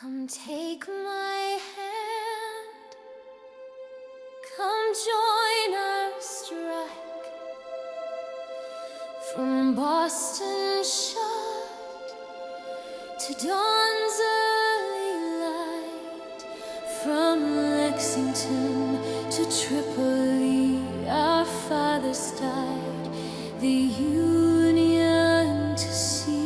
Come take my hand, come join our strike. From Boston shot to dawn's early light, from Lexington to Tripoli, our fathers died, the Union to see.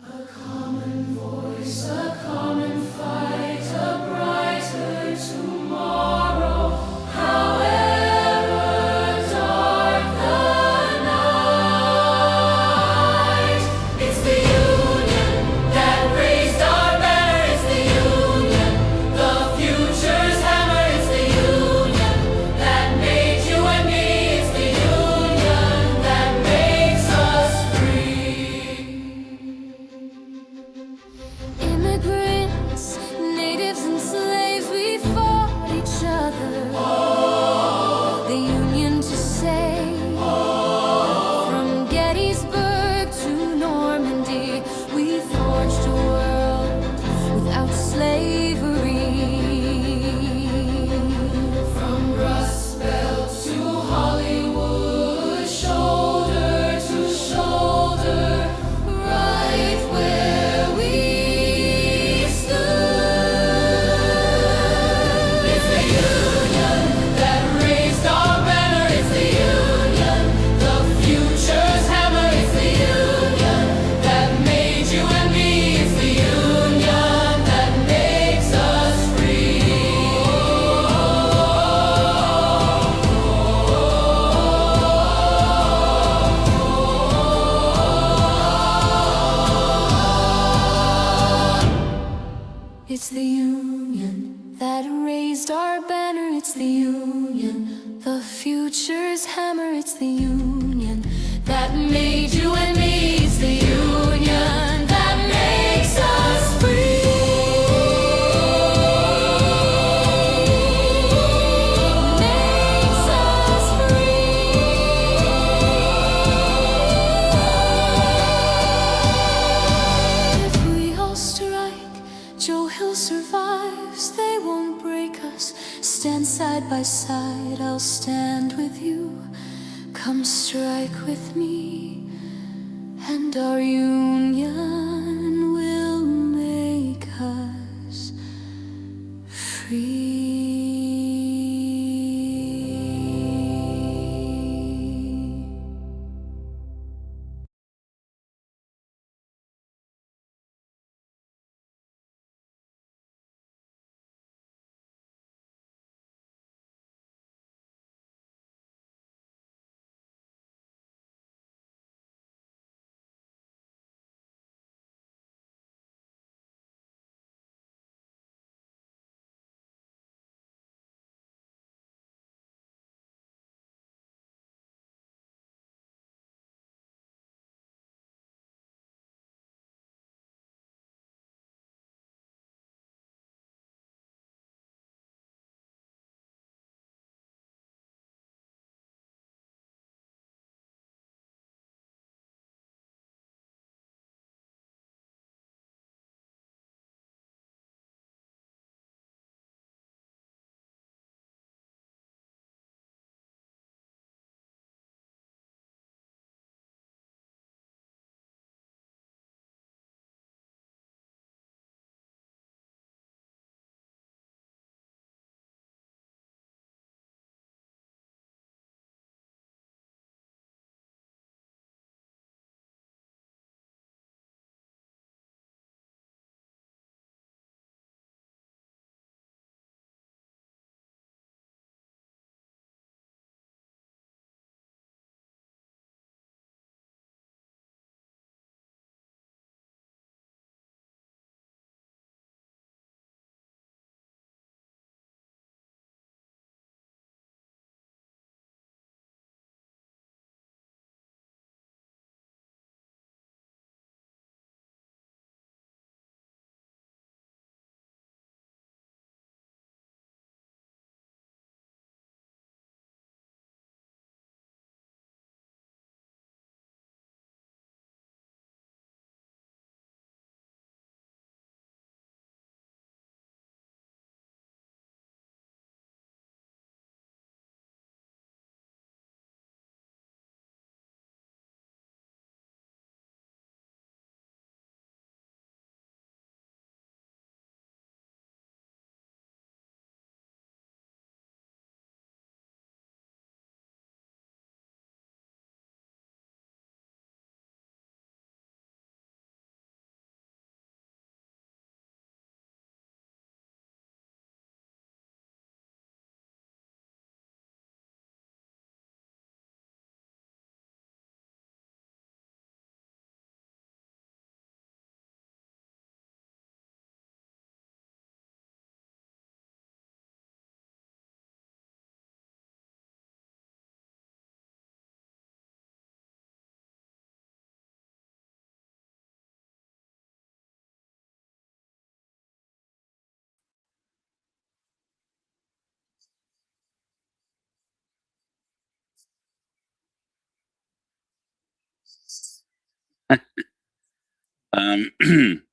A common voice, a common fight, a brighter tomorrow, however dark the night. It's the Union that raised our banner. It's the Union, the future's hammer. It's the Union that made you and me. It's the Union that makes us free. Immigrants, natives and slaves, we fought each other. The Union to save. From Gettysburg to Normandy, we forged a world without slavery. From Rust Belt to Hollywood, shoulder to shoulder, right where we stood. It's the Union that raised our banner. It's the Union, the future's hammer. It's the Union that made you and me. It's the Union that makes us free. It's the Union that raised our banner. It's the Union, the future's hammer. It's the Union that made you and me. It's the Union that makes us free. Makes us free. If we all strike, Joe Hill survives, they won't break us. Stand side by side, I'll stand with you. Come strike with me, and our union will make us free.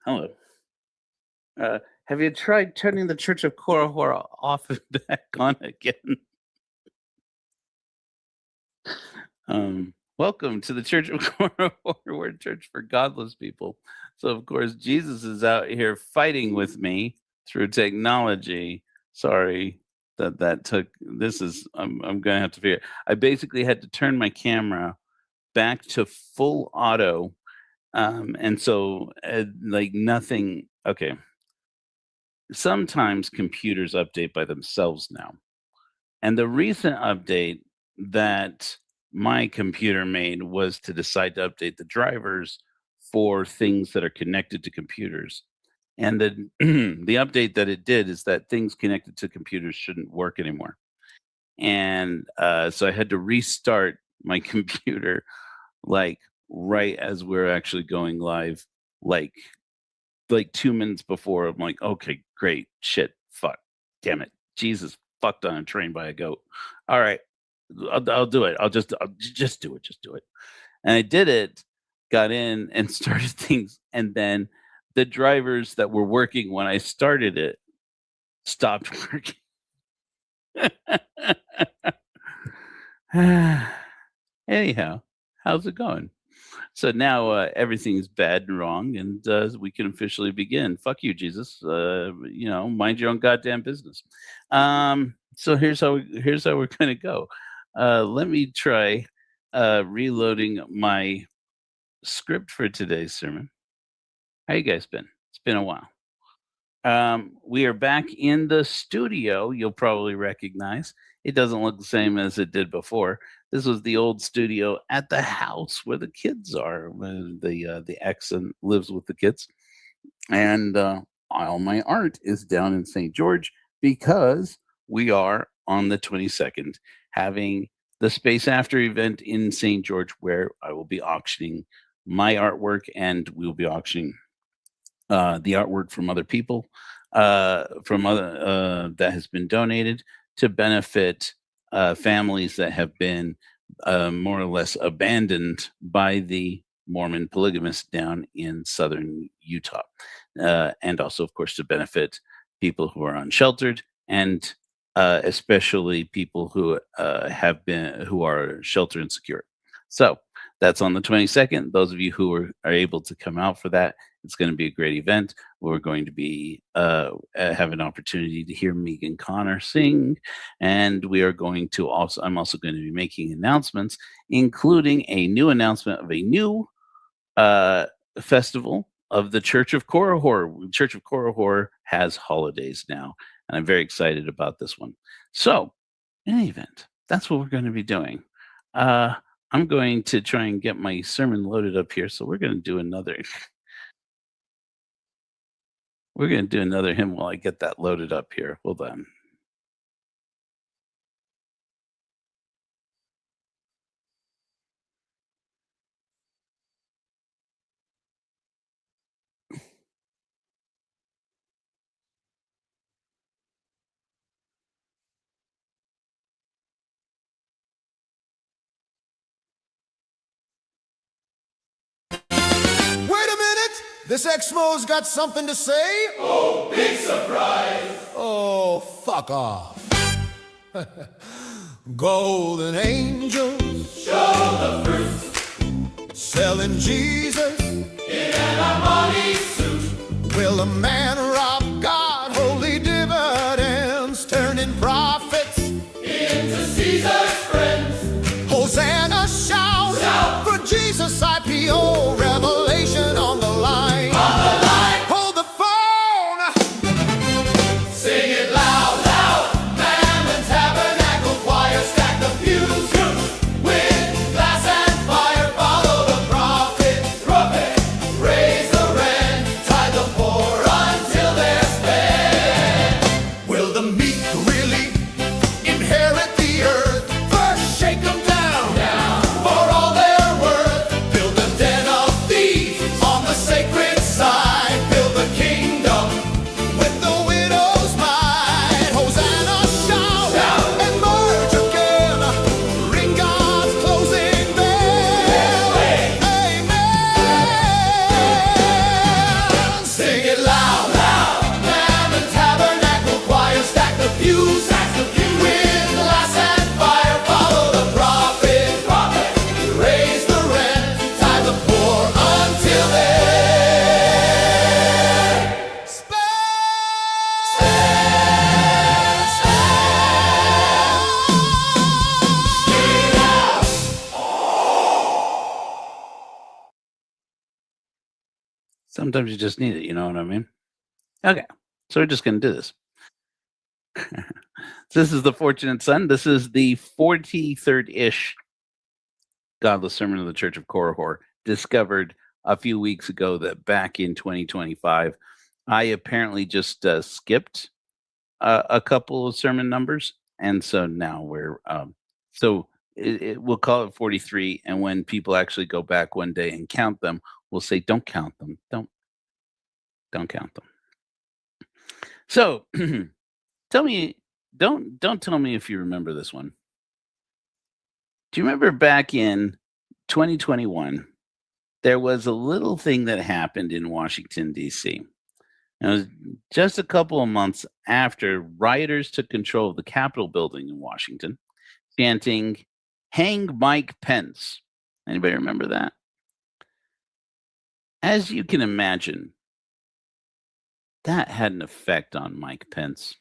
Hello. Have you tried turning the Church of Korahora off and back on again? Welcome to the Church of Korahora. We're a church for godless people. So, of course, Jesus is out here fighting with me through technology. Sorry that took. This is. I'm gonna have to figure. I basically had to turn my camera back to full auto, and so like nothing. Okay, sometimes computers update by themselves now. And the recent update that my computer made was to decide to update the drivers for things that are connected to computers. And the the update that it did is that things connected to computers shouldn't work anymore. And so I had to restart my computer like right as we're actually going live, like 2 minutes before. I'm like, "Okay, great. Shit. Fuck. Damn it. Jesus fucked on a train by a goat. Alright. I'll do it. I'll just do it, just do it." And I did it, got in and started things, and then the drivers that were working when I started it stopped working. Anyhow, how's it going? So now everything's bad and wrong, and we can officially begin. Fuck you, Jesus. Mind your own goddamn business. So here's how we're gonna go. Let me try reloading my script for today's sermon. How you guys been? It's been a while. We are back in the studio. You'll probably recognize it doesn't look the same as it did before. This was the old studio at the house where the kids are. When the ex and lives with the kids, and all my art is down in St. George because we are on the 22nd having the Space After event in St. George, where I will be auctioning my artwork, and we will be auctioning the artwork from other people, from other that has been donated to benefit families that have been more or less abandoned by the Mormon polygamists down in southern Utah, and also, of course, to benefit people who are unsheltered, and especially people who who are shelter insecure. So that's on the 22nd. Those of you who are able to come out for that, it's going to be a great event. We're going to be have an opportunity to hear Megan Connor sing, and we are going to also. I'm also going to be making announcements, including a new announcement of a new festival of the Church of Korahor. Church of Korahor has holidays now, and I'm very excited about this one. So, in any event, that's what we're going to be doing. I'm going to try and get my sermon loaded up here, so we're going to do another. We're going to do another hymn while I get that loaded up here. Hold on. Wait a minute! This Exmo's got something to say? Oh, big surprise! Oh, fuck off. Golden angels Show the fruit selling Jesus. in an Armani suit. Will a man rob God? Holy dividends turning profits Into Caesar's friends. Hosanna shout, Shout. for Jesus IPO revelation on the line. On the line, Hold the phone. sing it loud, loud. Mammon Tabernacle Choir, stack the pews. With glass and fire, follow the prophet. Raise the rent, tithe the poor until Sometimes you just need it. You know what I mean? Okay. So we're just going to do this. This is the Fortunate Son. This is the 43rd ish Godless Sermon of the Church of Korihor. Discovered a few weeks ago that back in 2025, I apparently just skipped a couple of sermon numbers. And so now we're, we'll call it 43. And when people actually go back one day and count them, we'll say, don't count them. Don't count them. So tell me, don't tell me if you remember this one. Do you remember back in 2021, there was a little thing that happened in Washington, D.C. It was just a couple of months after rioters took control of the Capitol building in Washington, chanting, "Hang Mike Pence." Anybody remember that? As you can imagine, that had an effect on Mike Pence.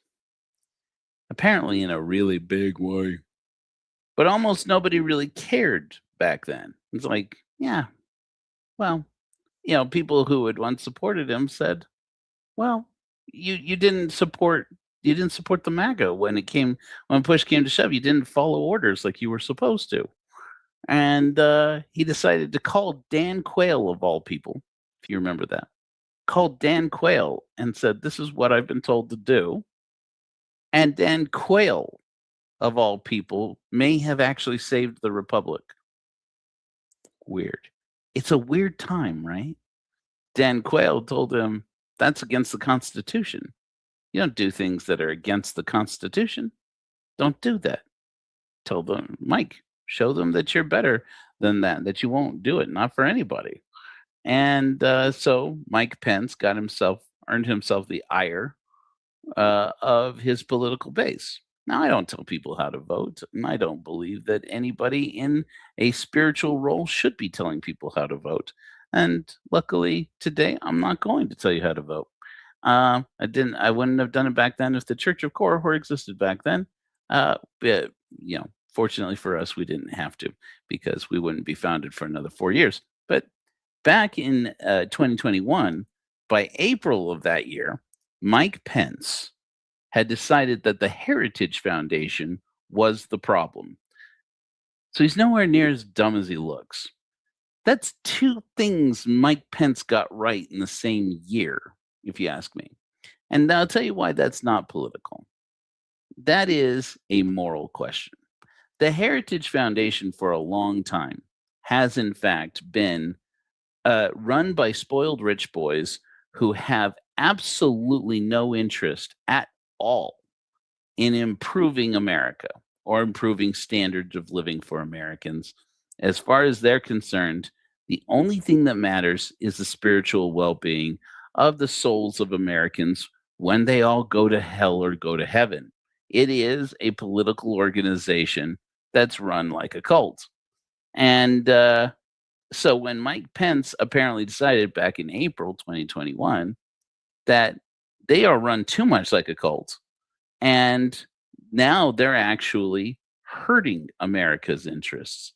Apparently in a really big way. But almost nobody really cared back then. It's like, yeah, well, people who had once supported him said, well, you didn't support the MAGA when push came to shove. You didn't follow orders like you were supposed to. And he decided to call Dan Quayle, of all people, if you remember that, called Dan Quayle and said, this is what I've been told to do. And Dan Quayle, of all people, may have actually saved the Republic. Weird. It's a weird time, right? Dan Quayle told him, that's against the Constitution. You don't do things that are against the Constitution. Don't do that. Told them, Mike, show them that you're better than that you won't do it, not for anybody. And so Mike Pence earned himself the ire of his political base. Now, I don't tell people how to vote, and I don't believe that anybody in a spiritual role should be telling people how to vote. And luckily, today, I'm not going to tell you how to vote. I wouldn't have done it back then if the Church of Korihor existed back then. But, fortunately for us, we didn't have to, because we wouldn't be founded for another 4 years. But back in 2021, by April of that year, Mike Pence had decided that the Heritage Foundation was the problem. So he's nowhere near as dumb as he looks. That's two things Mike Pence got right in the same year, if you ask me. And I'll tell you why that's not political. That is a moral question. The Heritage Foundation for a long time has, in fact, been run by spoiled rich boys who have absolutely no interest at all in improving America or improving standards of living for Americans. As far as they're concerned, the only thing that matters is the spiritual well-being of the souls of Americans when they all go to hell or go to heaven. It is a political organization that's run like a cult. And so when Mike Pence apparently decided back in April 2021 that they are run too much like a cult, and now they're actually hurting America's interests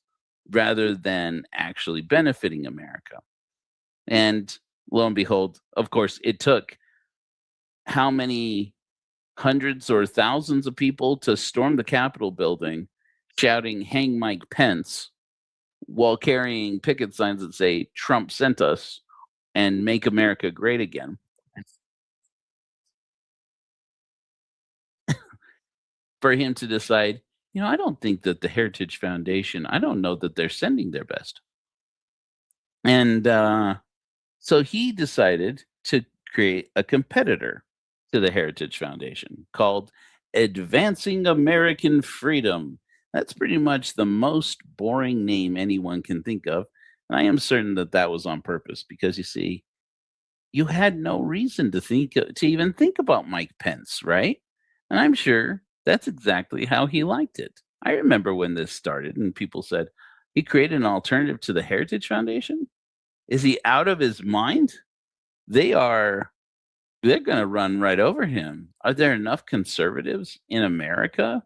rather than actually benefiting America. And lo and behold, of course, it took how many hundreds or thousands of people to storm the Capitol building shouting, "Hang Mike Pence," while carrying picket signs that say, "Trump sent us," and "Make America Great Again." For him to decide, I don't think that the Heritage Foundation, I don't know that they're sending their best. And so he decided to create a competitor to the Heritage Foundation called Advancing American Freedom. That's pretty much the most boring name anyone can think of. And I am certain that that was on purpose because, you see, you had no reason to even think about Mike Pence, right? And I'm sure that's exactly how he liked it. I remember when this started and people said, he created an alternative to the Heritage Foundation? Is he out of his mind? They're going to run right over him. Are there enough conservatives in America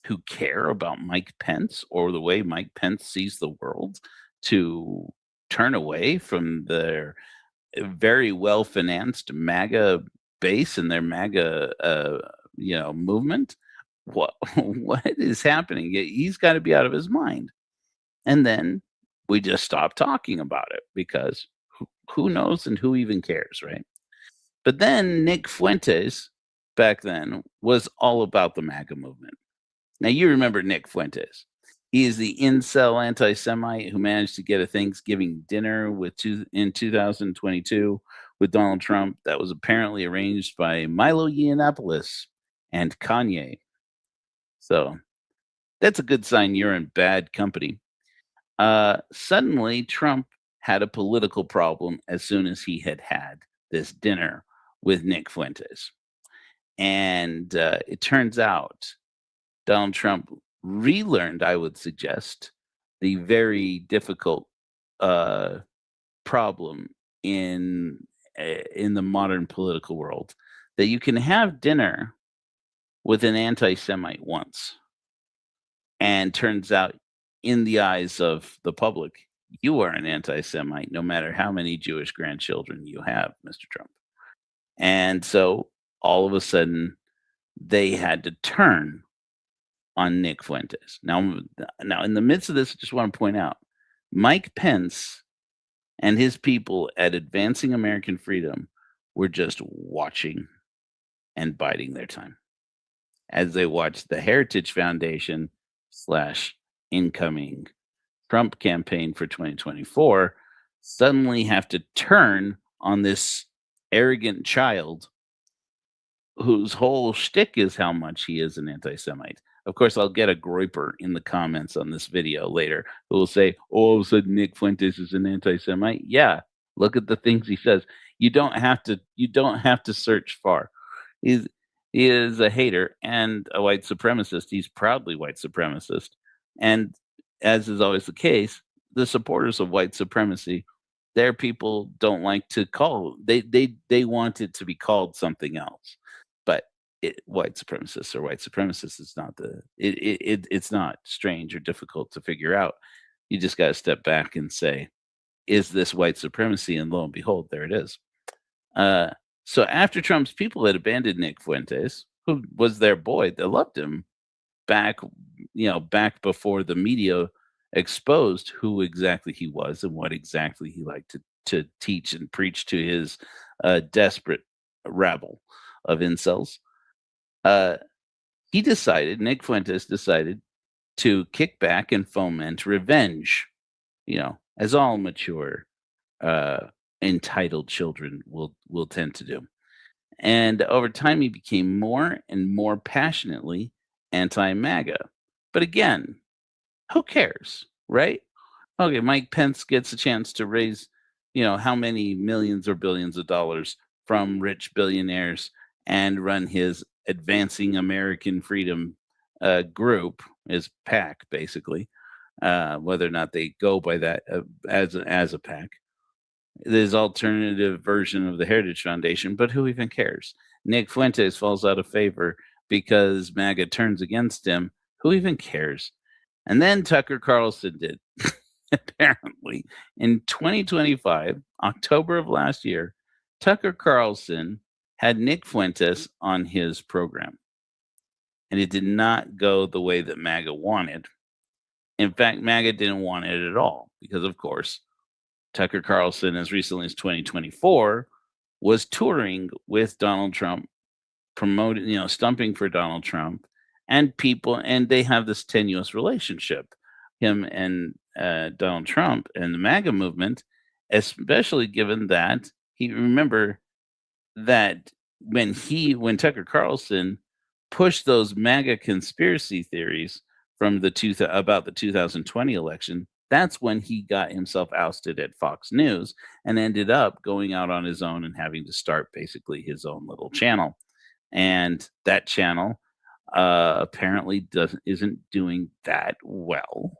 who care about Mike Pence or the way Mike Pence sees the world to turn away from their very well financed MAGA base and their MAGA movement. What what is happening? He's got to be out of his mind. And then we just stop talking about it because who knows and who even cares, right? But then Nick Fuentes back then was all about the MAGA movement. Now you remember Nick Fuentes. He is the incel anti-Semite who managed to get a Thanksgiving dinner in 2022 with Donald Trump that was apparently arranged by Milo Yiannopoulos and Kanye. So that's a good sign you're in bad company. Suddenly, Trump had a political problem as soon as he had this dinner with Nick Fuentes. And it turns out Donald Trump relearned, I would suggest, the very difficult problem in the modern political world that you can have dinner with an anti-Semite once, and turns out, in the eyes of the public, you are an anti-Semite, no matter how many Jewish grandchildren you have, Mr. Trump. And so all of a sudden, they had to turn on Nick Fuentes. Now, in the midst of this, I just want to point out, Mike Pence and his people at Advancing American Freedom were just watching and biding their time as they watched the Heritage Foundation / incoming Trump campaign for 2024 suddenly have to turn on this arrogant child whose whole shtick is how much he is an anti-Semite. Of course, I'll get a groiper in the comments on this video later who will say, "Oh, all of a sudden Nick Fuentes is an anti-Semite." Yeah, look at the things he says. You don't have to search far. He is a hater and a white supremacist. He's proudly white supremacist. And as is always the case, the supporters of white supremacy, their people don't like to call they want it to be called something else. But white supremacists is not it's not strange or difficult to figure out. You just got to step back and say, is this white supremacy? And lo and behold, there it is. So after Trump's people had abandoned Nick Fuentes, who was their boy, they loved him back before the media exposed who exactly he was and what exactly he liked to teach and preach to his desperate rabble of incels. Nick Fuentes decided to kick back and foment revenge, as all mature, entitled children will tend to do. And over time, he became more and more passionately anti-MAGA. But again, who cares, right? Okay, Mike Pence gets a chance to raise, how many millions or billions of dollars from rich billionaires and run his Advancing American Freedom group, his PAC, basically, whether or not they go by that as a PAC. There's alternative version of the Heritage Foundation, but who even cares? Nick Fuentes falls out of favor because MAGA turns against him. Who even cares? And then Tucker Carlson did. Apparently, in 2025, October of last year, Tucker Carlson had Nick Fuentes on his program. And it did not go the way that MAGA wanted. In fact, MAGA didn't want it at all because, of course, Tucker Carlson, as recently as 2024, was touring with Donald Trump, promoting, stumping for Donald Trump, and they have this tenuous relationship, him and Donald Trump and the MAGA movement, especially given that remember that when Tucker Carlson pushed those MAGA conspiracy theories from about the 2020 election, that's when he got himself ousted at Fox News and ended up going out on his own and having to start basically his own little channel. And that channel apparently isn't doing that well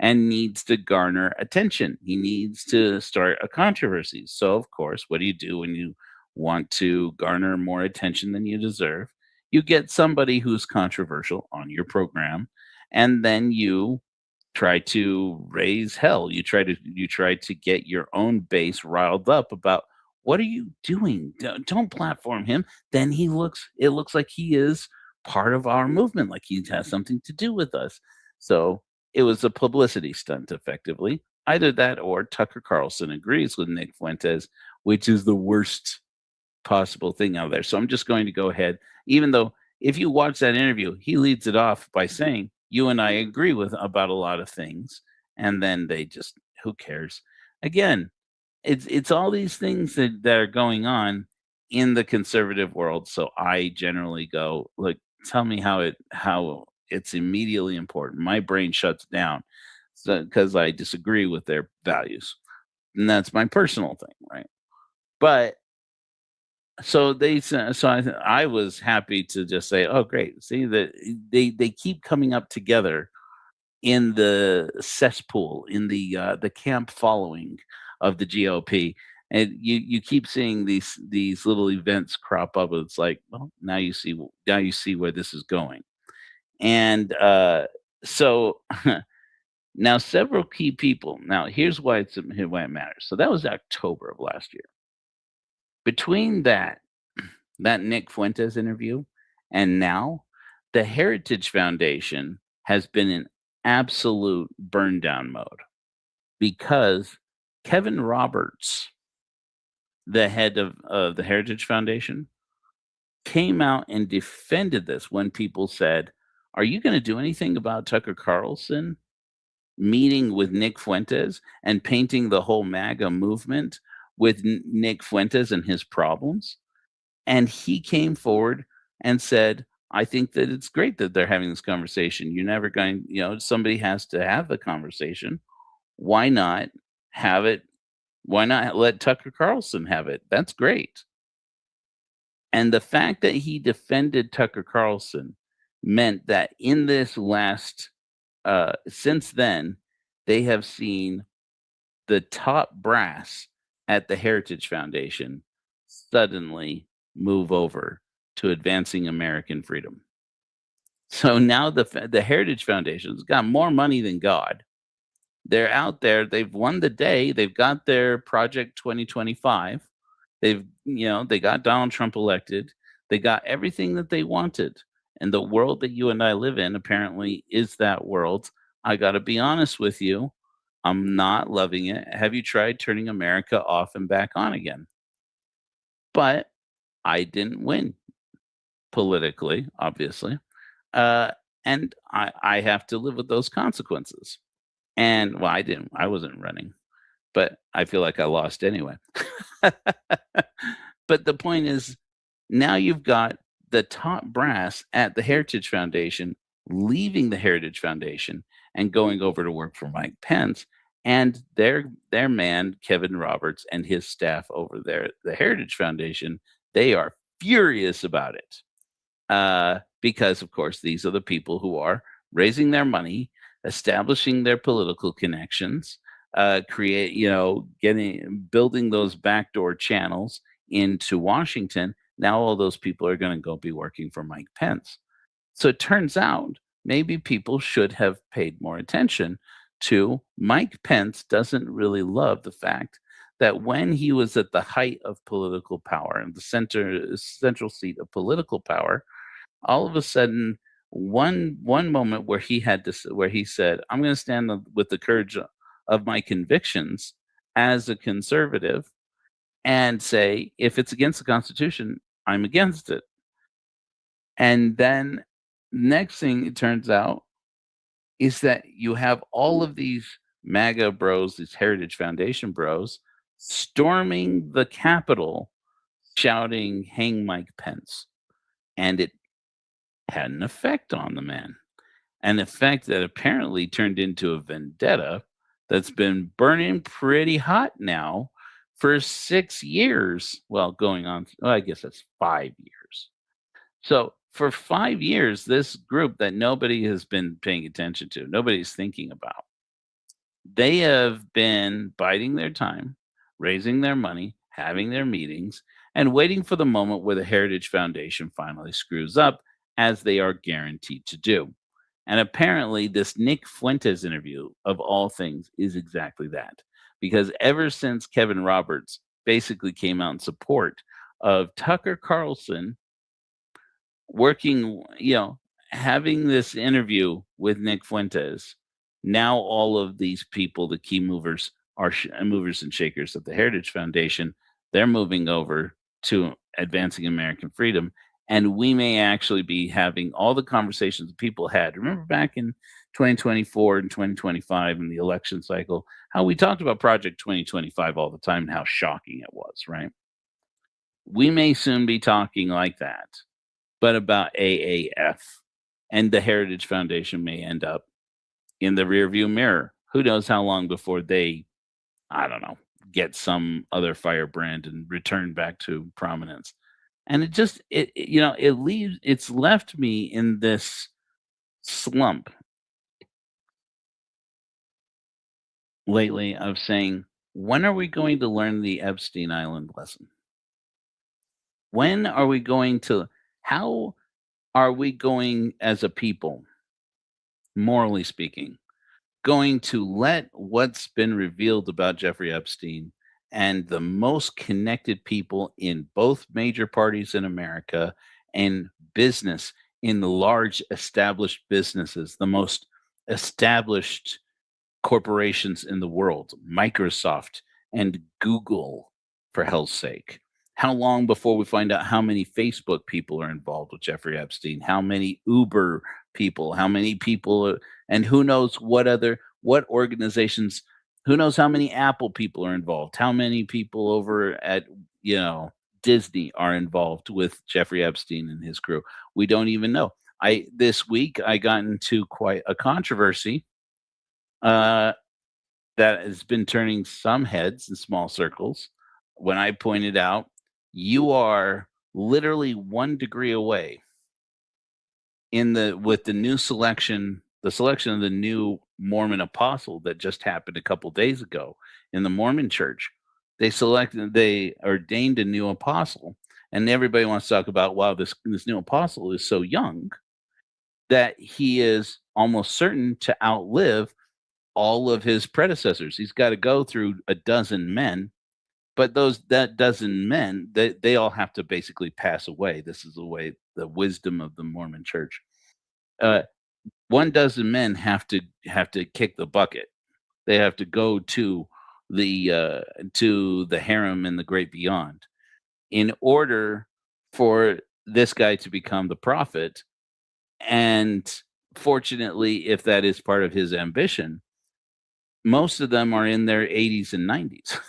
and needs to garner attention. He needs to start a controversy. So, of course, what do you do when you want to garner more attention than you deserve? You get somebody who's controversial on your program, and then you try to raise hell. You try to get your own base riled up about What are you doing? Don't platform him. Then it looks like he is part of our movement, like he has something to do with us. So it was a publicity stunt, effectively. Either that or Tucker Carlson agrees with Nick Fuentes, which is the worst possible thing out there. So I'm just going to go ahead, even though if you watch that interview, he leads it off by saying, "You and I agree with about a lot of things," and then they just, who cares? Again, it's all these things that are going on in the conservative world. So I generally go, look, tell me how it's immediately important. My brain shuts down because I disagree with their values, and that's my personal thing, right? But so I was happy to just say, "Oh, great! See that they keep coming up together in the cesspool, in the camp following of the GOP." And you keep seeing these little events crop up. It's like, well, now you see where this is going, and so now several key people. Now here's why it matters. So that was October of last year. Between that Nick Fuentes interview, and now the Heritage Foundation has been in absolute burn down mode because Kevin Roberts, the head of the Heritage Foundation, came out and defended this when people said, "Are you going to do anything about Tucker Carlson meeting with Nick Fuentes and painting the whole MAGA movement with Nick Fuentes and his problems?" And he came forward and said, "I think that it's great that they're having this conversation. You're never going, somebody has to have the conversation. Why not have it? Why not let Tucker Carlson have it? That's great." And the fact that he defended Tucker Carlson meant that in this since then, they have seen the top brass at the Heritage Foundation suddenly move over to advancing American freedom. So now the Heritage Foundation's got more money than God. They're out there. They've won the day. They've got their Project 2025. They got Donald Trump elected. They got everything that they wanted. And the world that you and I live in apparently is that world. I got to be honest with you. I'm not loving it. Have you tried turning America off and back on again? But I didn't win politically, obviously. And I have to live with those consequences. And well, I wasn't running, but I feel like I lost anyway. But the point is, now you've got the top brass at the Heritage Foundation leaving the Heritage Foundation and going over to work for Mike Pence, and their man Kevin Roberts and his staff over there, the Heritage Foundation, they are furious about it because, of course, these are the people who are raising their money, establishing their political connections, building those backdoor channels into Washington. Now all those people are going to go be working for Mike Pence. So it turns out maybe people should have paid more attention to Mike Pence doesn't really love the fact that when he was at the height of political power and the central seat of political power, all of a sudden one moment where he said, "I'm going to stand with the courage of my convictions as a conservative and say, if it's against the Constitution, I'm against it." And then next thing it turns out is that you have all of these MAGA bros, these Heritage Foundation bros, storming the Capitol, shouting, "Hang Mike Pence." And it had an effect on the man, an effect that apparently turned into a vendetta that's been burning pretty hot now for 6 years. Well, going on, I guess that's 5 years. So for 5 years, this group that nobody has been paying attention to, nobody's thinking about, they have been biding their time, raising their money, having their meetings, and waiting for the moment where the Heritage Foundation finally screws up, as they are guaranteed to do. And apparently, this Nick Fuentes interview, of all things, is exactly that. Because ever since Kevin Roberts basically came out in support of Tucker Carlson working, having this interview with Nick Fuentes. Now all of these people, the key movers, are movers and shakers of the Heritage Foundation. They're moving over to advancing American freedom. And we may actually be having all the conversations people had. Remember back in 2024 and 2025 in the election cycle, how we talked about Project 2025 all the time and how shocking it was, right? We may soon be talking like that, but about AAF, and the Heritage Foundation may end up in the rearview mirror. Who knows how long before they, I don't know, get some other firebrand and return back to prominence. And it's left me in this slump lately of saying, when are we going to learn the Epstein Island lesson? When are we going to, how are we going as a people, morally speaking, going to let what's been revealed about Jeffrey Epstein and the most connected people in both major parties in America and business, in the large established businesses, the most established corporations in the world, Microsoft and Google, for hell's sake? How long before we find out how many Facebook people are involved with Jeffrey Epstein? How many Uber people? How many people? And who knows what organizations? Who knows how many Apple people are involved? How many people over at Disney are involved with Jeffrey Epstein and his crew? We don't even know. This week I got into quite a controversy that has been turning some heads in small circles when I pointed out you are literally 1 degree away with the new selection, the selection of the new Mormon apostle that just happened a couple days ago in the Mormon church. They ordained a new apostle, and everybody wants to talk about, wow, this new apostle is so young that he is almost certain to outlive all of his predecessors. He's got to go through a dozen men, but that dozen men, they all have to basically pass away. This is the wisdom of the Mormon church. 12 men have to kick the bucket. They have to go to the harem and the great beyond in order for this guy to become the prophet. And fortunately, if that is part of his ambition, most of them are in their 80s and 90s.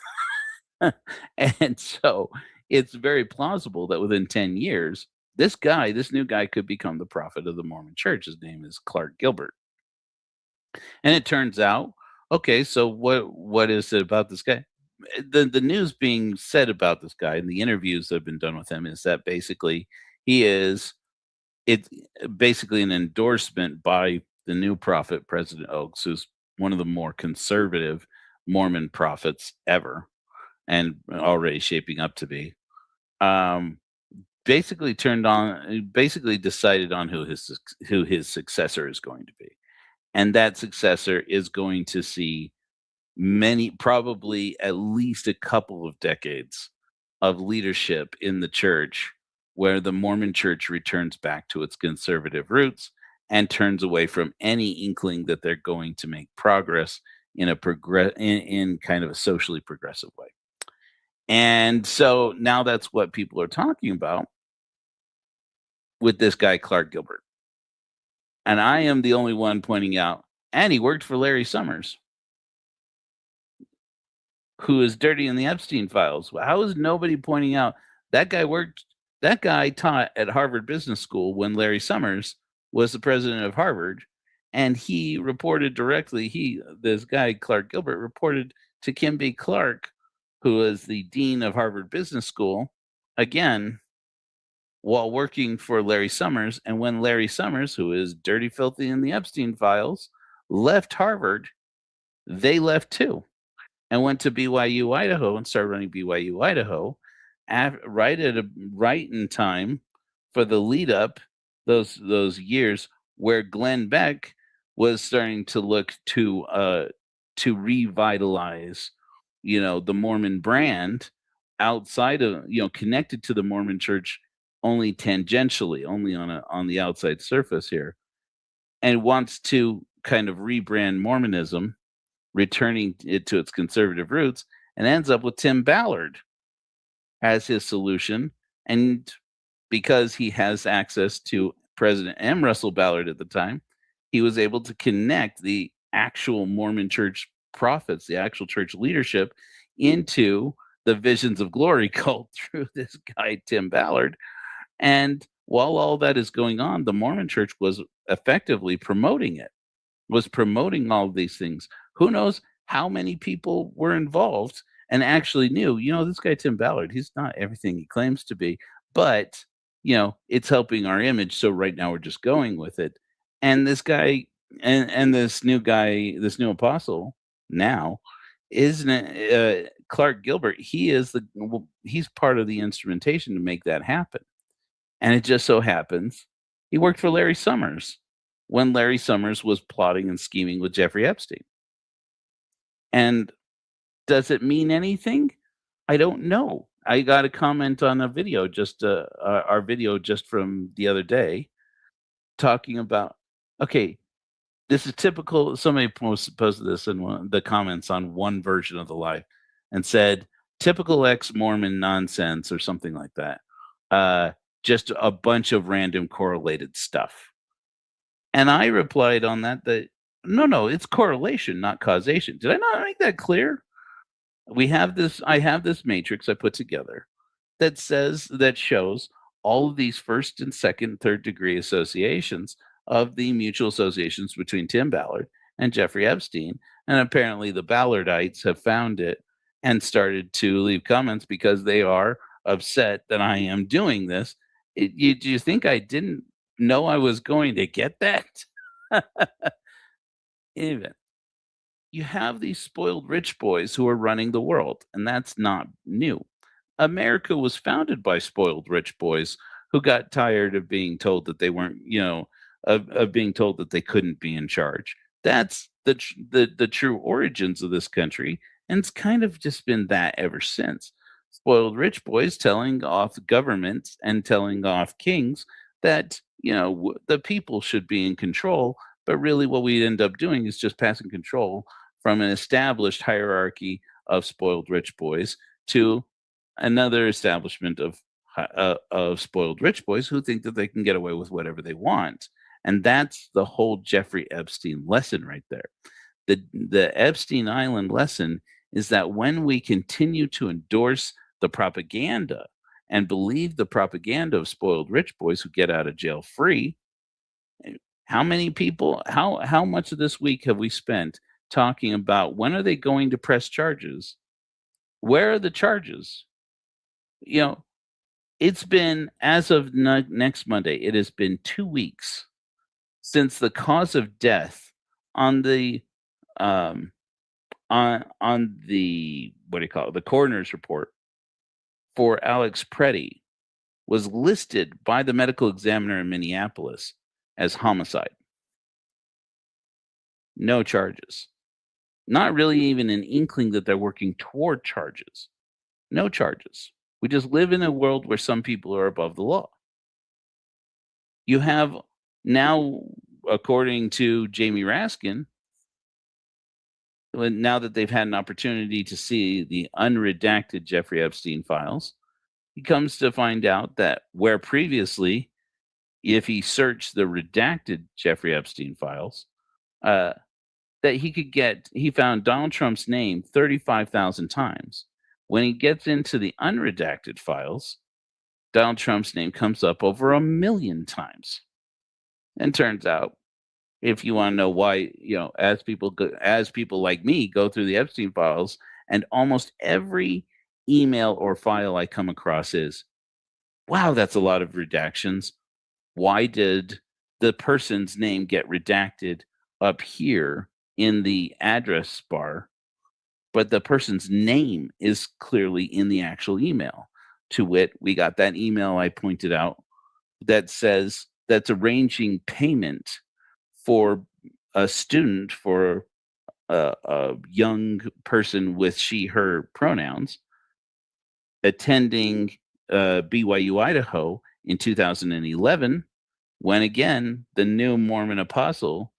And so it's very plausible that within 10 years, this new guy could become the prophet of the Mormon church. His name is Clark Gilbert. And it turns out, okay, so what is it about this guy? The news being said about this guy and the interviews that have been done with him is that basically it's basically an endorsement by the new prophet, President Oaks, who's one of the more conservative Mormon prophets ever, and already shaping up to be. Basically decided on who his successor is going to be, and that successor is going to see probably at least a couple of decades of leadership in the church, where the Mormon church returns back to its conservative roots and turns away from any inkling that they're going to make progress in kind of a socially progressive way. And so now that's what people are talking about with this guy, Clark Gilbert. And I am the only one pointing out, and he worked for Larry Summers, who is dirty in the Epstein files. How is nobody pointing out that guy taught at Harvard Business School when Larry Summers was the president of Harvard, and he reported directly, this guy, Clark Gilbert, reported to Kim B. Clark, who was the dean of Harvard Business School, again, while working for Larry Summers. And when Larry Summers, who is dirty, filthy in the Epstein files, left Harvard, they left too and went to BYU, Idaho, and started running BYU, Idaho, right in time for the lead up, those years where Glenn Beck was starting to look to revitalize, the Mormon brand outside of, connected to the Mormon Church only tangentially, only on the outside surface here, and wants to kind of rebrand Mormonism, returning it to its conservative roots, and ends up with Tim Ballard as his solution. And because he has access to President M. Russell Ballard at the time, he was able to connect the actual Mormon church prophets, the actual church leadership, into the Visions of Glory cult through this guy, Tim Ballard. And while all that is going on, the Mormon church was effectively promoting it, was promoting all of these things. Who knows how many people were involved and actually knew, this guy, Tim Ballard, he's not everything he claims to be, but, it's helping our image. So right now we're just going with it. And this guy and this new guy, this new apostle now, isn't it, Clark Gilbert? He's part of the instrumentation to make that happen. And it just so happens he worked for Larry Summers when Larry Summers was plotting and scheming with Jeffrey Epstein. And does it mean anything? I don't know. I got a comment on a video, just our video just from the other day, talking about, okay, this is typical. Somebody posted this in the comments on one version of the live and said, typical ex-Mormon nonsense or something like that. Just a bunch of random correlated stuff. And I replied on that no, it's correlation, not causation. Did I not make that clear? I have this matrix I put together that shows all of these first and second, third degree associations of the mutual associations between Tim Ballard and Jeffrey Epstein. And apparently the Ballardites have found it and started to leave comments because they are upset that I am doing this. Do you think I didn't know I was going to get that? Even you have these spoiled rich boys who are running the world, and that's not new. America was founded by spoiled rich boys who got tired of being told that they weren't, of being told that they couldn't be in charge. That's the true origins of this country, and it's kind of just been that ever since. Spoiled rich boys telling off governments and telling off kings that, the people should be in control, but really what we end up doing is just passing control from an established hierarchy of spoiled rich boys to another establishment of spoiled rich boys who think that they can get away with whatever they want. And that's the whole Jeffrey Epstein lesson right there. The Epstein Island lesson is that when we continue to endorse the propaganda and believe the propaganda of spoiled rich boys who get out of jail free, how many people, how much of this week have we spent talking about when are they going to press charges? Where are the charges? It's been, as of next Monday, it has been 2 weeks since the cause of death on the on the the coroner's report for Alex Preddy was listed by the medical examiner in Minneapolis as homicide. No charges. Not really even an inkling that they're working toward charges. No charges. We just live in a world where some people are above the law. You have now, according to Jamie Raskin, now that they've had an opportunity to see the unredacted Jeffrey Epstein files, he comes to find out that where previously, if he searched the redacted Jeffrey Epstein files, that he found Donald Trump's name 35,000 times. When he gets into the unredacted files, Donald Trump's name comes up over 1 million times. And turns out, if you want to know why, as people like me go through the Epstein files, and almost every email or file I come across is, wow, that's a lot of redactions. Why did the person's name get redacted up here in the address bar, but the person's name is clearly in the actual email? To wit, we got that email I pointed out that says that's arranging payment for a student, for a young person with she, her pronouns, attending BYU Idaho in 2011, when again the new Mormon apostle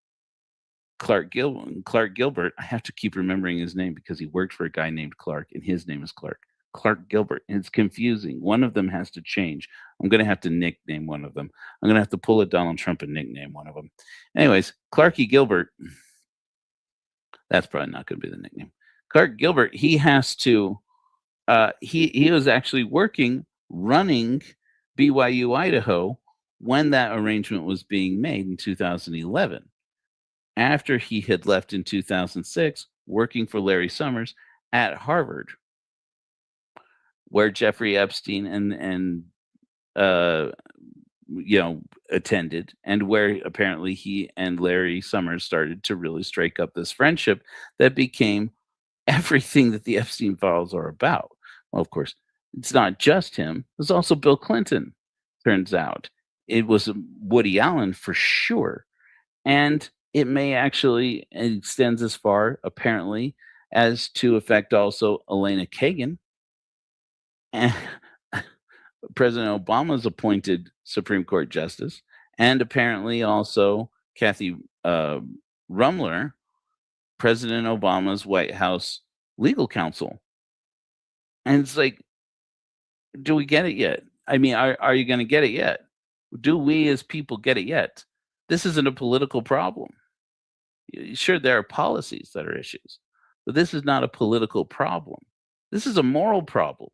Clark Gilbert. I have to keep remembering his name because he worked for a guy named Clark, and his name is Clark. Clark Gilbert. And it's confusing. One of them has to change. I'm going to have to nickname one of them. I'm going to have to pull a Donald Trump and nickname one of them. Anyways, Clarky Gilbert. That's probably not going to be the nickname. Clark Gilbert. He has to. He was actually running BYU Idaho when that arrangement was being made in 2011. After he had left in 2006, working for Larry Summers at Harvard, where Jeffrey Epstein and attended, and where apparently he and Larry Summers started to really strike up this friendship that became everything that the Epstein files are about. Well, of course, it's not just him. There's also Bill Clinton, turns out. It was Woody Allen for sure. And it may actually extends as far, apparently, as to affect also Elena Kagan. And President Obama's appointed Supreme Court Justice, and apparently also Kathy Rumler, President Obama's White House legal counsel. And it's like, do we get it yet? I mean, are you going to get it yet? Do we as people get it yet? This isn't a political problem. Sure, there are policies that are issues, but this is not a political problem. This is a moral problem.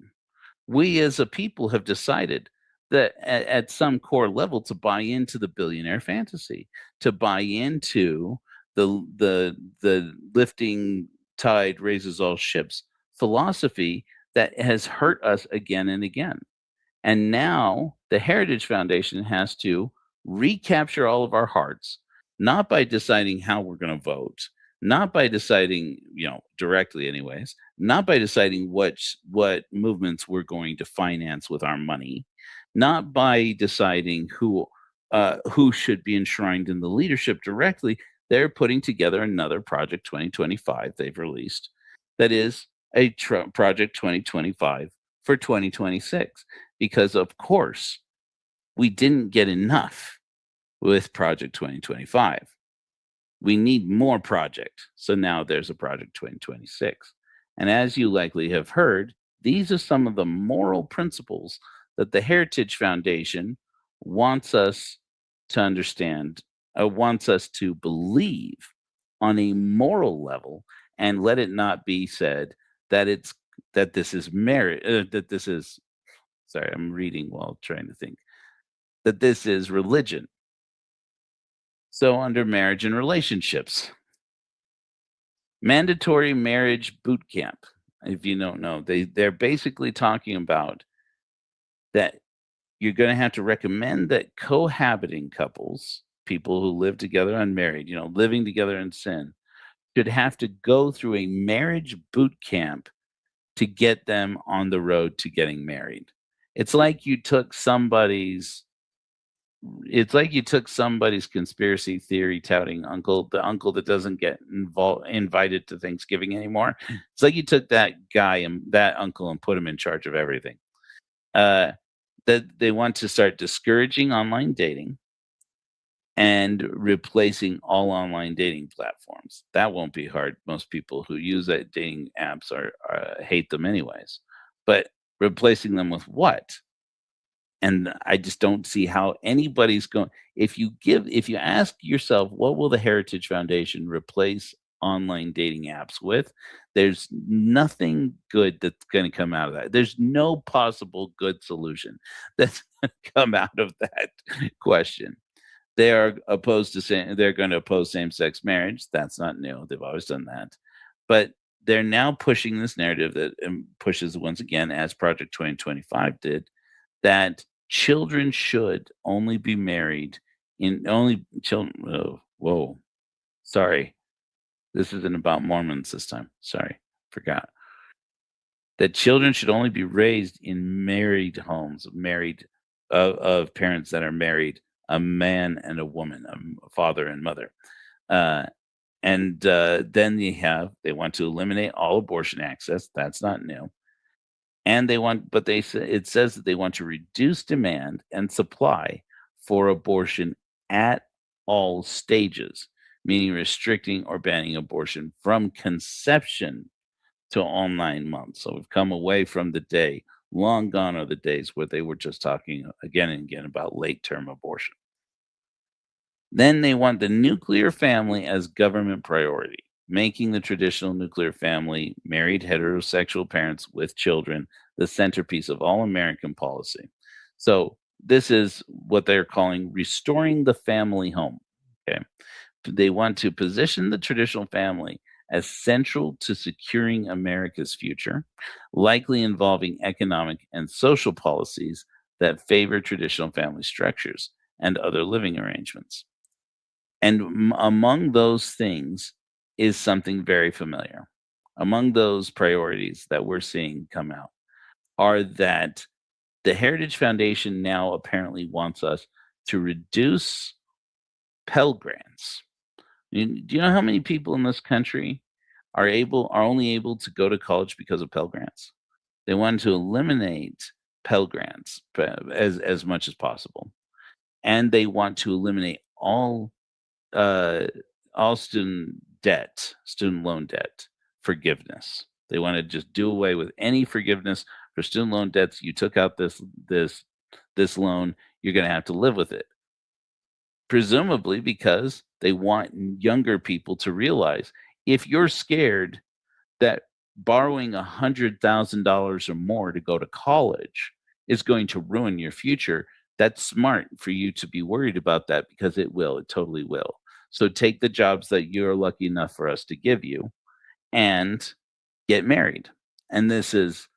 We as a people have decided that at some core level to buy into the billionaire fantasy, to buy into the lifting tide raises all ships philosophy that has hurt us again and again. And now the Heritage Foundation has to recapture all of our hearts, not by deciding how we're going to vote, not by deciding, directly anyways, not by deciding what movements we're going to finance with our money, not by deciding who should be enshrined in the leadership directly. They're putting together another Project 2025 they've released that is a Project 2025 for 2026, because of course we didn't get enough with Project 2025. We need more project. So now there's a Project 2026. And as you likely have heard, these are some of the moral principles that the Heritage Foundation wants us to understand, wants us to believe on a moral level, and let it not be said that this is merit, that this is, sorry, I'm reading while trying to think, that this is religion. So under marriage and relationships, mandatory marriage boot camp. If you don't know, they're basically talking about that you're going to have to recommend that cohabiting couples, people who live together unmarried, living together in sin, should have to go through a marriage boot camp to get them on the road to getting married. It's like you took somebody's conspiracy theory touting uncle, the uncle that doesn't get invited to Thanksgiving anymore. It's like you took that guy and that uncle and put him in charge of everything. That they want to start discouraging online dating and replacing all online dating platforms. That won't be hard. Most people who use that dating apps hate them anyways. But replacing them with what? And I just don't see how anybody's going. If you ask yourself, what will the Heritage Foundation replace online dating apps with? There's nothing good that's going to come out of that. There's no possible good solution that's going to come out of that question. They are they're going to oppose same-sex marriage. That's not new. They've always done that. But they're now pushing this narrative that pushes once again, as Project 2025 did, that children should only be married sorry. This isn't about Mormons this time. Sorry, forgot. That children should only be raised in married homes, of parents that are married, a man and a woman, a father and mother. And then they want to eliminate all abortion access. That's not new. And they want, but they say it says that they want to reduce demand and supply for abortion at all stages, meaning restricting or banning abortion from conception to all 9 months. So we've come away from the day, long gone are the days where they were just talking again and again about late term abortion. Then they want the nuclear family as government priority, making the traditional nuclear family, married heterosexual parents with children, the centerpiece of all American policy. So this is what they're calling restoring the family home. Okay. They want to position the traditional family as central to securing America's future, likely involving economic and social policies that favor traditional family structures and other living arrangements. And among those things is something very familiar. Among those priorities that we're seeing come out are that the Heritage Foundation now apparently wants us to reduce Pell Grants. Do you know how many people in this country are only able to go to college because of Pell Grants? They want to eliminate Pell Grants as much as possible, and they want to eliminate uh, all student loan debt forgiveness. They want to just do away with any forgiveness for student loan debts. You took out this loan, you're going to have to live with it. Presumably because they want younger people to realize if you're scared that borrowing $100,000 or more to go to college is going to ruin your future, that's smart for you to be worried about that because it will. It totally will. So take the jobs that you're lucky enough for us to give you and get married. And this is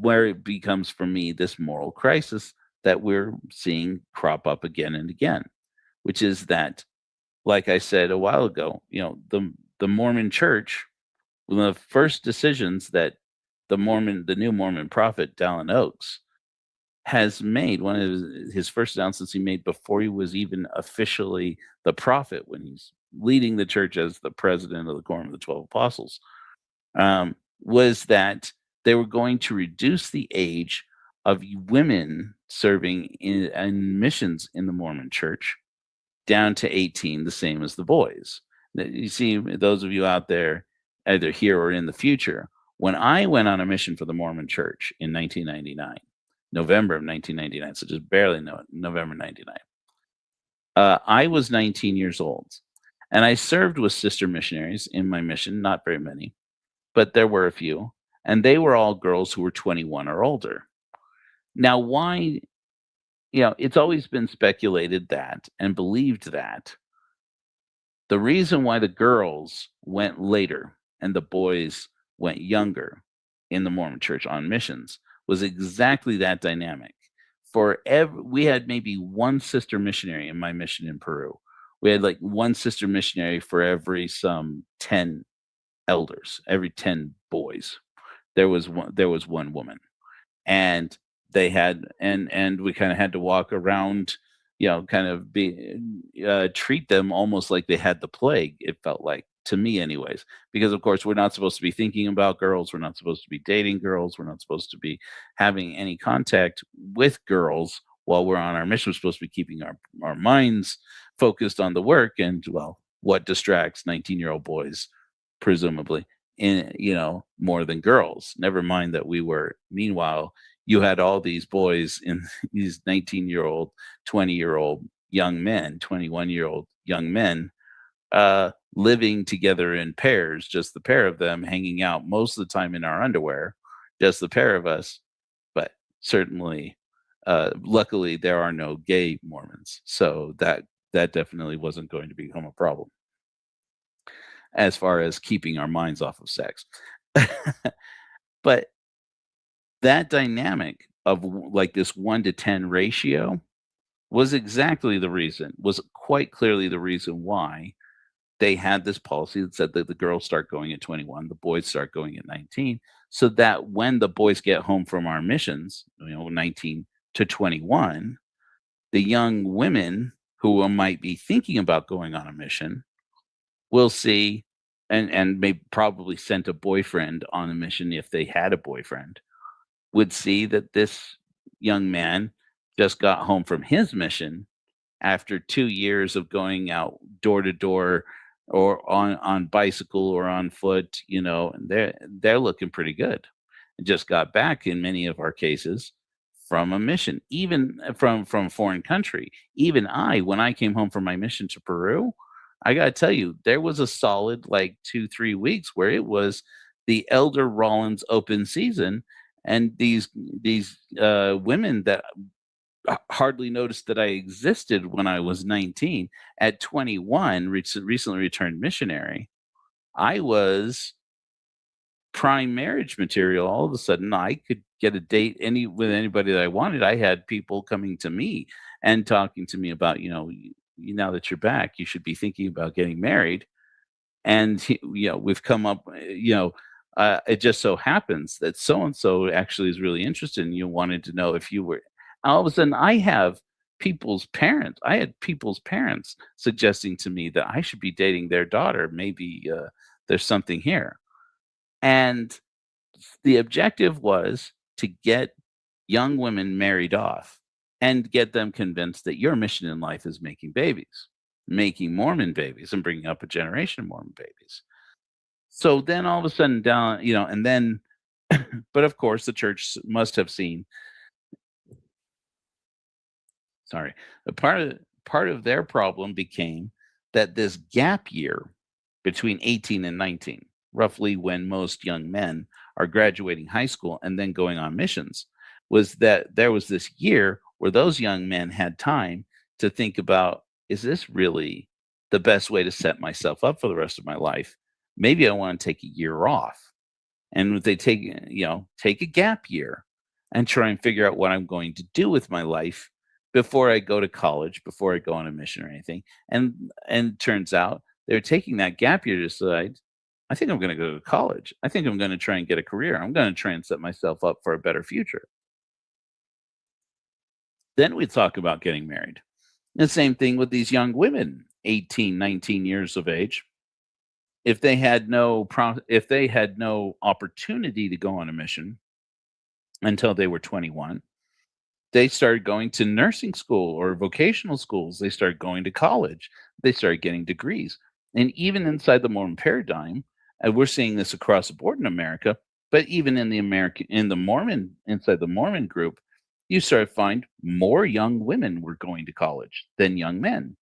where it becomes for me this moral crisis that we're seeing crop up again and again, which is that, like I said a while ago, the Mormon Church, one of the first decisions that the new Mormon prophet Dallin Oaks has made, one of his first announcements he made before he was even officially the prophet, when he's leading the church as the president of the Quorum of the 12 Apostles, was that they were going to reduce the age of women serving in missions in the Mormon Church down to 18, the same as the boys. You see, those of you out there, either here or in the future, when I went on a mission for the Mormon Church in 1999, November of 1999, so just barely November 99, I was 19 years old. And I served with sister missionaries in my mission, not very many, but there were a few. And they were all girls who were 21 or older. Now, why? It's always been speculated that and believed that the reason why the girls went later and the boys went younger in the Mormon Church on missions was exactly that dynamic. We had maybe one sister missionary in my mission in Peru. We had like one sister missionary for every some 10 elders, every 10 boys. There was one woman. And they had and we kind of had to walk around, kind of treat them almost like they had the plague, it felt like, to me anyways, because of course we're not supposed to be thinking about girls, we're not supposed to be dating girls, we're not supposed to be having any contact with girls while we're on our mission. We're supposed to be keeping our minds focused on the work, and well, what distracts 19-year-old boys presumably more than girls. Never mind that meanwhile you had all these boys in these 19-year-old, 20-year-old young men, 21-year-old young men, living together in pairs, just the pair of them, hanging out most of the time in our underwear, just the pair of us. But certainly, luckily, there are no gay Mormons, so that definitely wasn't going to become a problem as far as keeping our minds off of sex. But that dynamic of like this 1 to 10 ratio was quite clearly the reason why they had this policy that said that the girls start going at 21, the boys start going at 19, so that when the boys get home from our missions, 19 to 21, the young women who might be thinking about going on a mission will see and may probably sent a boyfriend on a mission if they had a boyfriend, would see that this young man just got home from his mission after 2 years of going out door to door or on bicycle or on foot, and they're looking pretty good. And just got back in many of our cases from a mission, even from a foreign country. Even when I came home from my mission to Peru, I got to tell you, there was a solid like 2-3 weeks where it was the Elder Rollins Open season, and these women that hardly noticed that I existed when I was 19. At 21, recently returned missionary, I was prime marriage material. All of a sudden, I could get a date with anybody that I wanted. I had people coming to me and talking to me about, now that you're back, you should be thinking about getting married. And we've come up, it just so happens that so and so actually is really interested in you, wanted to know if you were. All of a sudden, I had people's parents suggesting to me that I should be dating their daughter. Maybe there's something here. And the objective was to get young women married off and get them convinced that your mission in life is making babies, making Mormon babies, and bringing up a generation of Mormon babies. So then all of a sudden and then, but of course the church must have seen, sorry, a part of their problem became that this gap year between 18 and 19, roughly when most young men are graduating high school and then going on missions, was that there was this year where those young men had time to think about, is this really the best way to set myself up for the rest of my life? Maybe I want to take a year off. And they take a gap year and try and figure out what I'm going to do with my life before I go to college, before I go on a mission or anything. And it turns out they're taking that gap year to decide, I think I'm going to go to college. I think I'm going to try and get a career. I'm going to try and set myself up for a better future. Then we talk about getting married. The same thing with these young women, 18, 19 years of age. If they had no opportunity to go on a mission until they were 21, they started going to nursing school or vocational schools. They started going to college. They started getting degrees. And even inside the Mormon paradigm, and we're seeing this across the board in America, but even in inside the Mormon group, you start to find more young women were going to college than young men.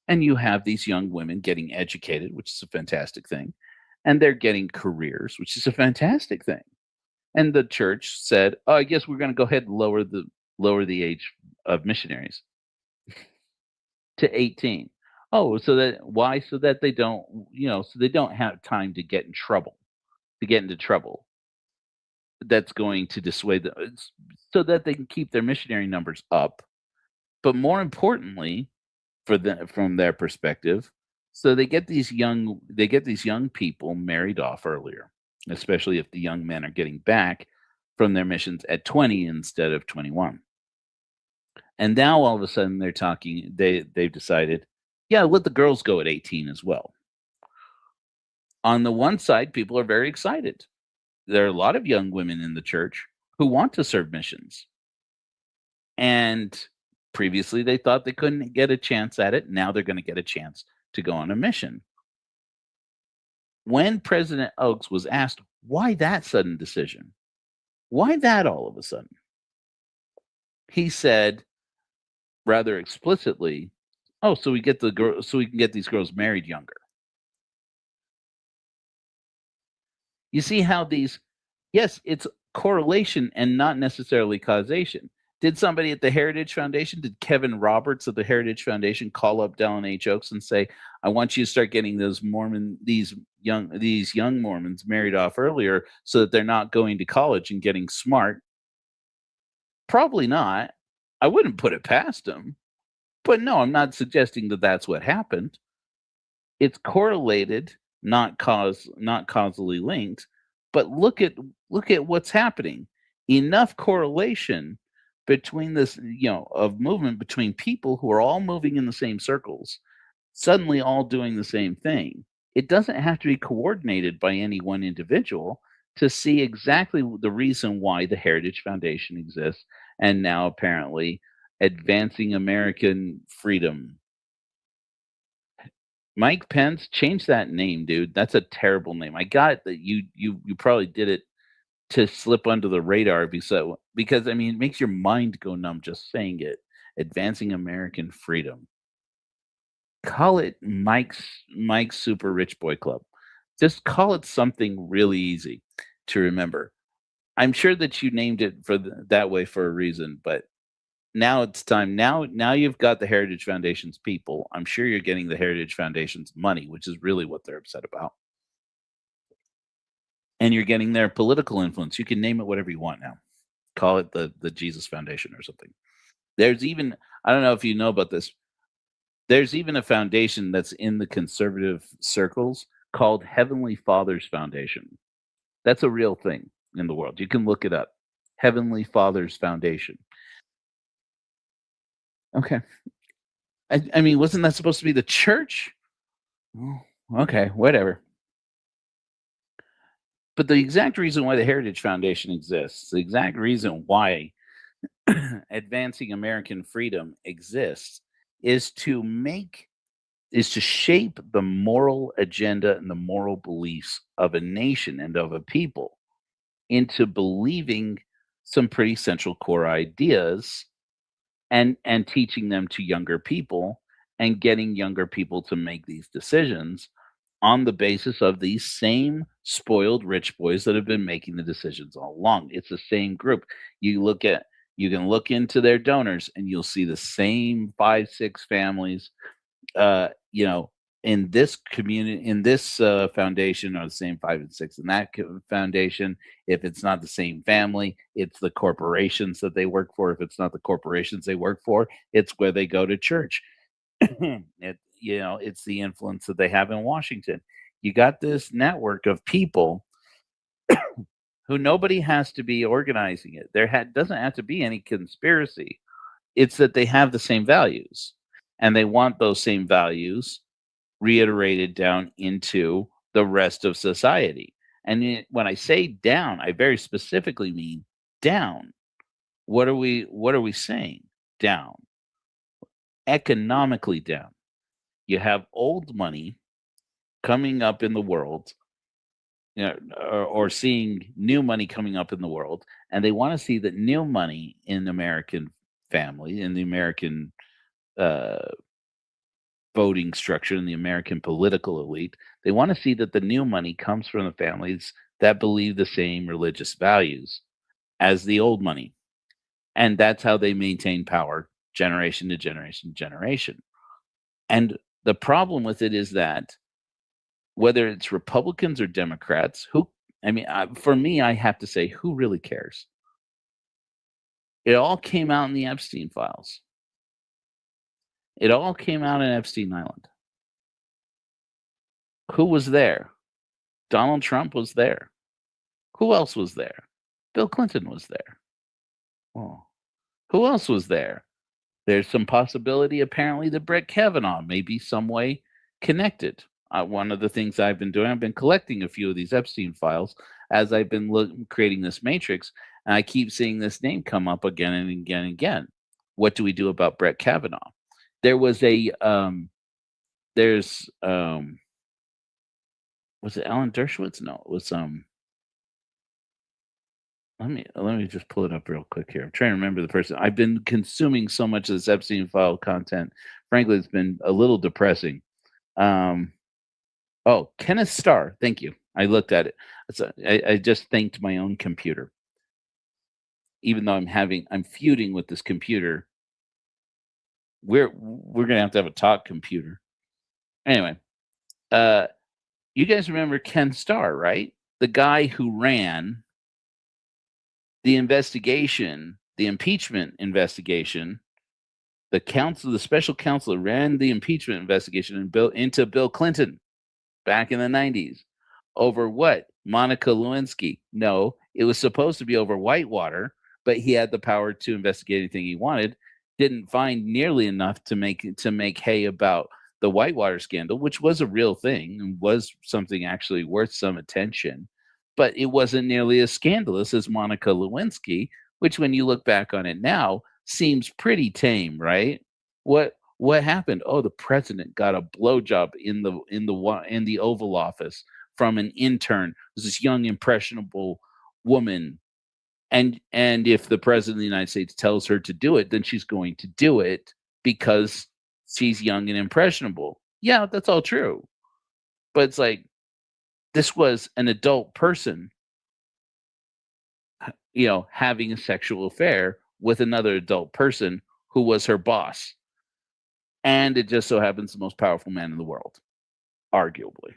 And you have these young women getting educated, which is a fantastic thing. And they're getting careers, which is a fantastic thing. And the church said, oh, I guess we're going to go ahead and lower the age of missionaries to 18. Oh, so that they don't, so they don't have time to get into trouble. That's going to dissuade them, so that they can keep their missionary numbers up. But more importantly, from their perspective, so they get these young people married off earlier, especially if the young men are getting back from their missions at 20 instead of 21. And now all of a sudden they've decided, yeah, let the girls go at 18 as well. On the one side, people are very excited. There are a lot of young women in the church who want to serve missions. And previously they thought they couldn't get a chance at it. Now they're going to get a chance to go on a mission. When President Oaks was asked, why that sudden decision? Why that all of a sudden? He said rather explicitly, oh, so we can get these girls married younger. You see how yes, it's correlation and not necessarily causation. Did somebody at the Heritage Foundation, did Kevin Roberts of the Heritage Foundation call up Dallin H. Oaks and say, I want you to start getting these young Mormons married off earlier so that they're not going to college and getting smart? Probably not. I wouldn't put it past them. But no, I'm not suggesting that that's what happened. It's correlated, not causally linked. But look at what's happening. Enough correlation between this, of movement between people who are all moving in the same circles, suddenly all doing the same thing. It doesn't have to be coordinated by any one individual. to see exactly the reason why the Heritage Foundation exists, and now apparently advancing American freedom. Mike Pence, change that name, dude. That's a terrible name. I got that you probably did it to slip under the radar because I mean it makes your mind go numb just saying it. Advancing American freedom. Call it Mike's Super Rich Boy Club. Just call it something really easy to remember. I'm sure that you named it that way for a reason, but now it's time. Now you've got the Heritage Foundation's people. I'm sure you're getting the Heritage Foundation's money, which is really what they're upset about. And you're getting their political influence. You can name it whatever you want now. Call it the Jesus Foundation or something. There's even, I don't know if you know about this. There's even a foundation that's in the conservative circles called Heavenly Fathers Foundation. That's a real thing in the world. You can look it up. Heavenly Fathers Foundation. Okay. I mean, wasn't that supposed to be the church? Oh, okay, whatever. But the exact reason why the Heritage Foundation exists, the exact reason why advancing American freedom exists, is to shape the moral agenda and the moral beliefs of a nation and of a people into believing some pretty central core ideas and teaching them to younger people and getting younger people to make these decisions on the basis of these same spoiled rich boys that have been making the decisions all along. It's the same group. You can look into their donors and you'll see the same 5-6 families in this community, in this foundation, are the same 5 and 6 in that foundation. If it's not the same family, it's the corporations that they work for. If it's not the corporations they work for, it's where they go to church. It's the influence that they have in Washington. You got this network of people who nobody has to be organizing it. Doesn't have to be any conspiracy. It's that they have the same values, and they want those same values reiterated down into the rest of society. And when I say down, I very specifically mean down. What are we saying? Down. Economically down. You have old money coming up in the world, or seeing new money coming up in the world, and they want to see that new money in American family, in the American voting structure, in the American political elite, they want to see that the new money comes from the families that believe the same religious values as the old money. And that's how they maintain power generation to generation to generation. And the problem with it is that whether it's Republicans or Democrats, for me, I have to say, who really cares? It all came out in the Epstein files. It all came out in Epstein Island. Who was there? Donald Trump was there. Who else was there? Bill Clinton was there. Oh. Who else was there? There's some possibility, apparently, that Brett Kavanaugh may be some way connected. One of the things I've been doing, I've been collecting a few of these Epstein files as I've been creating this matrix, and I keep seeing this name come up again and again and again. What do we do about Brett Kavanaugh? There was was it Alan Dershowitz? No, it was let me just pull it up real quick here. I'm trying to remember the person. I've been consuming so much of this Epstein file content. Frankly, it's been a little depressing. Kenneth Starr. Thank you. I looked at it. I just thanked my own computer. Even though I'm feuding with this computer. We're gonna have a talk computer. Anyway, you guys remember Ken Starr, right? The guy who ran the investigation, the impeachment investigation. The special counsel ran the impeachment investigation into Bill Clinton back in the 90s. Over what? Monica Lewinsky. No, it was supposed to be over Whitewater, but he had the power to investigate anything he wanted. Didn't find nearly enough to make hay about the Whitewater scandal, which was a real thing and was something actually worth some attention. but it wasn't nearly as scandalous as Monica Lewinsky, which, when you look back on it now, seems pretty tame, right? What happened? Oh, the president got a blowjob in the Oval Office from an intern. This young, impressionable woman, and if the president of the United States tells her to do it, then she's going to do it because she's young and impressionable. Yeah, that's all true. But it's like, this was an adult person, having a sexual affair with another adult person who was her boss. And it just so happens the most powerful man in the world, arguably.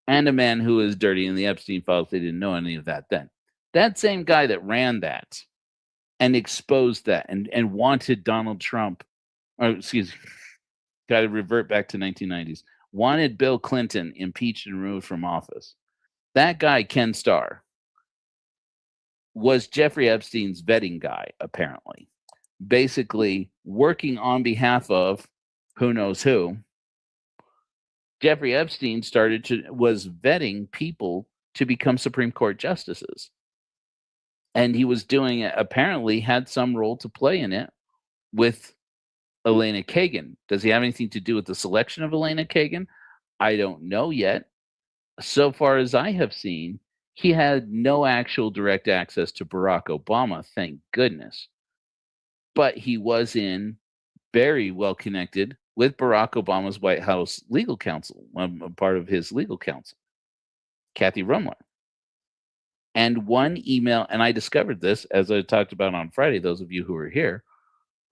And a man who is dirty in the Epstein files. They didn't know any of that then. That same guy that ran that and exposed that and wanted Donald Trump, or excuse me, got to revert back to 1990s, wanted Bill Clinton impeached and removed from office. That guy, Ken Starr, was Jeffrey Epstein's vetting guy, apparently. Basically working on behalf of who knows who. Jeffrey Epstein was vetting people to become Supreme Court justices. And he was doing it, apparently had some role to play in it with Elena Kagan. Does he have anything to do with the selection of Elena Kagan? I don't know yet. So far as I have seen, he had no actual direct access to Barack Obama, thank goodness. But he was very well connected with Barack Obama's White House legal counsel, a part of his legal counsel, Kathy Rumler. And one email, and I discovered this, as I talked about on Friday, those of you who were here,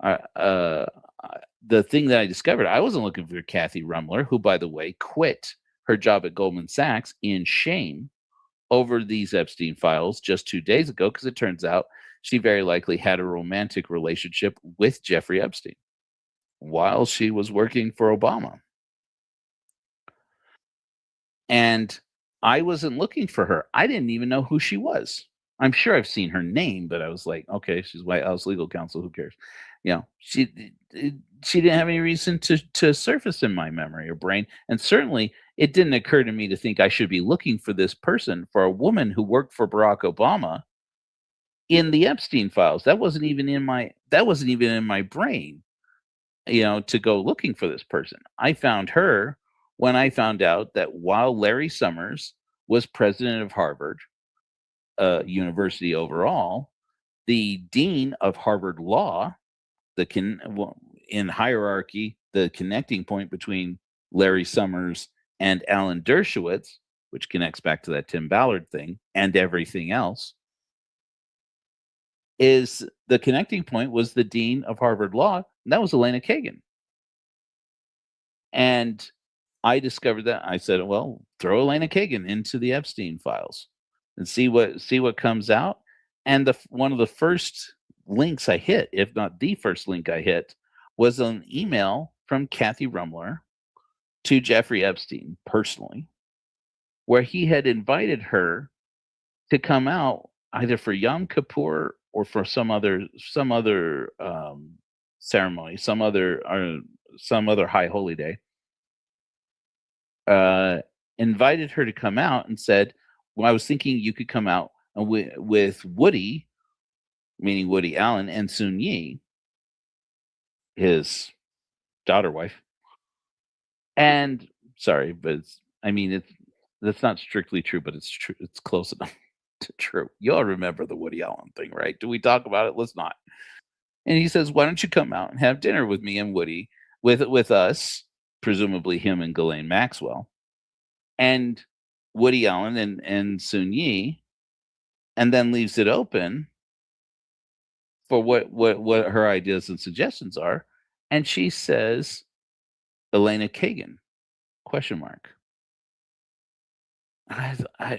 the thing that I discovered, I wasn't looking for Kathy Rumler, who, by the way, quit her job at Goldman Sachs in shame over these Epstein files just 2 days ago, because it turns out she very likely had a romantic relationship with Jeffrey Epstein while she was working for Obama. And I wasn't looking for her. I didn't even know who she was. I'm sure I've seen her name, but I was like, okay, she's White House legal counsel. Who cares? She didn't have any reason to surface in my memory or brain. And certainly it didn't occur to me to think I should be looking for this person, for a woman who worked for Barack Obama in the Epstein files. That wasn't even in my brain, to go looking for this person. I found her when I found out that while Larry Summers was president of Harvard University overall, the dean of Harvard Law, in hierarchy, the connecting point between Larry Summers and Alan Dershowitz, which connects back to that Tim Ballard thing and everything else, is the connecting point was the dean of Harvard Law, and that was Elena Kagan. And I discovered that. I said, well, throw Elena Kagan into the Epstein files and see what comes out. And one of the first links I hit, if not the first link I hit, was an email from Kathy Rumler to Jeffrey Epstein personally, where he had invited her to come out either for Yom Kippur or for some other ceremony, some other high holy day. Invited her to come out and said, well, I was thinking you could come out with Woody, meaning Woody Allen, and Soon Yi, his daughter wife. And sorry, but that's not strictly true, but it's true. It's close enough to true. You all remember the Woody Allen thing, right? Do we talk about it? Let's not. And he says, why don't you come out and have dinner with me and Woody, with us, presumably him and Ghislaine Maxwell, and Woody Allen and Soon Yi, and then leaves it open for what her ideas and suggestions are. And she says, Elena Kagan, ?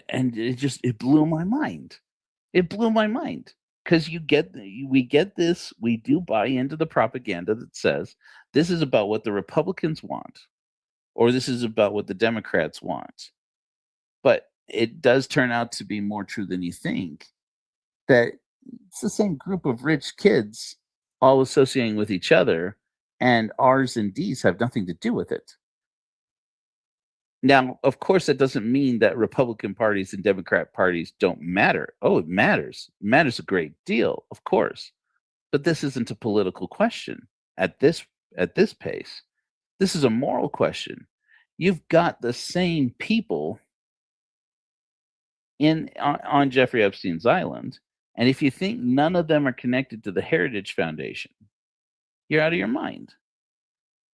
And it blew my mind. It blew my mind. Because we get this, we do buy into the propaganda that says this is about what the Republicans want, or this is about what the Democrats want. But it does turn out to be more true than you think, that it's the same group of rich kids all associating with each other, and R's and D's have nothing to do with it. Now, of course, that doesn't mean that Republican parties and Democrat parties don't matter. Oh, it matters. It matters a great deal, of course. But this isn't a political question at this pace. This is a moral question. You've got the same people on Jeffrey Epstein's island, and if you think none of them are connected to the Heritage Foundation, you're out of your mind.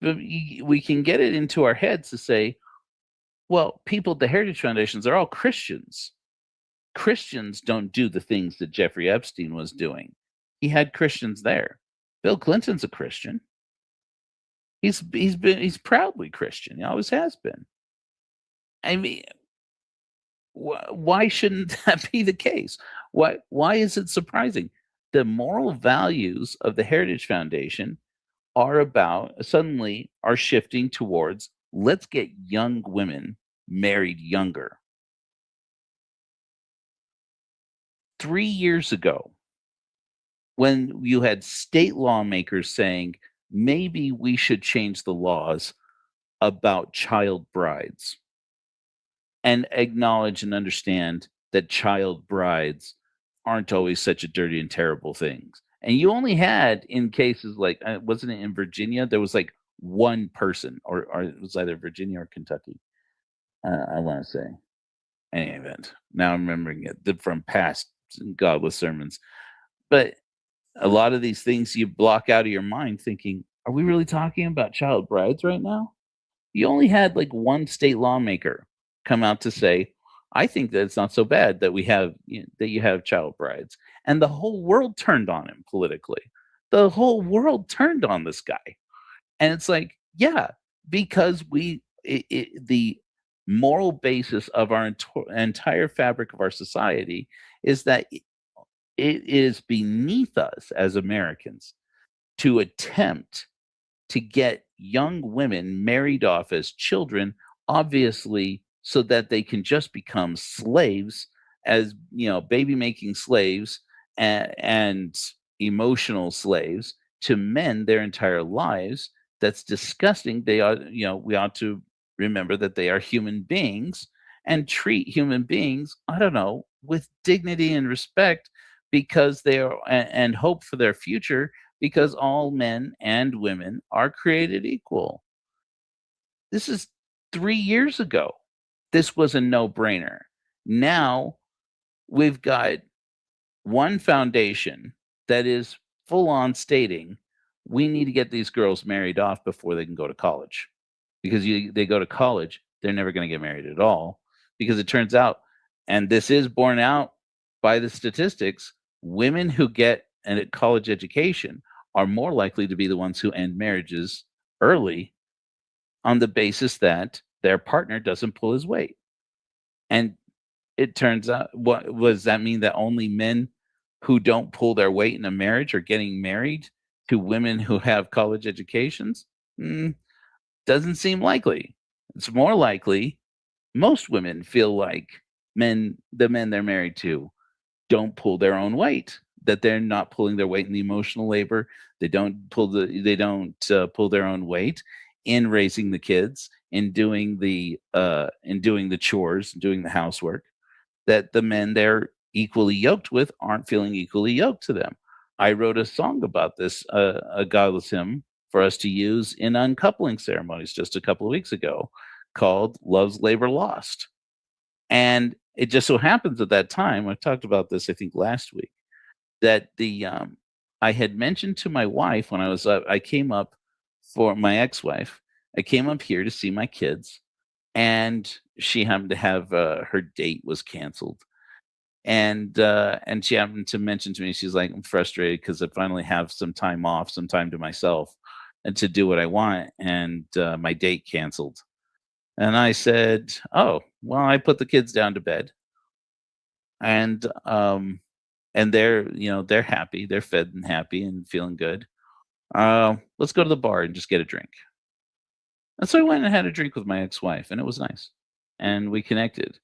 But we can get it into our heads to say, well, people at the Heritage Foundations are all Christians. Christians don't do the things that Jeffrey Epstein was doing. He had Christians there. Bill Clinton's a Christian. He's proudly Christian. He always has been. I mean, why shouldn't that be the case? Why is it surprising? The moral values of the Heritage Foundation suddenly are shifting towards, let's get young women married younger. 3 years ago, when you had state lawmakers saying maybe we should change the laws about child brides and acknowledge and understand that child brides aren't always such a dirty and terrible things. And you only had, in cases like, wasn't it in Virginia? There was like one person, or it was either Virginia or Kentucky. I want to say. In any event, now I'm remembering it from past Godless sermons. But a lot of these things you block out of your mind thinking, are we really talking about child brides right now? You only had like one state lawmaker come out to say, I think that it's not so bad that you have child brides. And the whole world turned on him politically. The whole world turned on this guy. And it's like, yeah, because the moral basis of our entire fabric of our society is that it is beneath us as Americans to attempt to get young women married off as children, obviously, so that they can just become slaves, as baby making slaves and emotional slaves to men their entire lives. That's disgusting. We ought to remember that they are human beings and treat human beings, I don't know, with dignity and respect, because they are, and hope for their future, because all men and women are created equal. This is 3 years ago. This was a no-brainer. Now we've got one foundation that is full on stating we need to get these girls married off before they can go to college. Because they go to college, they're never going to get married at all. Because it turns out, and this is borne out by the statistics, women who get a college education are more likely to be the ones who end marriages early on the basis that their partner doesn't pull his weight. And it turns out, what does that mean? That only men who don't pull their weight in a marriage are getting married to women who have college educations? Doesn't seem likely. It's more likely most women feel like the men they're married to don't pull their own weight, that they're not pulling their weight in the emotional labor. They don't pull their own weight in raising the kids, in doing the chores, doing the housework, that the men they're equally yoked with aren't feeling equally yoked to them. I wrote a song about this, a Godless hymn for us to use in uncoupling ceremonies just a couple of weeks ago, called Love's Labor Lost. And it just so happens at that time, I talked about this, I think, last week, that I had mentioned to my wife when I came up for my ex-wife, I came up here to see my kids, and she happened to have her date was canceled. And she happened to mention to me, she's like, I'm frustrated because I finally have some time off, some time to myself, and to do what I want, and my date canceled. And I said, oh, well, I put the kids down to bed, and they're happy, they're fed and happy and feeling good. Let's go to the bar and just get a drink. And so I went and had a drink with my ex-wife, and it was nice, and we connected.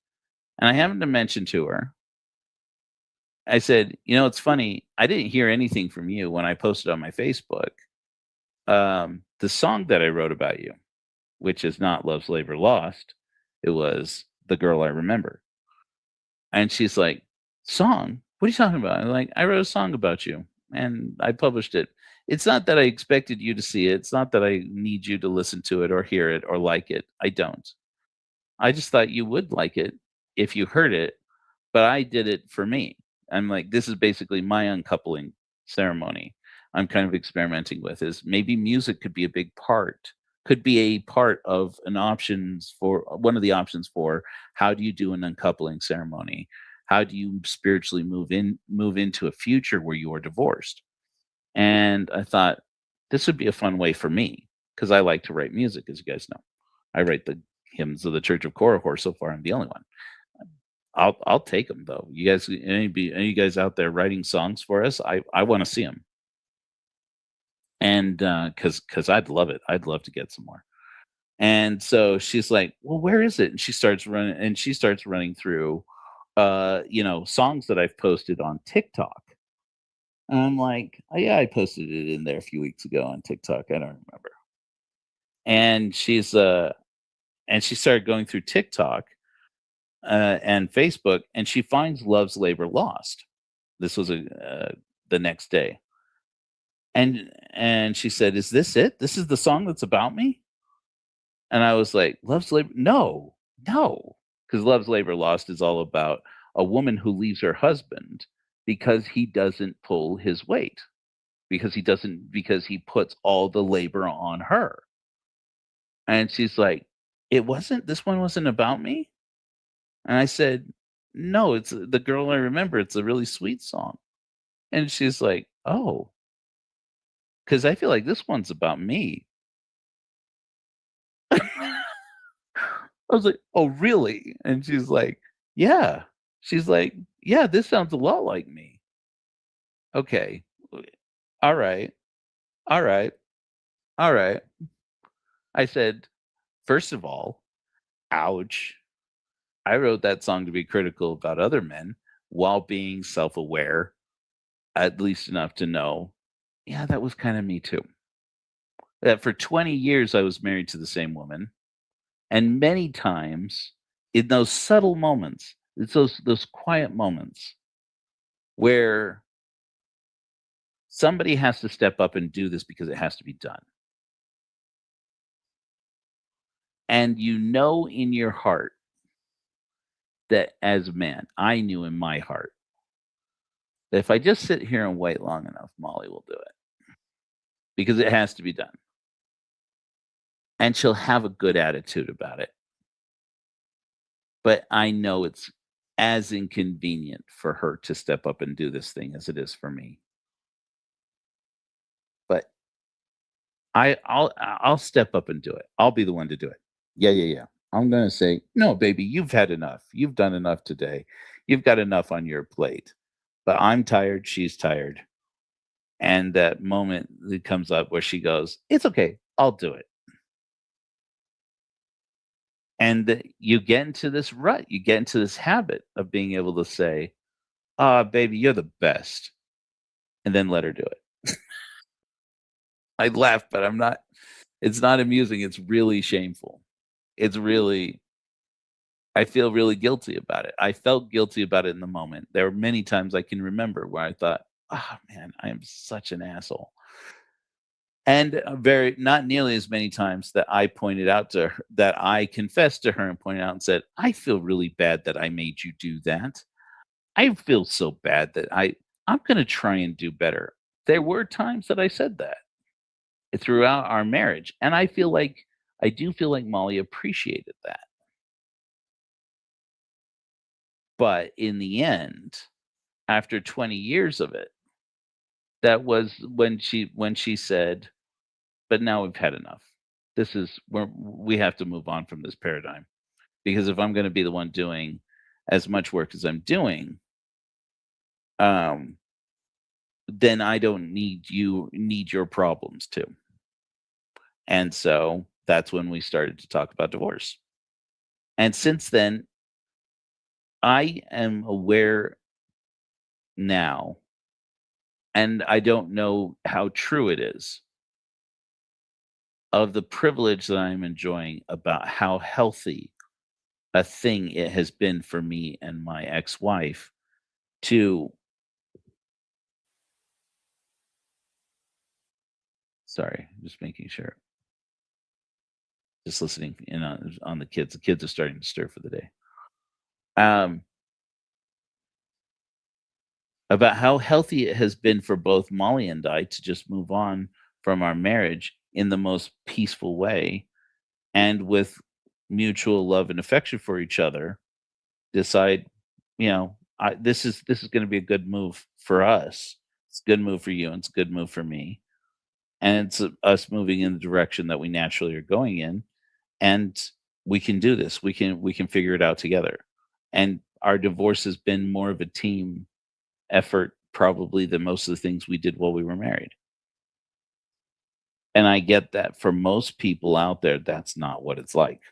And I happened to mention to her, I said, it's funny, I didn't hear anything from you when I posted on my Facebook the song that I wrote about you, which is not Love's Labor Lost. It was The Girl I Remember. And she's like, "Song? What are you talking about?" I'm like, "I wrote a song about you and I published it. It's not that I expected you to see it. It's not that I need you to listen to it or hear it or like it. I don't. I just thought you would like it if you heard it, but I did it for me." I'm like, this is basically my uncoupling ceremony. I'm kind of experimenting with is maybe music could be a big part, could be a part of an options for one of the options for how do you do an uncoupling ceremony? How do you spiritually move into a future where you are divorced? And I thought this would be a fun way for me because I like to write music, as you guys know. I write the hymns of the Church of Korihor. So far, I'm the only one. I'll take them though. You guys, any of you guys out there writing songs for us? I want to see them, and because I'd love it. I'd love to get some more. And so she's like, "Well, where is it?" And she starts running through, songs that I've posted on TikTok. And I'm like, "Oh yeah, I posted it in there a few weeks ago on TikTok. I don't remember." And and she started going through TikTok and Facebook, and she finds "Love's Labor Lost." This was the next day, and she said, "Is this it? This is the song that's about me?" And I was like, "Love's Labor? No, no, because Love's Labor Lost is all about a woman who leaves her husband because he doesn't pull his weight, because he puts all the labor on her." And she's like, This one wasn't about me?" And I said, "No, it's The Girl I Remember. It's a really sweet song." And she's like, "Oh, because I feel like this one's about me." I was like, "Oh, really?" And she's like, "Yeah." She's like, "Yeah, this sounds a lot like me." Okay. All right. All right. All right. I said, "First of all, ouch. I wrote that song to be critical about other men while being self aware, at least enough to know, yeah, that was kind of me too. That for 20 years I was married to the same woman. And many times in those subtle moments, it's those quiet moments where somebody has to step up and do this because it has to be done. And you know in your heart that as a man, I knew in my heart that if I just sit here and wait long enough, Molly will do it because it has to be done. And she'll have a good attitude about it. But I know it's as inconvenient for her to step up and do this thing as it is for me. But I'll step up and do it. I'll be the one to do it. Yeah, yeah, yeah. I'm gonna say, "No, baby, you've had enough. You've done enough today. You've got enough on your plate." But I'm tired, she's tired. And that moment that comes up where she goes, "It's okay, I'll do it." And you get into this rut, you get into this habit of being able to say, "Ah, baby, you're the best," and then let her do it. I laugh, but I'm not. It's not amusing. It's really shameful. It's really. I feel really guilty about it. I felt guilty about it in the moment. There were many times I can remember where I thought, "Oh man, I am such an asshole." And very not nearly as many times that I pointed out to her, that I confessed to her and pointed out and said, "I feel really bad that I made you do that. I feel so bad that I'm going to try and do better." There were times that I said that throughout our marriage, and I do feel like Molly appreciated that. But in the end, after 20 years of it, that was when she said, "But now we've had enough. We have to move on from this paradigm because if I'm going to be the one doing as much work as I'm doing, um, then I don't need your problems too." And so that's when we started to talk about divorce. And since then, I am aware now, and I don't know how true it is, of the privilege that I'm enjoying about how healthy a thing it has been for me and my ex-wife to sorry, just making sure. Just listening in on the kids. The kids are starting to stir for the day. Um, about how healthy it has been for both Molly and I to just move on from our marriage in the most peaceful way and with mutual love and affection for each other decide, this is going to be a good move for us. It's a good move for you and it's a good move for me. And it's us moving in the direction that we naturally are going in, and we can do this. We can figure it out together. And our divorce has been more of a team effort probably than most of the things we did while we were married. And I get that for most people out there, that's not what it's like.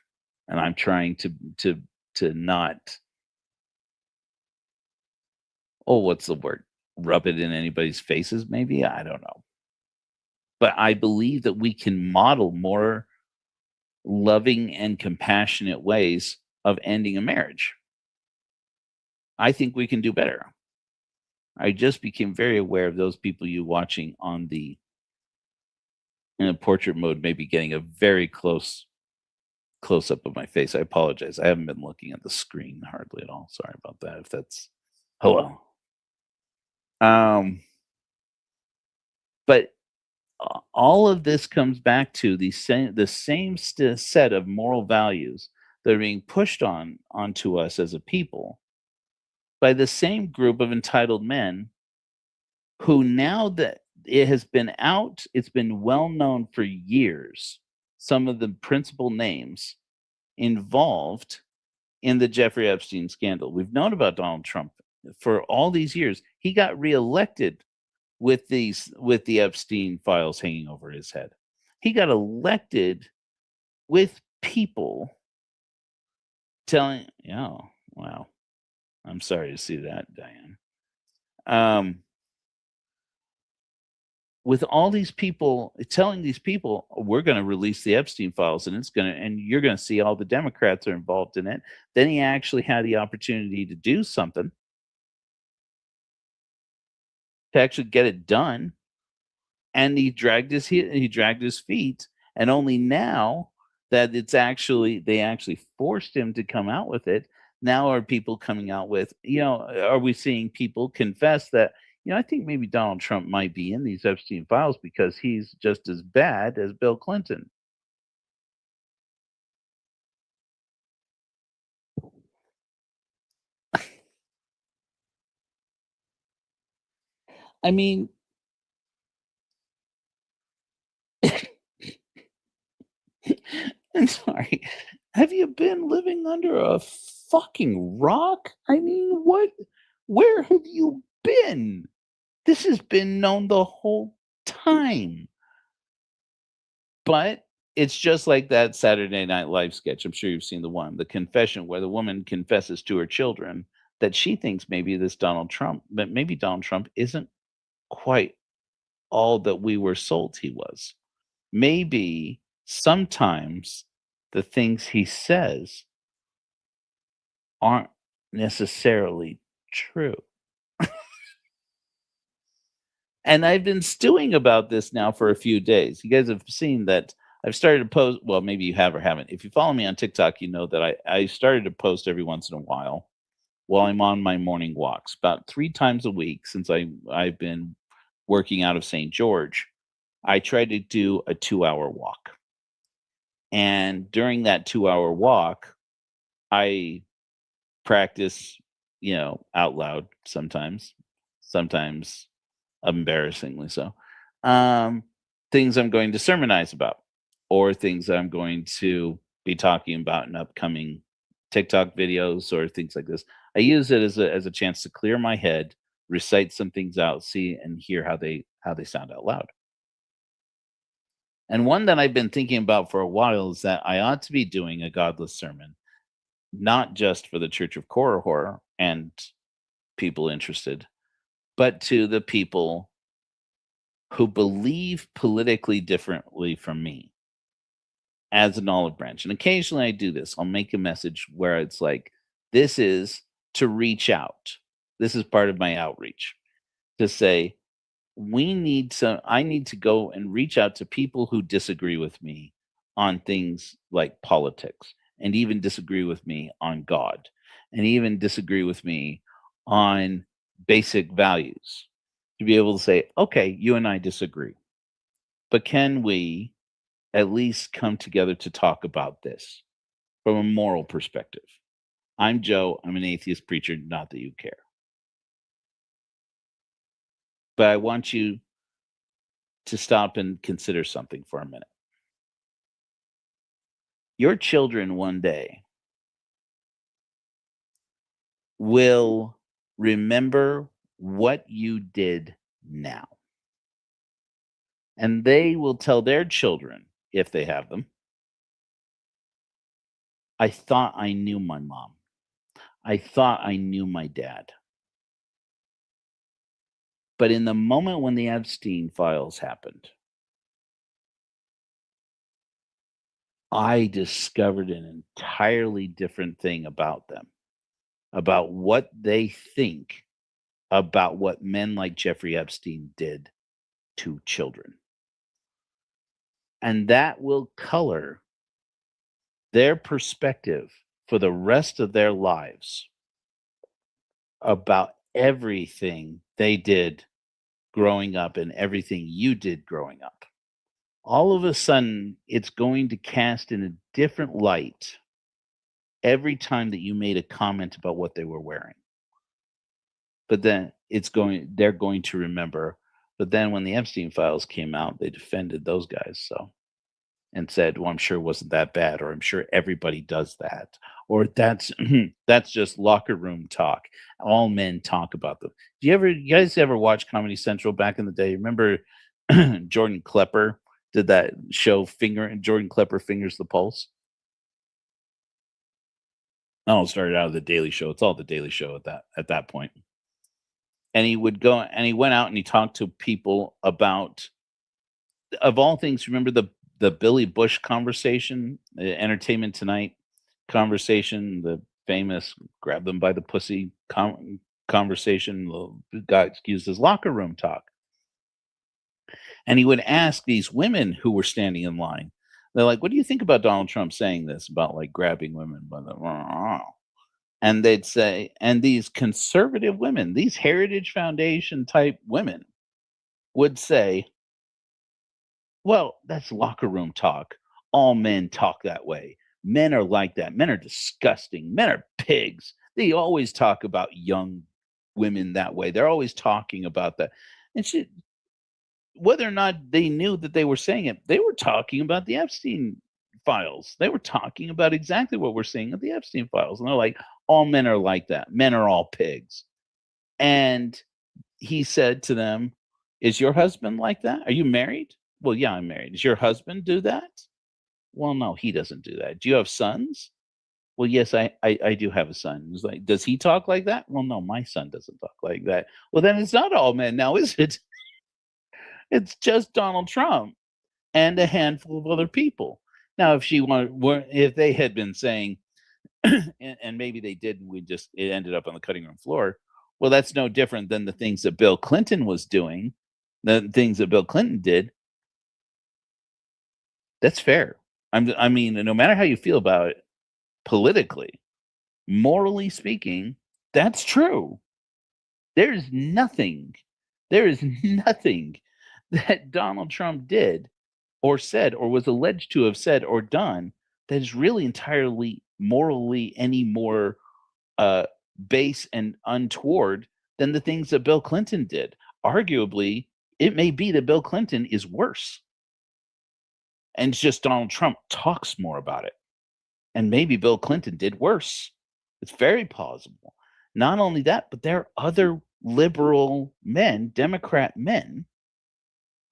And I'm trying to not, oh, what's the word? Rub it in anybody's faces, maybe. I don't know. But I believe that we can model more loving and compassionate ways of ending a marriage. I think we can do better. I just became very aware of those people you watching on the in a portrait mode, maybe getting a very close up of my face. I apologize. I haven't been looking at the screen hardly at all. Sorry about that. If that's hello. Um, but all of this comes back to the same set of moral values that are being pushed onto us as a people by the same group of entitled men who, now that it has been out, it's been well known for years, some of the principal names involved in the Jeffrey Epstein scandal. We've known about Donald Trump for all these years. He got reelected with the Epstein files hanging over his head. He got elected with people telling, oh, wow. I'm sorry to see that, Diane. With all these people telling these people, we're going to release the Epstein files, and and you're going to see all the Democrats are involved in it. Then he actually had the opportunity to do something, to actually get it done, and he dragged his feet, and only now that they actually forced him to come out with it. Now are people coming out with, are we seeing people confess that, I think maybe Donald Trump might be in these Epstein files because he's just as bad as Bill Clinton. I mean, I'm sorry. Have you been living under a fucking rock? I mean, where have you been? This has been known the whole time. But it's just like that Saturday Night Live sketch. I'm sure you've seen the one, the confession where the woman confesses to her children that she thinks maybe this Donald Trump, but maybe Donald Trump isn't quite all that we were sold he was. Maybe sometimes the things he says aren't necessarily true. And I've been stewing about this now for a few days. You guys have seen that I've started to post. Well, maybe you have or haven't. If you follow me on TikTok, you know that I started to post every once in a while I'm on my morning walks, about 3 times a week since I've been working out of St. George. I try to do a 2-hour walk. And during that 2-hour walk, I practice, out loud sometimes embarrassingly so. Um, Things I'm going to sermonize about, or things that I'm going to be talking about in upcoming TikTok videos or things like this. I use it as a chance to clear my head, recite some things out, see and hear how they sound out loud. And one that I've been thinking about for a while is that I ought to be doing a godless sermon, not just for the Church of Horror and people interested, but to the people who believe politically differently from me as an olive branch. And occasionally I do this. I'll make a message where it's like, this is to reach out. This is part of my outreach to say, I need to go and reach out to people who disagree with me on things like politics, and even disagree with me on God, and even disagree with me on basic values, to be able to say, okay, you and I disagree, but can we at least come together to talk about this from a moral perspective? I'm Joe. I'm an atheist preacher, not that you care. But I want you to stop and consider something for a minute. Your children one day will remember what you did now. And they will tell their children, if they have them, I thought I knew my mom. I thought I knew my dad. But in the moment when the Epstein files happened, I discovered an entirely different thing about them, about what they think about what men like Jeffrey Epstein did to children. And that will color their perspective for the rest of their lives about everything they did growing up and everything you did growing up. All of a sudden, it's going to cast in a different light every time that you made a comment about what they were wearing. But then they're going to remember. But then when the Epstein files came out, they defended those guys and said, well, I'm sure it wasn't that bad, or I'm sure everybody does that, or that's that's just locker room talk. All men talk about them. You guys ever watch Comedy Central back in the day? Remember Jordan Klepper did that show Jordan Klepper Fingers the Pulse? Oh, it started out of the Daily Show. It's all the Daily Show at that point. And he would go and he went out and he talked to people about, of all things, remember the Billy Bush conversation, the Entertainment Tonight conversation, the famous grab them by the pussy conversation, got excused as locker room talk. And he would ask these women who were standing in line, they're like, what do you think about Donald Trump saying this about like grabbing women by the, and they'd say, and these conservative women, these Heritage Foundation type women would say, well, that's locker room talk. All men talk that way. Men are like that. Men are disgusting. Men are pigs. They always talk about young women that way. They're always talking about that. And whether or not they knew that they were saying it, they were talking about the Epstein files. They were talking about exactly what we're seeing at the Epstein files. And they're like, all men are like that. Men are all pigs. And he said to them, is your husband like that? Are you married? Well, yeah, I'm married. Does your husband do that? Well, no, he doesn't do that. Do you have sons? Well, yes, I do have a son. He's like, does he talk like that? Well, no, my son doesn't talk like that. Well, then it's not all men now, is it? It's just Donald Trump and a handful of other people. Now, if they had been saying, and maybe they did, and it ended up on the cutting room floor. Well, that's no different than the things that Bill Clinton was doing, the things that Bill Clinton did. That's fair. I mean, no matter how you feel about it politically, morally speaking, that's true. There is nothing that Donald Trump did or said or was alleged to have said or done that is really entirely morally any more base and untoward than the things that Bill Clinton did. Arguably, it may be that Bill Clinton is worse. And it's just Donald Trump talks more about it. And maybe Bill Clinton did worse. It's very plausible. Not only that, but there are other liberal men, Democrat men,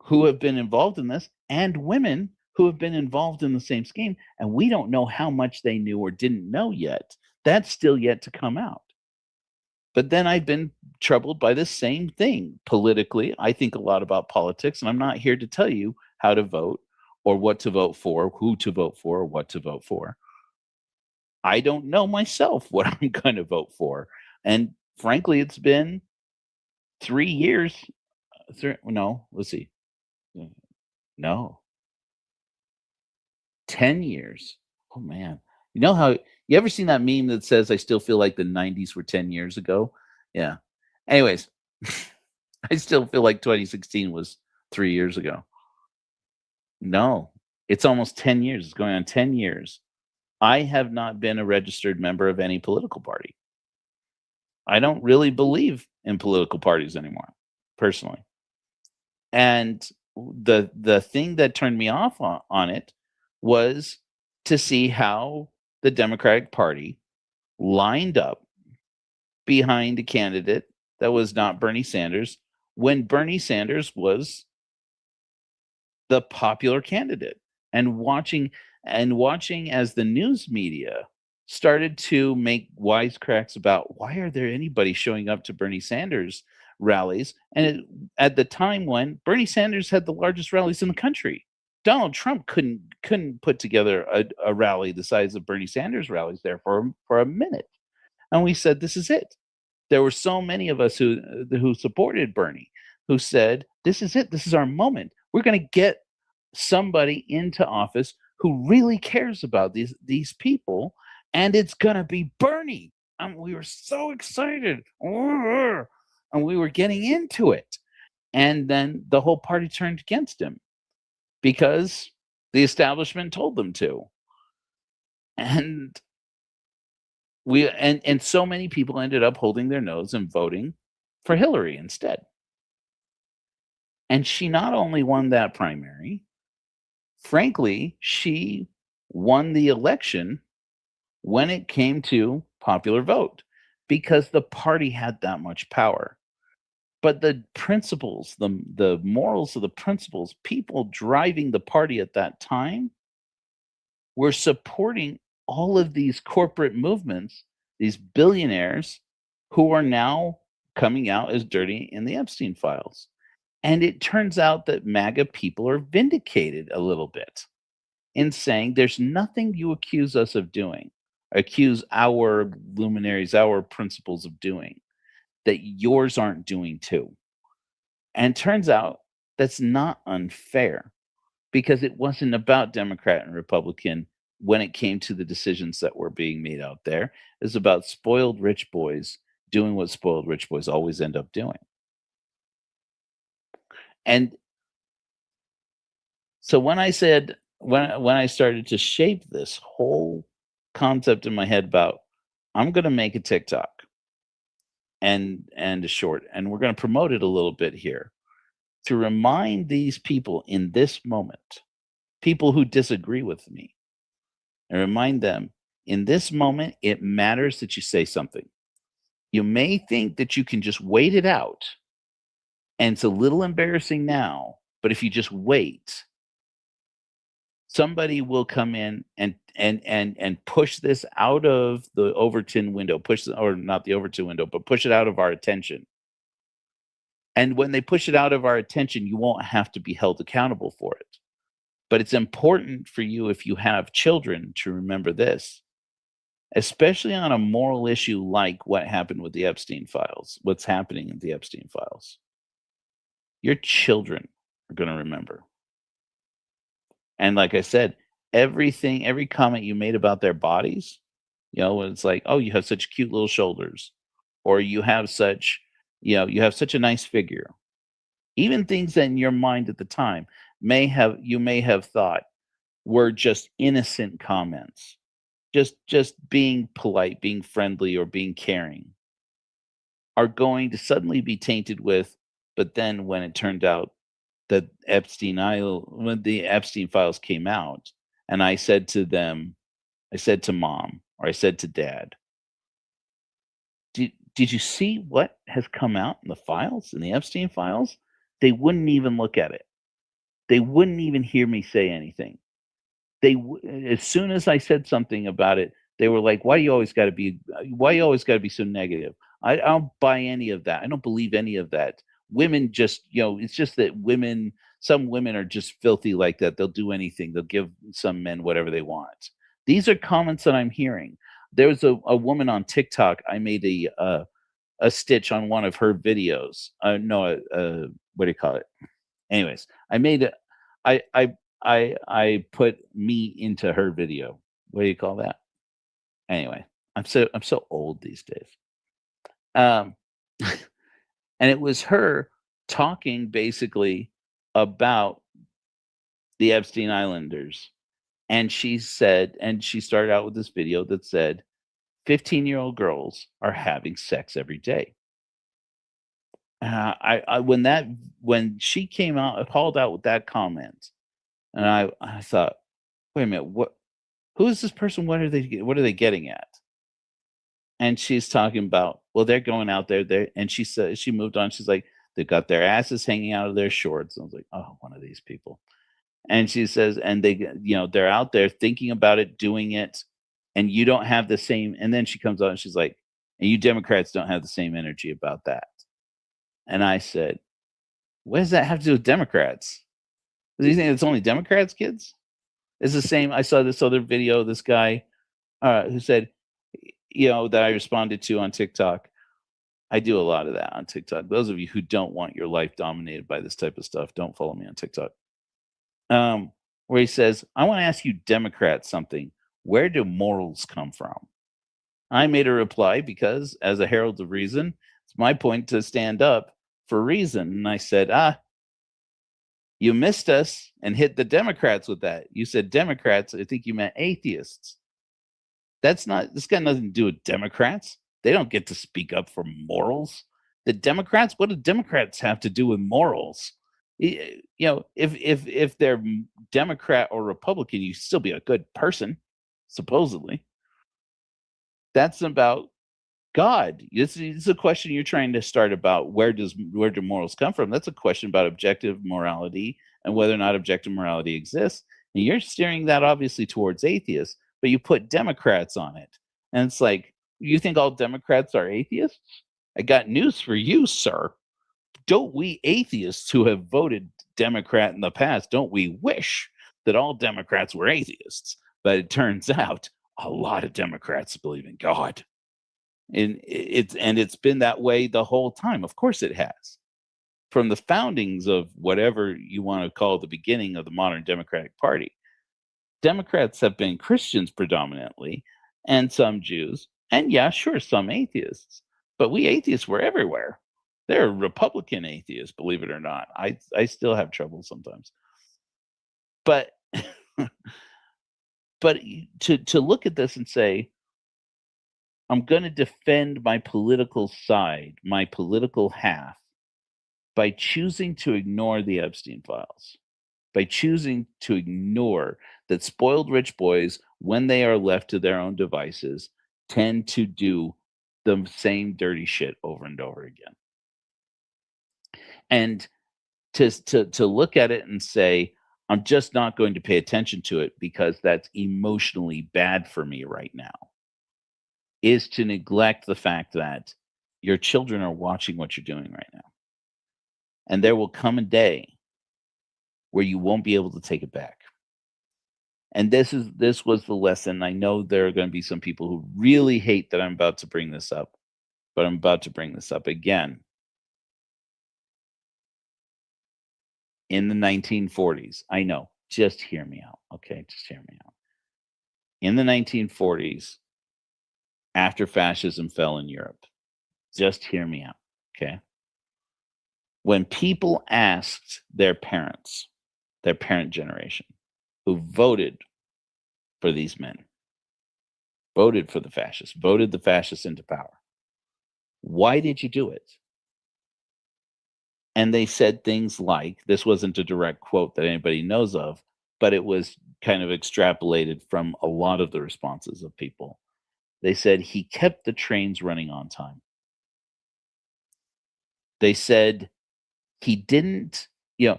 who have been involved in this, and women who have been involved in the same scheme. And we don't know how much they knew or didn't know yet. That's still yet to come out. But then I've been troubled by the same thing politically. I think a lot about politics, and I'm not here to tell you how to vote or what to vote for, who to vote for, or what to vote for. I don't know myself what I'm going to vote for. And frankly, it's been 3 years. No, let's see. No, 10 years. Oh, man. You know how you ever seen that meme that says, I still feel like the 90s were 10 years ago? Yeah. Anyways, I still feel like 2016 was 3 years ago. No, it's almost 10 years. It's going on 10 years. I have not been a registered member of any political party. I don't really believe in political parties anymore, personally. And the thing that turned me off on it was to see how the Democratic Party lined up behind a candidate that was not Bernie Sanders when Bernie Sanders was the popular candidate, and watching as the news media started to make wisecracks about why are there anybody showing up to Bernie Sanders rallies, and at the time when Bernie Sanders had the largest rallies in the country. Donald Trump couldn't put together a rally the size of Bernie Sanders rallies there for a minute. And we said, this is it. There were so many of us who supported Bernie, who said, this is it. This is our moment. We're going to get somebody into office who really cares about these people, and it's going to be Bernie. And we were so excited. And we were getting into it. And then the whole party turned against him because the establishment told them to. And and so many people ended up holding their nose and voting for Hillary instead. And she not only won that primary, frankly, she won the election when it came to popular vote because the party had that much power. But the principles, the morals of the principles, people driving the party at that time were supporting all of these corporate movements, these billionaires who are now coming out as dirty in the Epstein files. And it turns out that MAGA people are vindicated a little bit in saying there's nothing you accuse us of doing, accuse our luminaries, our principles of doing, that yours aren't doing too. And turns out that's not unfair because it wasn't about Democrat and Republican when it came to the decisions that were being made out there. It was about spoiled rich boys doing what spoiled rich boys always end up doing. And so when I said, when I started to shape this whole concept in my head about, I'm going to make a TikTok and a short, and we're going to promote it a little bit here to remind these people in this moment, people who disagree with me, and remind them in this moment, it matters that you say something. You may think that you can just wait it out, and it's a little embarrassing now, but if you just wait, somebody will come in and push this out of the Overton window, or not the Overton window, but push it out of our attention. And when they push it out of our attention, you won't have to be held accountable for it. But it's important for you, if you have children, to remember this, especially on a moral issue like what happened with the Epstein files, what's happening in the Epstein files. Your children are going to remember. And like I said, every comment you made about their bodies, it's like, oh, you have such cute little shoulders, or you have such a nice figure. Even things that in your mind at the time you may have thought were just innocent comments, just being polite, being friendly, or being caring, are going to suddenly be tainted with. But then when it turned out that when the Epstein files came out, and I said to mom, or I said to dad, did you see what has come out in the files, in the Epstein files? They wouldn't even look at it. They wouldn't even hear me say anything. As soon as I said something about it, they were like, why you always got to be so negative? I don't buy any of that. I don't believe any of that. Women just, it's just that women some women are just filthy like that. They'll do anything. They'll give some men whatever they want. These are comments that I'm hearing. There was a woman on TikTok. I made a stitch on one of her videos. No, what do you call it? Anyways, I made it. I put me into her video. What do you call that? Anyway, I'm so old these days. Um, and it was her talking basically about the Epstein Islanders. And she said, and she started out with this video that said, 15-year-old girls are having sex every day. When she came out, called out with that comment, and I thought, wait a minute, who is this person? What are they getting at? And she's talking about, well, they're going out there, and she said, she moved on. She's like, they've got their asses hanging out of their shorts. I was like, oh, one of these people. And she says, and they're out there thinking about it, doing it, and you don't have the same. And then she comes out and she's like, and you Democrats don't have the same energy about that. And I said, what does that have to do with Democrats? Do you think it's only Democrats, kids? It's the same. I saw this other video, this guy who said, that I responded to on TikTok. I do a lot of that on TikTok. Those of you who don't want your life dominated by this type of stuff, don't follow me on TikTok. Where he says, I want to ask you Democrats something. Where do morals come from? I made a reply because, as a herald of reason, it's my point to stand up for reason. And I said, you missed us and hit the Democrats with that. You said Democrats. I think you meant atheists. This got nothing to do with Democrats. They don't get to speak up for morals. The Democrats, what do Democrats have to do with morals? If they're Democrat or Republican, you still be a good person, supposedly. That's about God. It's a question you're trying to start about where do morals come from? That's a question about objective morality and whether or not objective morality exists. And you're steering that obviously towards atheists, but you put Democrats on it. And it's like, you think all Democrats are atheists? I got news for you, sir. Don't we atheists who have voted Democrat in the past, don't we wish that all Democrats were atheists? But it turns out a lot of Democrats believe in God. And it's been that way the whole time. Of course it has. From the foundings of whatever you want to call the beginning of the modern Democratic Party, Democrats have been Christians predominantly, and some Jews, and yeah, sure, some atheists. But we atheists were everywhere. There are Republican atheists, believe it or not. I still have trouble sometimes. But to look at this and say, I'm going to defend my political side, my political half, by choosing to ignore the Epstein files, by choosing to ignore that spoiled rich boys, when they are left to their own devices, tend to do the same dirty shit over and over again. And to look at it and say, I'm just not going to pay attention to it because that's emotionally bad for me right now, is to neglect the fact that your children are watching what you're doing right now. And there will come a day where you won't be able to take it back. And this was the lesson. I know there are going to be some people who really hate that I'm about to bring this up, but I'm about to bring this up again. In the 1940s, I know, just hear me out, okay? Just hear me out. In the 1940s, after fascism fell in Europe, just hear me out, okay? When people asked their parents, their parent generation, who voted for these men, voted for the fascists, voted the fascists into power, why did you do it? And they said things like, this wasn't a direct quote that anybody knows of, but it was kind of extrapolated from a lot of the responses of people. They said he kept the trains running on time. They said he didn't, you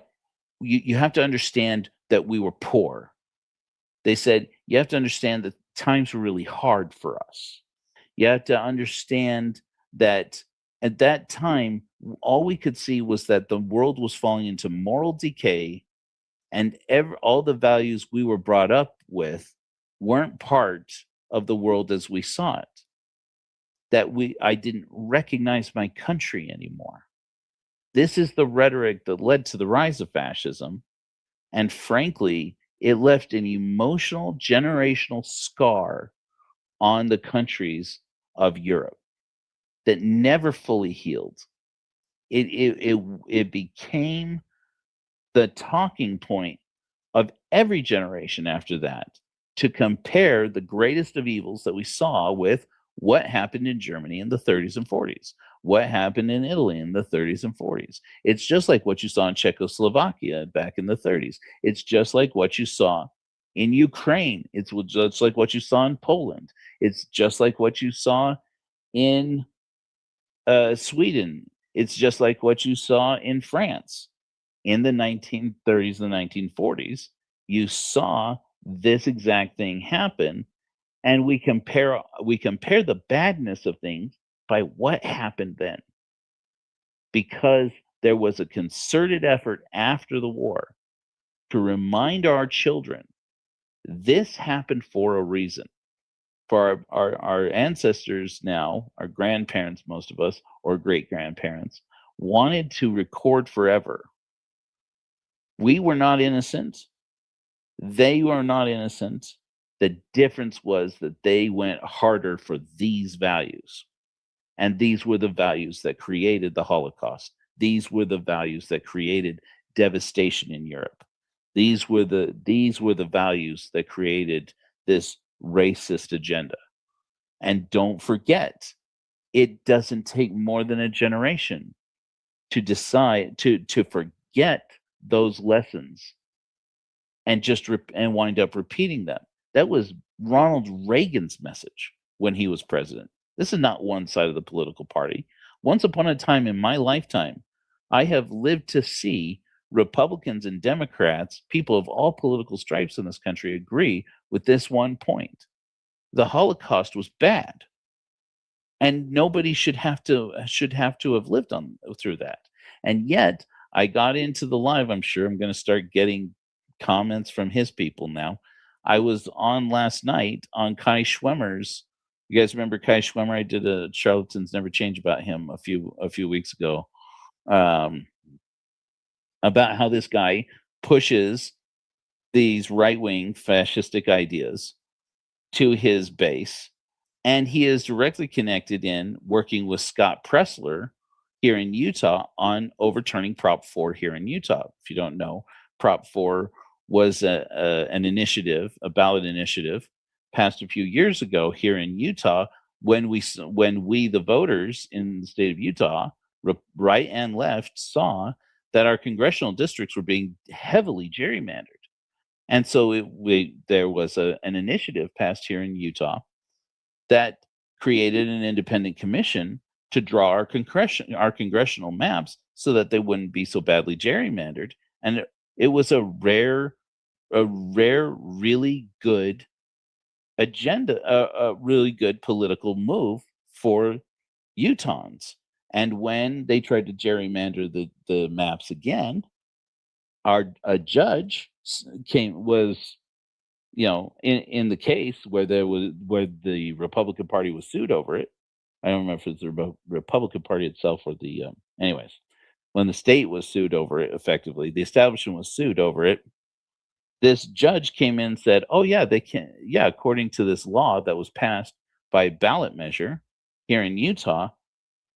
have to understand that we were poor. They said, you have to understand that times were really hard for us. You have to understand that At that time, all we could see was that the world was falling into moral decay, and all the values we were brought up with weren't part of the world as we saw it. I didn't recognize my country anymore. This is the rhetoric that led to the rise of fascism, and frankly, it left an emotional generational scar on the countries of Europe that never fully healed. It became the talking point of every generation after that, to compare the greatest of evils that we saw with what happened in Germany in the 30s and 40s, what happened in Italy in the 30s and 40s. It's just like what you saw in Czechoslovakia back in the 30s. It's just like what you saw in Ukraine. It's just like what you saw in Poland. It's just like what you saw in Sweden. It's just like what you saw in France in the 1930s and the 1940s. You saw this exact thing happen, and we compare the badness of things by what happened then, because there was a concerted effort after the war to remind our children this happened for a reason. For our ancestors now, our grandparents, most of us, or great grandparents, wanted to record forever. We were not innocent. They were not innocent. The difference was that they went harder for these values. And these were the values that created the Holocaust. These were the values that created devastation in Europe. These were the values that created this racist agenda. And don't forget, it doesn't take more than a generation to decide to forget those lessons and just and wind up repeating them. That was Ronald Reagan's message when he was president. This is not one side of the political party. Once upon a time in my lifetime, I have lived to see Republicans and Democrats, people of all political stripes in this country, agree with this one point. The Holocaust was bad, and nobody should have to have lived through that. And yet, I got into the live. I'm sure I'm going to start getting comments from his people now. I was on last night on Kai Schwemmer's. You guys remember Kai Schwemmer? I did a Charlatans Never Change about him a few weeks ago, about how this guy pushes these right-wing fascistic ideas to his base, and he is directly connected in working with Scott Pressler here in Utah on overturning Prop 4 here in Utah. If you don't know, Prop 4 was an initiative, a ballot initiative, passed a few years ago here in Utah when we the voters in the state of Utah, right and left, saw that our congressional districts were being heavily gerrymandered. And so there was an initiative passed here in Utah that created an independent commission to draw our congressional maps so that they wouldn't be so badly gerrymandered. And it was a rare, really good agenda, a really good political move for Utahns. And when they tried to gerrymander the maps again, a judge was in the case where the Republican Party was sued over it. I don't remember if it's the Republican Party itself or the anyways. When the state was sued over it, effectively, the establishment was sued over it. This judge came in and said, "Oh yeah, they can. Yeah, according to this law that was passed by ballot measure here in Utah,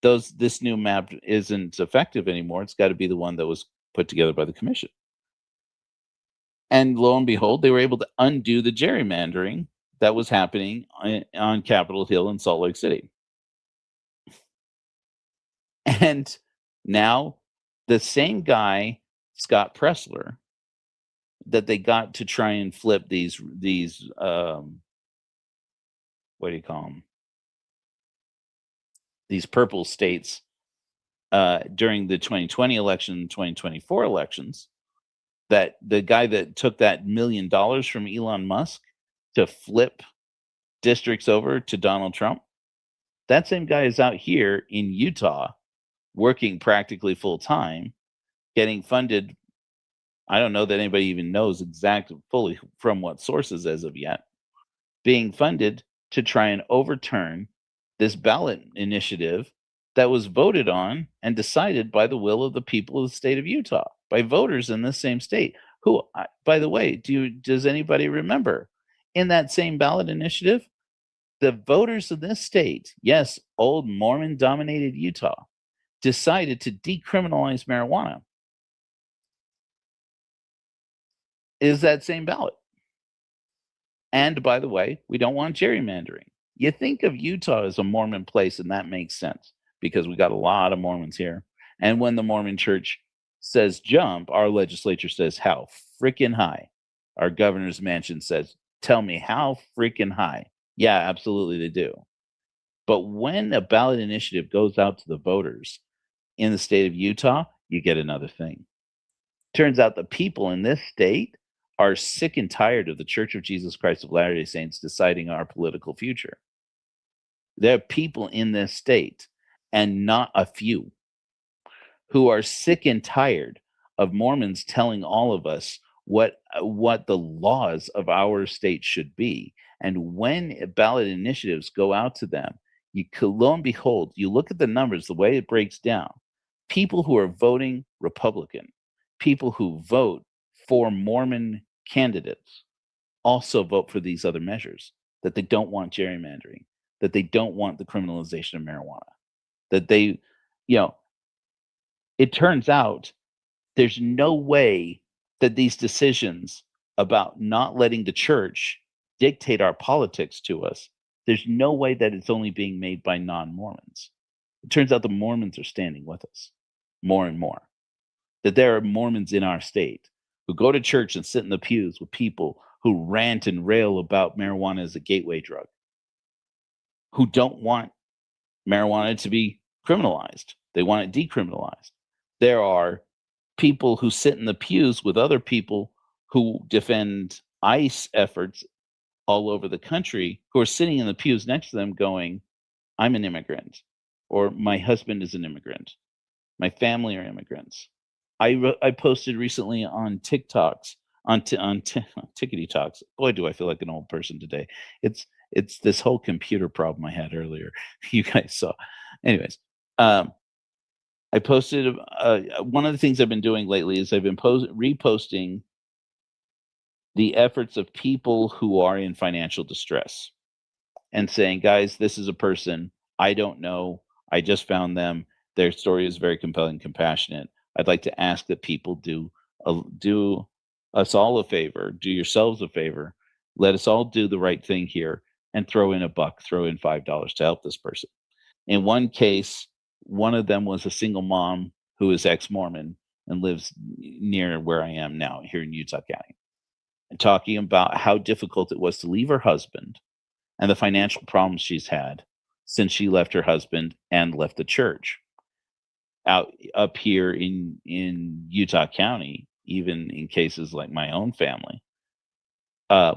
this new map isn't effective anymore. It's got to be the one that was put together by the commission." And lo and behold, they were able to undo the gerrymandering that was happening on Capitol Hill in Salt Lake City. And now the same guy, Scott Pressler, that they got to try and flip these what do you call them? These purple states during the 2020 election, 2024 elections, that the guy that took that $1 million from Elon Musk to flip districts over to Donald Trump, That same guy is out here in Utah working practically full time, getting funded. I don't know that anybody even knows exactly fully from what sources as of yet, being funded to try and overturn this ballot initiative that was voted on and decided by the will of the people of the state of Utah, by voters in this same state. Who, by the way, does anybody remember in that same ballot initiative, the voters of this state, yes, old Mormon dominated Utah, decided to decriminalize marijuana? Is that same ballot. And by the way, we don't want gerrymandering. You think of Utah as a Mormon place, and that makes sense because we got a lot of Mormons here. And when the Mormon church says jump, our legislature says how freaking high. Our governor's mansion says, tell me how freaking high. Yeah, absolutely they do. But when a ballot initiative goes out to the voters in the state of Utah, you get another thing. Turns out the people in this state are sick and tired of the Church of Jesus Christ of Latter-day Saints deciding our political future. There are people in this state, and not a few, who are sick and tired of Mormons telling all of us what the laws of our state should be. And when ballot initiatives go out to them, lo and behold, you look at the numbers, the way it breaks down. People who are voting Republican, people who vote for Mormon candidates, also vote for these other measures, that they don't want gerrymandering, that they don't want the criminalization of marijuana, that they, it turns out there's no way that these decisions about not letting the church dictate our politics to us, there's no way that it's only being made by non-Mormons. It turns out the Mormons are standing with us more and more. That there are Mormons in our state who go to church and sit in the pews with people who rant and rail about marijuana as a gateway drug, who don't want marijuana to be criminalized. They want it decriminalized. There are people who sit in the pews with other people who defend ICE efforts all over the country, who are sitting in the pews next to them going, I'm an immigrant, or my husband is an immigrant, my family are immigrants. I posted recently on TikToks, on Tickety Talks. Boy, do I feel like an old person today. It's this whole computer problem I had earlier. You guys saw. Anyways, I posted one of the things I've been doing lately is I've been reposting the efforts of people who are in financial distress and saying, guys, this is a person I don't know. I just found them. Their story is very compelling, compassionate. I'd like to ask that people do us all a favor, do yourselves a favor. Let us all do the right thing here and throw in $1, throw in $5 to help this person. In one case, one of them was a single mom who is ex-Mormon and lives near where I am now here in Utah County, and talking about how difficult it was to leave her husband and the financial problems she's had since she left her husband and left the church. Up here in Utah County, even in cases like my own family,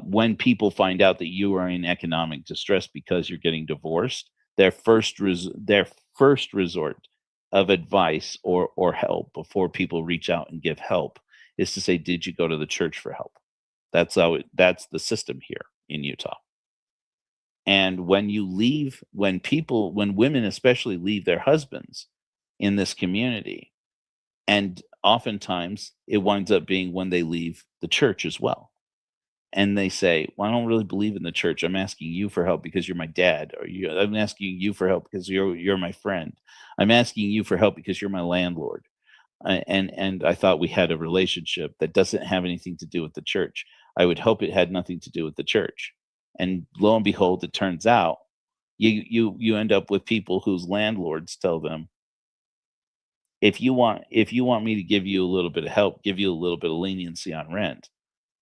when people find out that you are in economic distress because you're getting divorced, their first resort of advice or help before people reach out and give help is to say, did you go to the church for help? That's the system here in Utah. And when women especially leave their husbands in this community, and oftentimes it winds up being when they leave the church as well. And they say, well, I don't really believe in the church. I'm asking you for help because you're my dad, or I'm asking you for help because you're my friend. I'm asking you for help because you're my landlord. And I thought we had a relationship that doesn't have anything to do with the church. I would hope it had nothing to do with the church. And lo and behold, it turns out you end up with people whose landlords tell them, if you want me to give you a little bit of help, give you a little bit of leniency on rent,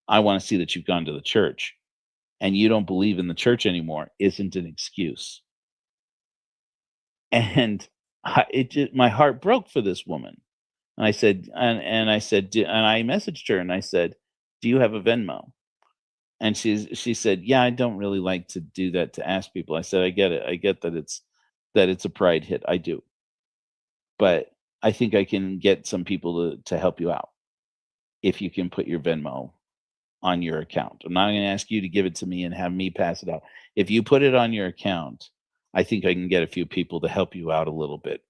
I want to see that you've gone to the church. And you don't believe in the church anymore isn't an excuse. And my heart broke for this woman. And I said, and I messaged her and I said, do you have a Venmo? And she said, yeah, I don't really like to do that, to ask people. I said, I get it. I get that it's that it's a pride hit. I do. But I think I can get some people to help you out if you can put your Venmo on your account. I'm not going to ask you to give it to me and have me pass it out. If you put it on your account, I think I can get a few people to help you out a little bit.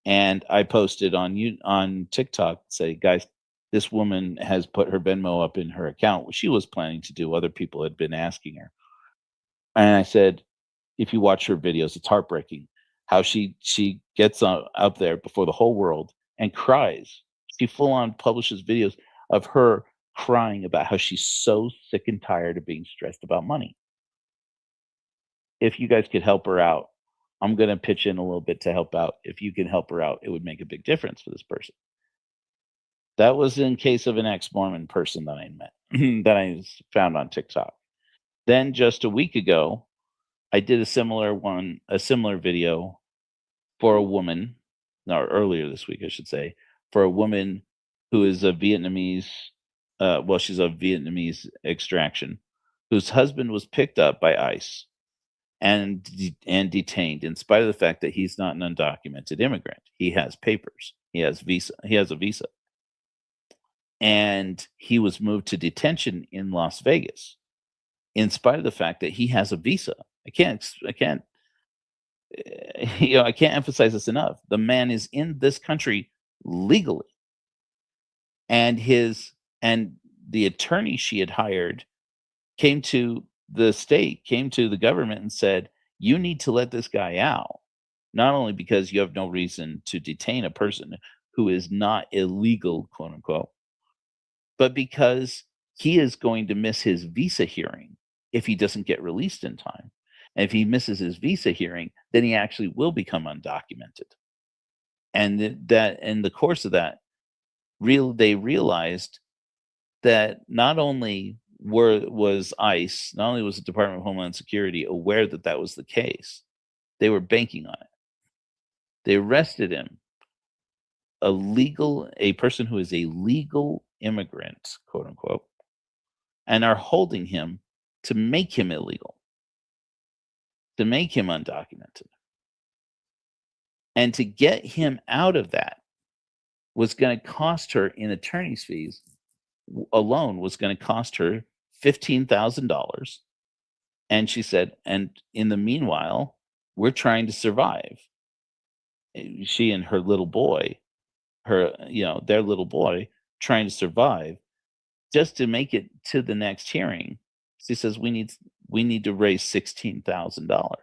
And I posted on TikTok, say, guys, this woman has put her Venmo up in her account, which she was planning to do. Other people had been asking her. And I said, if you watch her videos, it's heartbreaking how she gets up there before the whole world and cries. She full on publishes videos of her crying about how she's so sick and tired of being stressed about money. If you guys could help her out, I'm going to pitch in a little bit to help out. If you can help her out, it would make a big difference for this person. That was in case of an ex-Mormon person that I met, that I found on TikTok. Then just a week ago, I did a similar video for a woman, or earlier this week, I should say, for a woman who is a Vietnamese, she's of Vietnamese extraction, whose husband was picked up by ICE and detained in spite of the fact that he's not an undocumented immigrant. He has papers. He has a visa. And he was moved to detention in Las Vegas in spite of the fact that he has a visa. I can't emphasize this enough. The man is in this country legally. And the attorney she had hired came to the government and said, you need to let this guy out, not only because you have no reason to detain a person who is not illegal, quote unquote, but because he is going to miss his visa hearing if he doesn't get released in time. And if he misses his visa hearing, then he actually will become undocumented. And that in the course of that, they realized that not only was ICE, not only was the Department of Homeland Security aware that that was the case, they were banking on it. They arrested him, a person who is a legal immigrant, quote unquote, and are holding him to make him illegal, to make him undocumented. And to get him out of that was going to cost her, in attorney's fees alone, was going to cost her $15,000. And she said, and in the meanwhile, we're trying to survive. She and her little boy, their little boy, trying to survive just to make it to the next hearing. She says, we need to raise $16,000.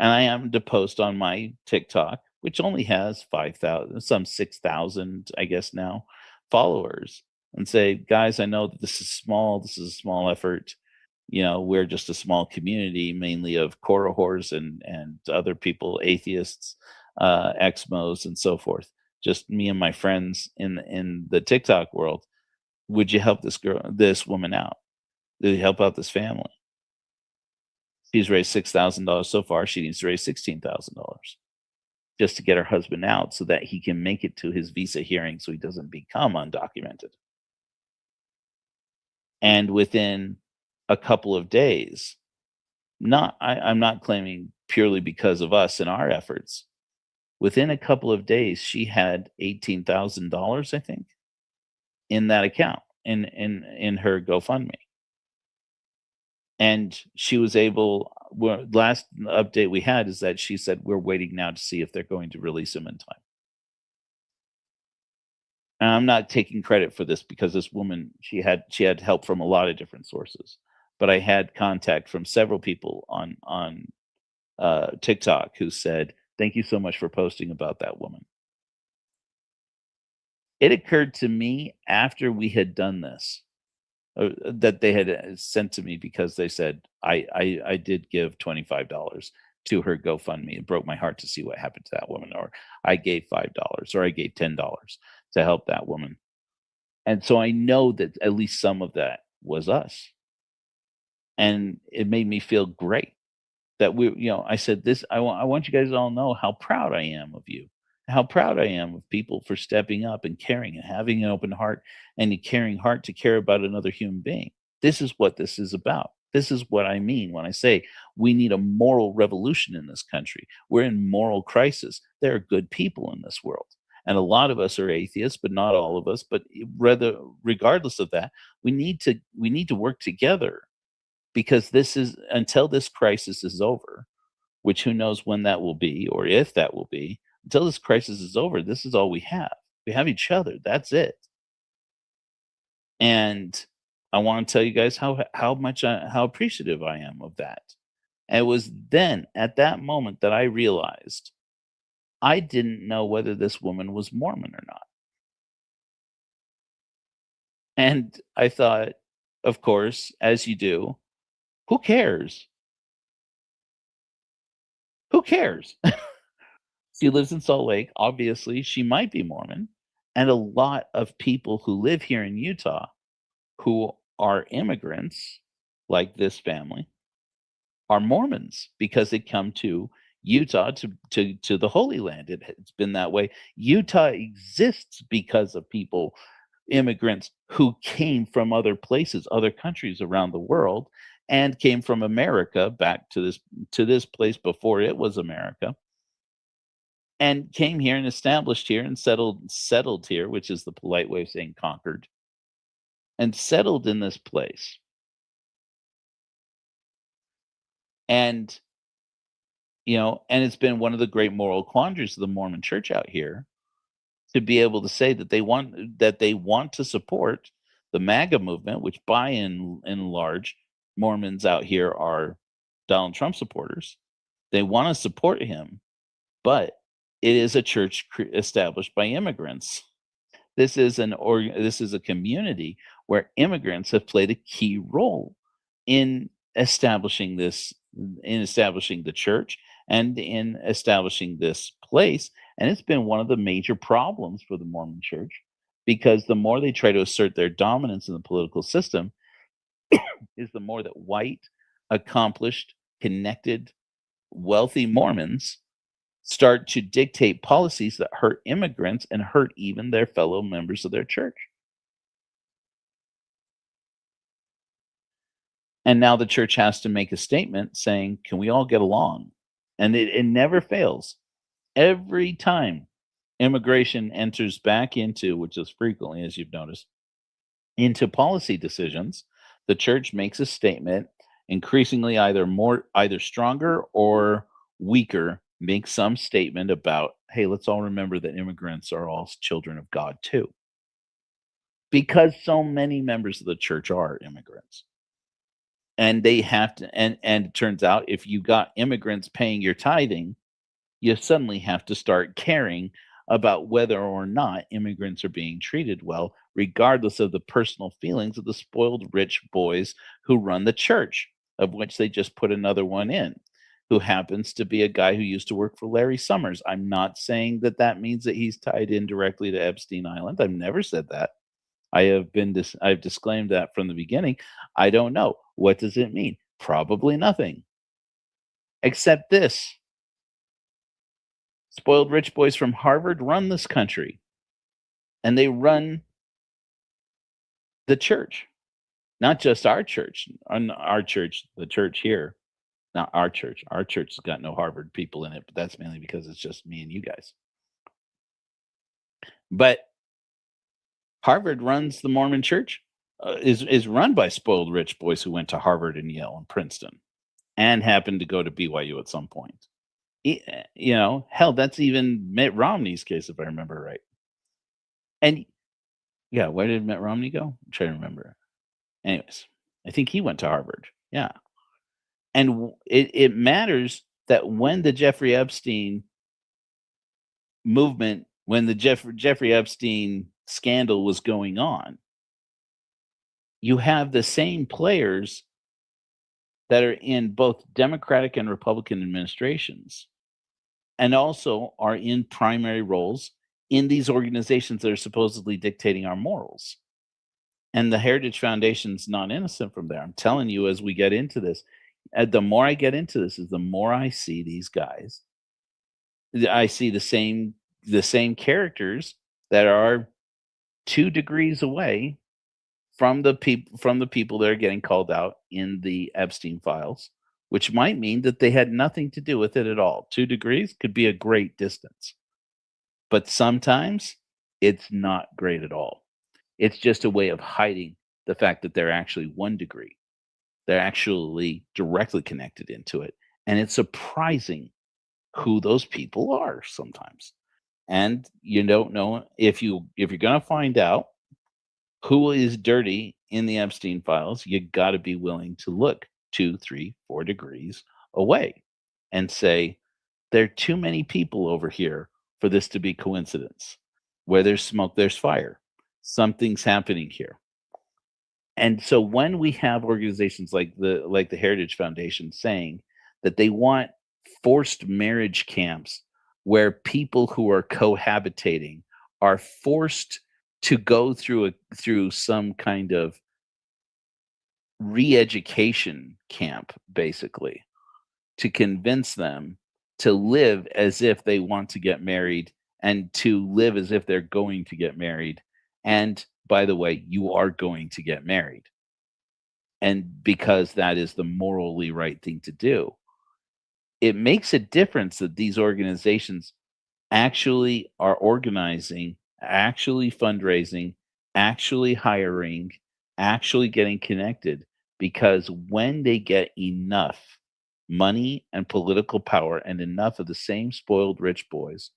And I am to post on my TikTok, which only has 5,000, some 6,000, I guess now, followers, and say, guys, I know that this is small. This is a small effort. We're just a small community, mainly of Korahors and other people, atheists, Exmos, and so forth. Just me and my friends in the TikTok world. Would you help this woman out? Would you help out this family? She's raised $6,000 so far. She needs to raise $16,000 just to get her husband out so that he can make it to his visa hearing so he doesn't become undocumented. And within a couple of days, I'm not claiming purely because of us and our efforts. Within a couple of days, she had $18,000, I think, in that account, in her GoFundMe. And she was able, last update we had is that she said, we're waiting now to see if they're going to release him in time. And I'm not taking credit for this because this woman, she had help from a lot of different sources. But I had contact from several people on TikTok who said, thank you so much for posting about that woman. It occurred to me after we had done this, that they had sent to me because they said, I did give $25 to her GoFundMe. It broke my heart to see what happened to that woman. Or I gave $5 or I gave $10 to help that woman. And so I know that at least some of that was us. And it made me feel great that I said this, I want you guys to all know how proud I am of you, how proud I am of people for stepping up and caring and having an open heart and a caring heart to care about another human being. This is what this is about. This is what I mean when I say we need a moral revolution in this country. We're in moral crisis. There are good people in this world. And a lot of us are atheists, but not all of us. But regardless of that, we need to work together, because this is, until this crisis is over, which who knows when that will be or if that will be. Until this crisis is over, this is all we have. We have each other. That's it. And I want to tell you guys how appreciative I am of that. And it was then at that moment that I realized I didn't know whether this woman was Mormon or not. And I thought, of course, as you do, who cares? Who cares? She lives in Salt Lake. Obviously, she might be Mormon. And a lot of people who live here in Utah who are immigrants, like this family, are Mormons because they come to Utah to the Holy Land. It's been that way. Utah exists because of people, immigrants who came from other places, other countries around the world, and came from America back to this place before it was America, and came here and established here and settled here, which is the polite way of saying conquered, and settled in this place. And and it's been one of the great moral quandaries of the Mormon church out here to be able to say that they want to support the MAGA movement, which by and large, Mormons out here are Donald Trump supporters. They want to support him, but it is a church established by immigrants. This is a community where immigrants have played a key role in establishing the church and in establishing this place. And it's been one of the major problems for the Mormon church, because the more they try to assert their dominance in the political system, is the more that white, accomplished, connected, wealthy Mormons start to dictate policies that hurt immigrants and hurt even their fellow members of their church. And now the church has to make a statement saying, can we all get along? And it never fails. Every time immigration enters back into, which is frequently, as you've noticed, into policy decisions, the church makes a statement, increasingly either stronger or weaker, makes some statement about, hey, let's all remember that immigrants are all children of God too. Because so many members of the church are immigrants. And they have to, and it turns out if you got immigrants paying your tithing, you suddenly have to start caring about whether or not immigrants are being treated well, regardless of the personal feelings of the spoiled rich boys who run the church, of which they just put another one in, who happens to be a guy who used to work for Larry Summers. I'm not saying that that means that he's tied in directly to Epstein Island. I've never said that. I've disclaimed that from the beginning. I don't know. What does it mean? Probably nothing. Except this. Spoiled rich boys from Harvard run this country. And they run the church. Not just our church. The church here. Not our church. Our church has got no Harvard people in it, but that's mainly because it's just me and you guys. But Harvard runs the Mormon church, is run by spoiled rich boys who went to Harvard and Yale and Princeton and happened to go to BYU at some point. Hell, that's even Mitt Romney's case, if I remember right. And yeah, where did Mitt Romney go? I'm trying to remember. Anyways, I think he went to Harvard. Yeah. And it matters that when the Jeffrey Epstein movement, when the Jeffrey Epstein scandal was going on, you have the same players that are in both Democratic and Republican administrations, and also are in primary roles in these organizations that are supposedly dictating our morals. And the Heritage Foundation's not innocent from there. I'm telling you, as we get into this, the more I get into this, is the more I see these guys. I see the same characters that are 2 degrees away from the people that are getting called out in the Epstein files, which might mean that they had nothing to do with it at all. 2 degrees could be a great distance, but sometimes it's not great at all. It's just a way of hiding the fact that they're actually 1 degree. They're actually directly connected into it, and it's surprising who those people are sometimes. And you don't know if you're gonna find out who is dirty in the Epstein files, you gotta be willing to look 2, 3, 4 degrees away and say, there are too many people over here for this to be coincidence. Where there's smoke, there's fire. Something's happening here. And so when we have organizations like the Heritage Foundation saying that they want forced marriage camps where people who are cohabitating are forced to go through some kind of re-education camp, basically, to convince them to live as if they want to get married and to live as if they're going to get married. And by the way, you are going to get married. And because that is the morally right thing to do, it makes a difference that these organizations actually are organizing, actually fundraising, actually hiring, actually getting connected. Because when they get enough money and political power and enough of the same spoiled rich boys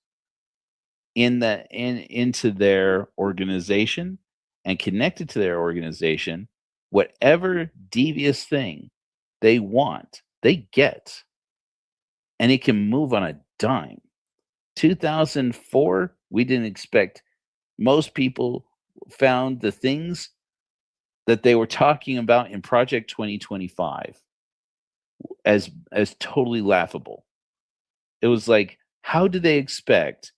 into their organization and connected to their organization, whatever devious thing they want, they get. And it can move on a dime. 2004, we didn't expect. Most people found the things that they were talking about in Project 2025 as totally laughable. It was like, how do they expect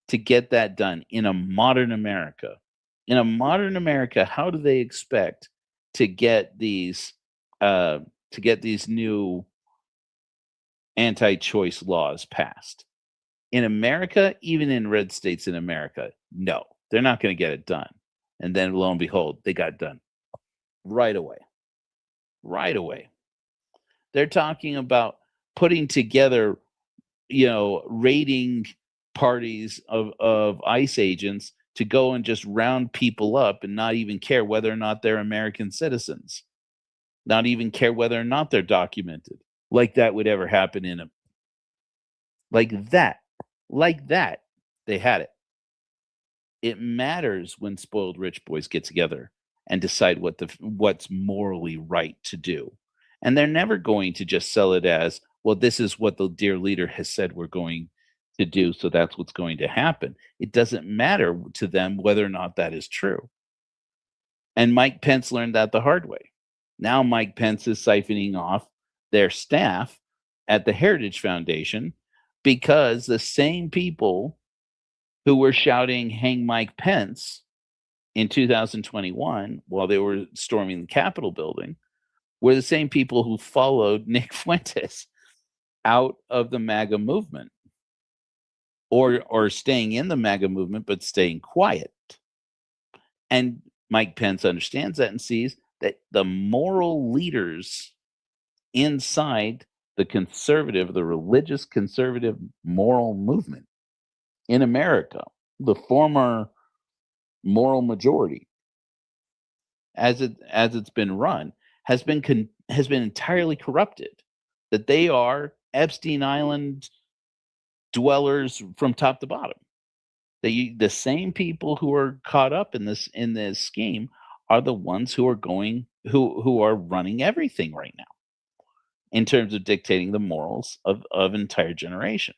to get that done in a modern America? In a modern America, how do they expect to get these new anti-choice laws passed? In America, even in red states in America, no, they're not going to get it done. And then lo and behold, they got it done right away. Right away. They're talking about putting together, raiding parties of ICE agents to go and just round people up and not even care whether or not they're American citizens, not even care whether or not they're documented. Like that would ever happen in a like that. They had it. It matters when spoiled rich boys get together and decide what's morally right to do. And they're never going to just sell it as, well, this is what the dear leader has said we're going to do, so that's what's going to happen. It doesn't matter to them whether or not that is true. And Mike Pence learned that the hard way. Now Mike Pence is siphoning off their staff at the Heritage Foundation because the same people who were shouting, "Hang Mike Pence," in 2021 while they were storming the Capitol building were the same people who followed Nick Fuentes out of the MAGA movement, or staying in the MAGA movement but staying quiet. And Mike Pence understands that and sees that the moral leaders inside the religious conservative moral movement in America, the former moral majority, as it's been run, has been entirely corrupted. That they are Epstein Island dwellers from top to bottom. The same people who are caught up in this scheme are the ones who are running everything right now in terms of dictating the morals of an entire generation.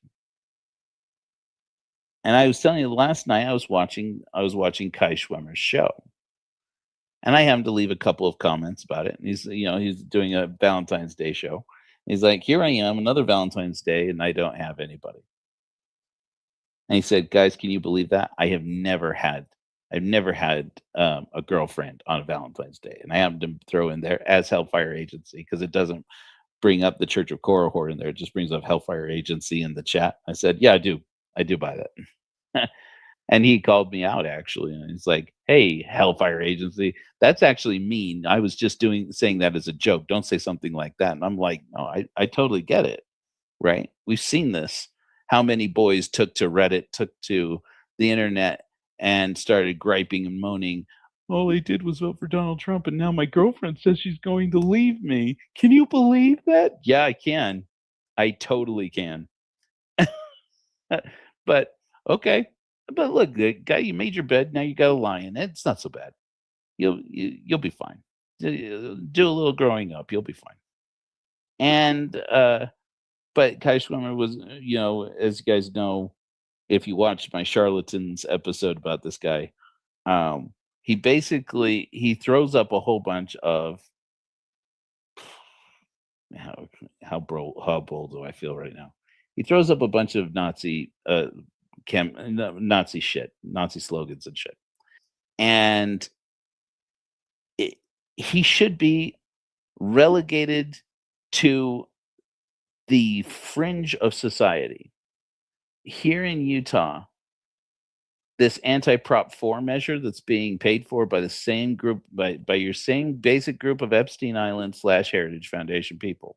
And I was telling you last night I was watching Kai Schwimmer's show. And I happened to leave a couple of comments about it. And he's doing a Valentine's Day show. He's like, here I am, another Valentine's Day, and I don't have anybody. And he said, guys, can you believe that? I've never had a girlfriend on a Valentine's Day. And I happened to throw in there as Hellfire Agency because it doesn't bring up the Church of Korihor in there. It just brings up Hellfire Agency in the chat. I said, yeah, I do buy that. And he called me out actually, and he's like, "Hey, Hellfire Agency, that's actually mean. I was just saying that as a joke. Don't say something like that." And I'm like, "No, I totally get it, right? We've seen this. How many boys took to Reddit, took to the internet, and started griping and moaning. All I did was vote for Donald Trump, and now my girlfriend says she's going to leave me. Can you believe that? Yeah, I can. I totally can. But okay. But look, guy, you made your bed. Now you got to lie in it. It's not so bad. You'll be fine. Do a little growing up. You'll be fine. And but Kai Schwimmer was, as you guys know, if you watched my charlatans episode about this guy, he basically he throws up a whole bunch of how bold do I feel right now? He throws up a bunch of Nazi Nazi shit, Nazi slogans and shit, and it, he should be relegated to the fringe of society. Here in Utah, this anti-Prop 4 measure that's being paid for by the same group, by your same basic group of Epstein Island / Heritage Foundation people.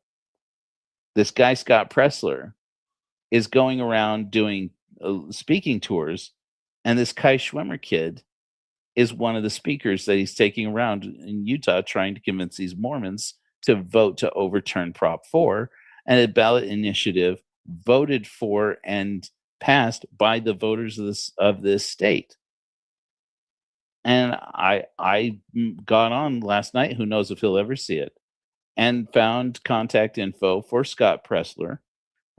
This guy, Scott Pressler, is going around doing speaking tours, and this Kai Schwimmer kid is one of the speakers that he's taking around in Utah trying to convince these Mormons to vote to overturn Prop 4, and a ballot initiative voted for and passed by the voters of this state. And I got on last night, who knows if he'll ever see it, and found contact info for Scott Pressler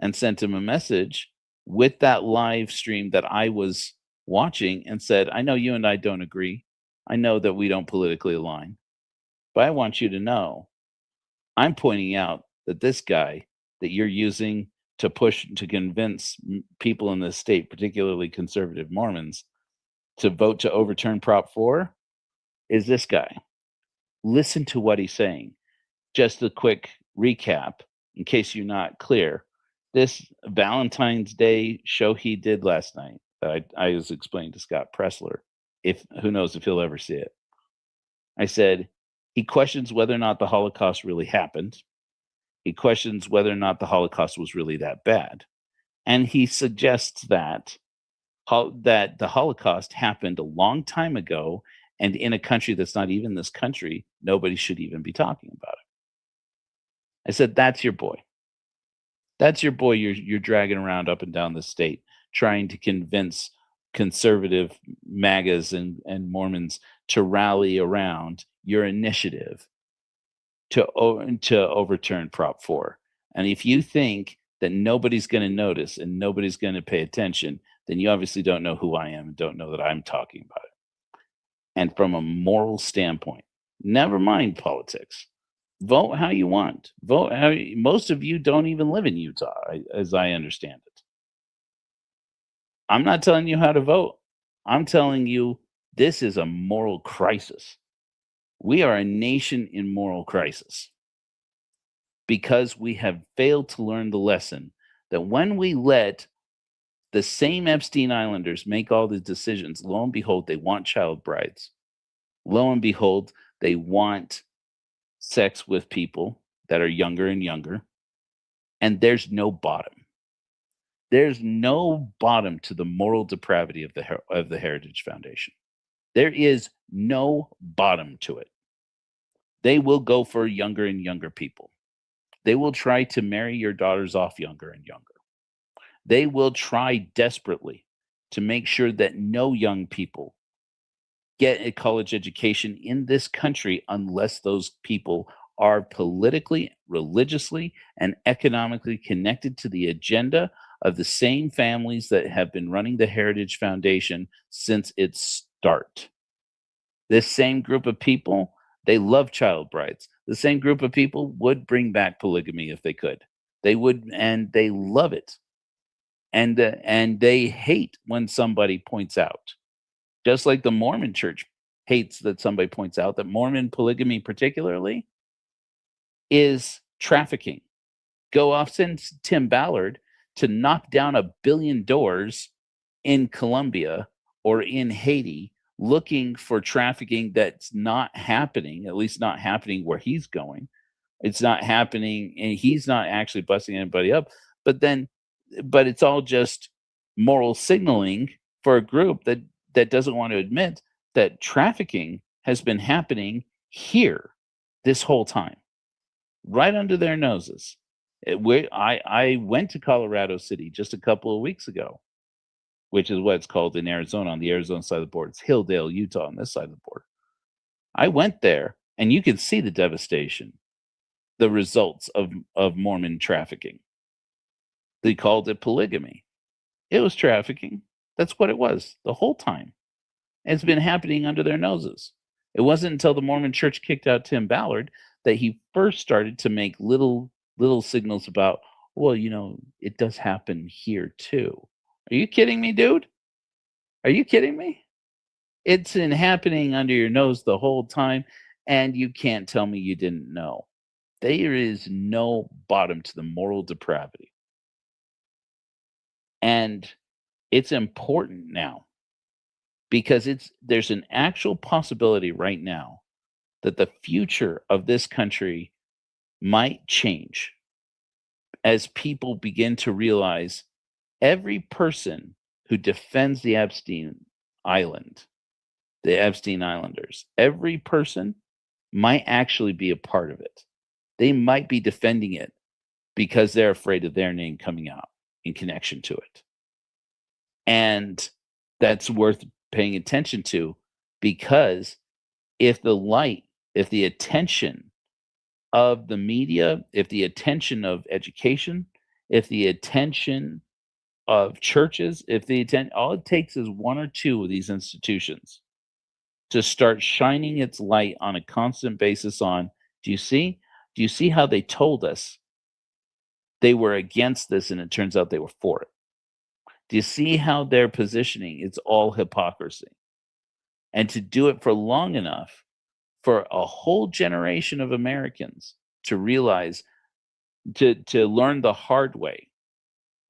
and sent him a message with that live stream that I was watching and said, I know you and I don't agree. I know that we don't politically align, but I want you to know I'm pointing out that this guy that you're using to convince people in this state, particularly conservative Mormons, to vote to overturn Prop 4 is this guy. Listen to what he's saying. Just a quick recap, in case you're not clear. This Valentine's Day show he did last night, I was explaining to Scott Pressler, who knows if he'll ever see it. I said, he questions whether or not the Holocaust really happened. He questions whether or not the Holocaust was really that bad. And he suggests that the Holocaust happened a long time ago, and in a country that's not even this country, nobody should even be talking about it. I said, that's your boy. That's your boy you're dragging around up and down the state, trying to convince conservative MAGAs and Mormons to rally around your initiative to overturn Prop 4. And if you think that nobody's going to notice and nobody's going to pay attention, then you obviously don't know who I am and don't know that I'm talking about it. And from a moral standpoint, never mind politics. Vote how you want. Vote how most of you don't even live in Utah, as I understand it. I'm not telling you how to vote. I'm telling you this is a moral crisis. We are a nation in moral crisis because we have failed to learn the lesson that when we let the same Epstein Islanders make all the decisions, lo and behold, they want child brides. Lo and behold, they want sex with people that are younger and younger. And there's no bottom. There's no bottom to the moral depravity of the Heritage Foundation. There is no bottom to it. They will go for younger and younger people. They will try to marry your daughters off younger and younger. They will try desperately to make sure that no young people get a college education in this country unless those people are politically, religiously, and economically connected to the agenda of the same families that have been running the Heritage Foundation since its start. This same group of people, they love child brides. The same group of people would bring back polygamy if they could. They would, and they love it. And they hate when somebody points out, just like the Mormon church hates that somebody points out that Mormon polygamy particularly is trafficking. Go off, send Tim Ballard to knock down 1 billion doors in Colombia or in Haiti looking for trafficking that's not happening, at least not happening where he's going. It's not happening, and he's not actually busting anybody up. But then, but it's all just moral signaling for a group that doesn't want to admit that trafficking has been happening here this whole time, right under their noses. I went to Colorado City just a couple of weeks ago, which is what it's called in Arizona, on the Arizona side of the border. It's Hilldale, Utah, on this side of the border. I went there, and you can see the devastation, the results of Mormon trafficking. They called it polygamy. It was trafficking. That's what it was the whole time. And it's been happening under their noses. It wasn't until the Mormon Church kicked out Tim Ballard that he first started to make little signals about, well, it does happen here too. Are you kidding me, dude? Are you kidding me? It's been happening under your nose the whole time, and you can't tell me you didn't know. There is no bottom to the moral depravity. And it's important now because there's an actual possibility right now that the future of this country might change as people begin to realize every person who defends the Epstein Islanders, every person might actually be a part of it. They might be defending it because they're afraid of their name coming out in connection to it. And that's worth paying attention to, because if the attention of the media, if the attention of education, if the attention of churches, all it takes is one or two of these institutions to start shining its light on a constant basis on, do you see how they told us they were against this and it turns out they were for it? Do you see how they're positioning? It's all hypocrisy. And to do it for long enough for a whole generation of Americans to realize, to learn the hard way,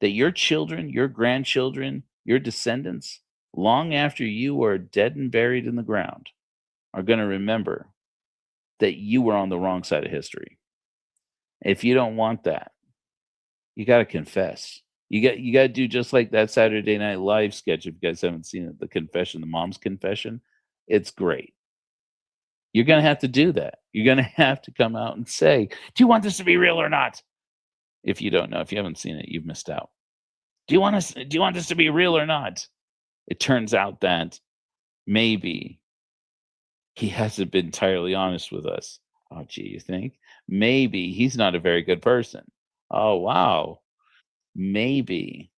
that your children, your grandchildren, your descendants, long after you are dead and buried in the ground, are going to remember that you were on the wrong side of history. If you don't want that, you got to confess. You got to do just like that Saturday Night Live sketch. If you guys haven't seen it, the confession, the mom's confession, it's great. You're going to have to do that. You're going to have to come out and say, do you want this to be real or not? If you don't know, if you haven't seen it, you've missed out. Do you want this to be real or not? It turns out that maybe he hasn't been entirely honest with us. Oh, gee, you think? Maybe he's not a very good person. Oh, wow. Maybe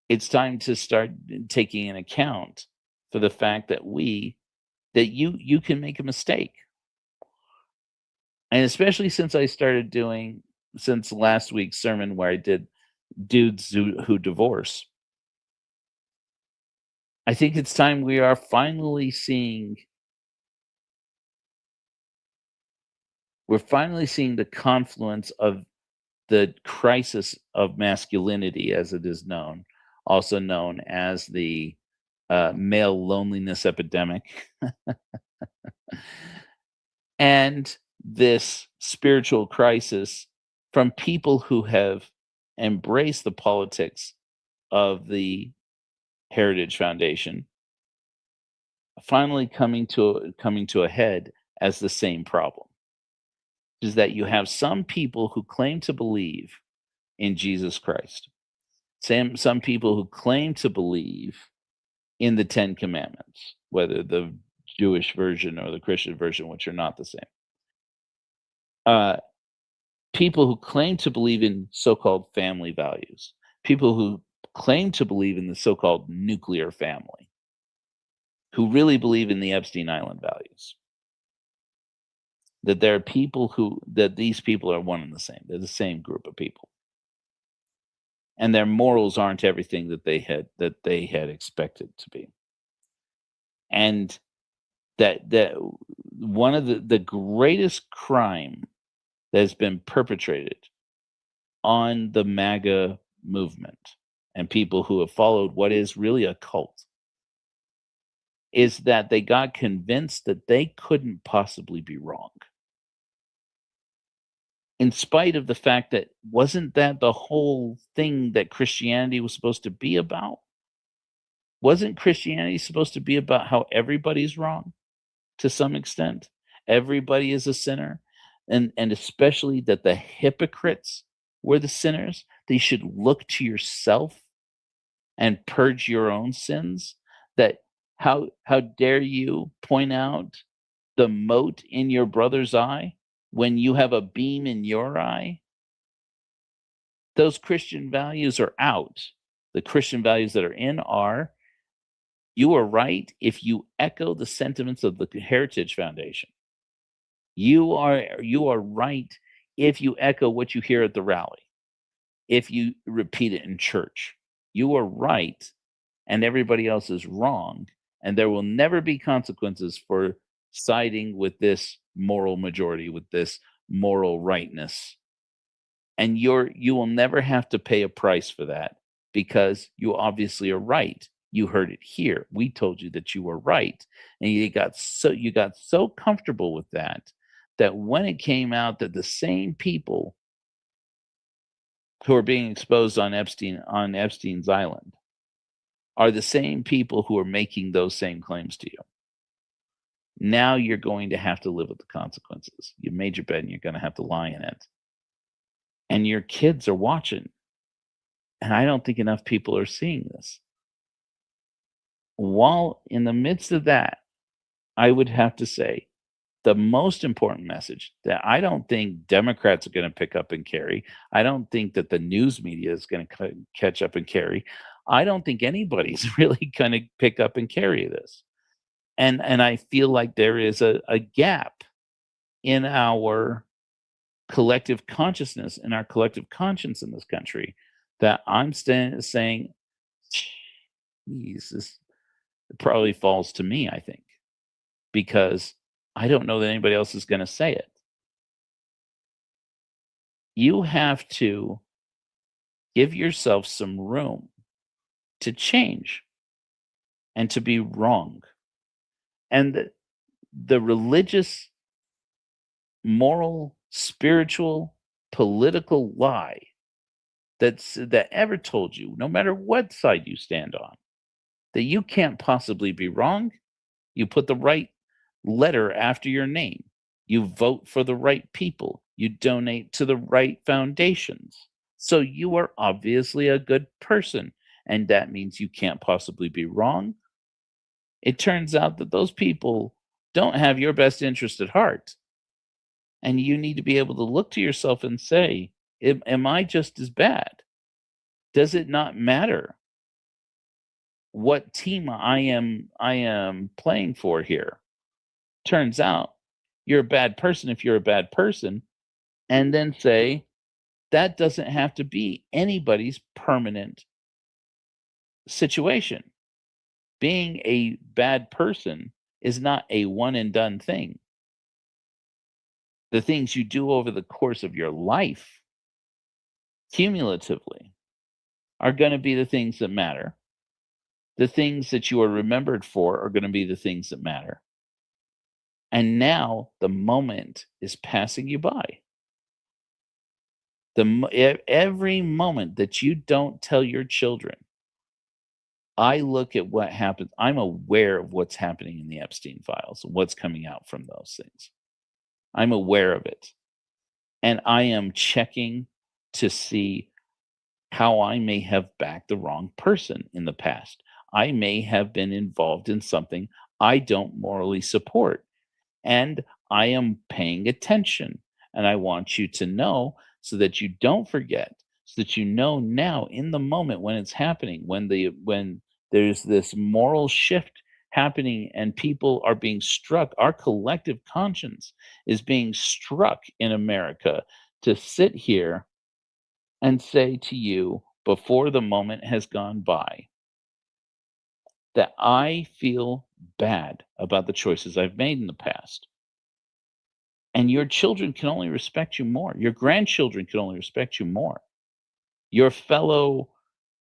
it's time to start taking an account for the fact that you can make a mistake. And especially since last week's sermon where I did dudes who divorce, I think it's time we are finally seeing the confluence of the crisis of masculinity, as it is known, also known as the male loneliness epidemic, and this spiritual crisis from people who have embraced the politics of the Heritage Foundation, finally coming to a head as the same problem. Is that you have some people who claim to believe in Jesus Christ, some people who claim to believe in the Ten Commandments, whether the Jewish version or the Christian version, which are not the same. People who claim to believe in so-called family values, people who claim to believe in the so-called nuclear family, who really believe in the Epstein Island values. That there are people that these people are one and the same. They're the same group of people. And their morals aren't everything that they had expected to be. And that one of the greatest crime that has been perpetrated on the MAGA movement and people who have followed what is really a cult. is that they got convinced that they couldn't possibly be wrong. In spite of the fact that wasn't that the whole thing that Christianity was supposed to be about? Wasn't Christianity supposed to be about how everybody's wrong to some extent? Everybody is a sinner, and especially that the hypocrites were the sinners. They should look to yourself and purge your own sins. That how dare you point out the mote in your brother's eye when you have a beam in your eye? Those Christian values are out. The Christian values that are in are: you are right if you echo the sentiments of the Heritage Foundation. You are right if you echo what you hear at the rally, if you repeat it in church. You are right and everybody else is wrong, and there will never be consequences for siding with this moral majority, with this moral rightness. And you will never have to pay a price for that, because you obviously are right. You heard it here. We told you that you were right. And you got so comfortable with that, that when it came out that the same people who are being exposed on Epstein's island are the same people who are making those same claims to you, now you're going to have to live with the consequences. You made your bed and you're going to have to lie in it. And your kids are watching. And I don't think enough people are seeing this. While in the midst of that, I would have to say the most important message that I don't think Democrats are going to pick up and carry. I don't think that the news media is going to catch up and carry. I don't think anybody's really going to pick up and carry this. And I feel like there is a gap in our collective consciousness, in our collective conscience in this country, that I'm saying, Jesus, it probably falls to me, I think, because I don't know that anybody else is going to say it. You have to give yourself some room to change and to be wrong. And the religious, moral, spiritual, political lie that ever told you, no matter what side you stand on, that you can't possibly be wrong. You put the right letter after your name. You vote for the right people. You donate to the right foundations. So you are obviously a good person. And that means you can't possibly be wrong. It turns out that those people don't have your best interest at heart. And you need to be able to look to yourself and say, am I just as bad? Does it not matter what team I am playing for here? Turns out you're a bad person if you're a bad person, and then say that doesn't have to be anybody's permanent situation. Being a bad person is not a one and done thing. The things you do over the course of your life, cumulatively, are going to be the things that matter. The things that you are remembered for are going to be the things that matter. And now the moment is passing you by. Every moment that you don't tell your children, I look at what happens. I'm aware of what's happening in the Epstein files, what's coming out from those things. I'm aware of it. And I am checking to see how I may have backed the wrong person in the past. I may have been involved in something I don't morally support. And I am paying attention. And I want you to know, so that you don't forget, so that you know now in the moment when it's happening, when there's this moral shift happening and people are being struck, our collective conscience is being struck in America, to sit here and say to you before the moment has gone by that I feel bad about the choices I've made in the past. And your children can only respect you more. Your grandchildren can only respect you more. Your fellow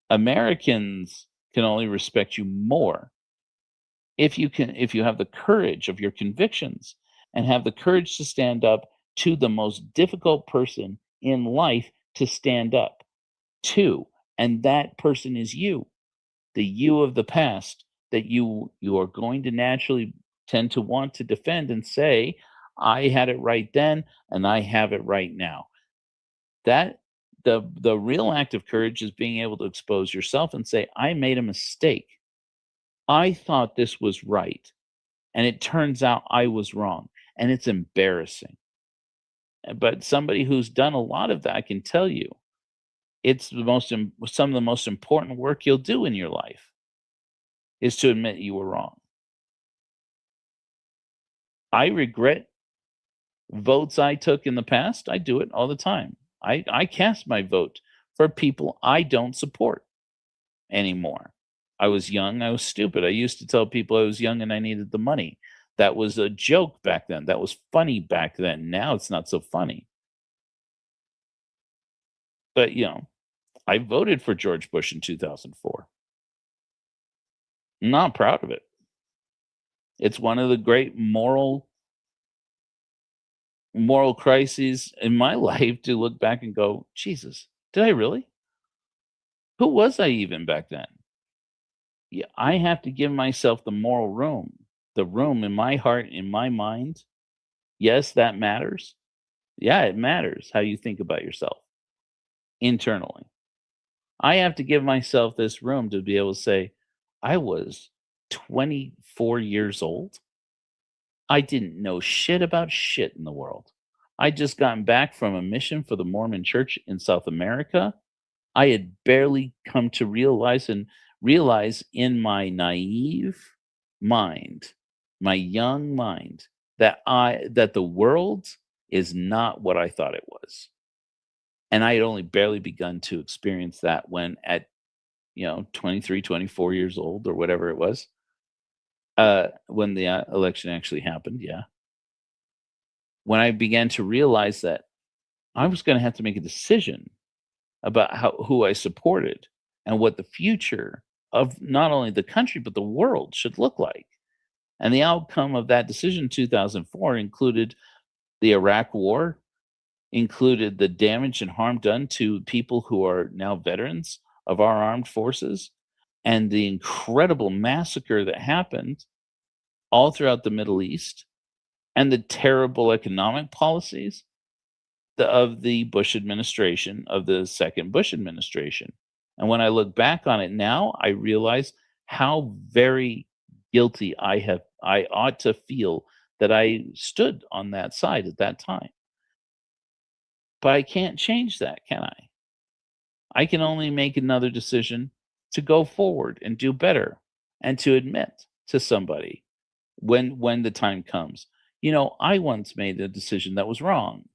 Americans can only respect you more if you have the courage of your convictions and have the courage to stand up to the most difficult person in life to stand up to, and that person is you, the you of the past that you are going to naturally tend to want to defend and say, I had it right then and I have it right now. That the real act of courage is being able to expose yourself and say, I made a mistake. I thought this was right, and it turns out I was wrong, and it's embarrassing. But somebody who's done a lot of that can tell you it's some of the most important work you'll do in your life is to admit you were wrong. I regret votes I took in the past. I do it all the time. I cast my vote for people I don't support anymore. I was young, I was stupid. I used to tell people I was young and I needed the money. That was a joke back then. That was funny back then. Now it's not so funny. But, I voted for George Bush in 2004. I'm not proud of it. It's one of the great moral crises in my life to look back and go, Jesus, did I really? Who was I even back then? Yeah, I have to give myself the room in my heart, in my mind. Yes, that matters. Yeah, it matters how you think about yourself internally. I have to give myself this room to be able to say, I was 24 years old. I didn't know shit about shit in the world. I just gotten back from a mission for the Mormon Church in South America. I had barely come to realize in my naive mind, my young mind, that the world is not what I thought it was. And I had only barely begun to experience that when at 23, 24 years old or whatever it was, when the election actually happened. Yeah. When I began to realize that I was going to have to make a decision about who I supported and what the future of not only the country but the world should look like. And the outcome of that decision in 2004 included the Iraq War, included the damage and harm done to people who are now veterans of our armed forces, and the incredible massacre that happened all throughout the Middle East, and the terrible economic policies of the Bush administration, of the second Bush administration. And when I look back on it now, I realize how very guilty I ought to feel that I stood on that side at that time. But I can't change that, can I? I can only make another decision to go forward and do better and to admit to somebody when the time comes. I once made a decision that was wrong,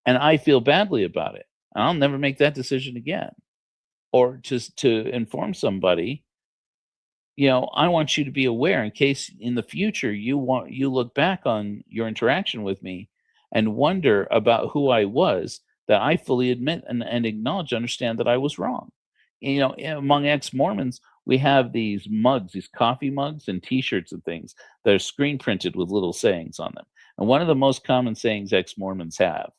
and I feel badly about it. I'll never make that decision again. Or just to inform somebody, I want you to be aware in case in the future you look back on your interaction with me and wonder about who I was, that I fully admit and acknowledge, understand that I was wrong. Among ex-Mormons, we have these mugs, these coffee mugs and T-shirts and things that are screen printed with little sayings on them. And one of the most common sayings ex-Mormons have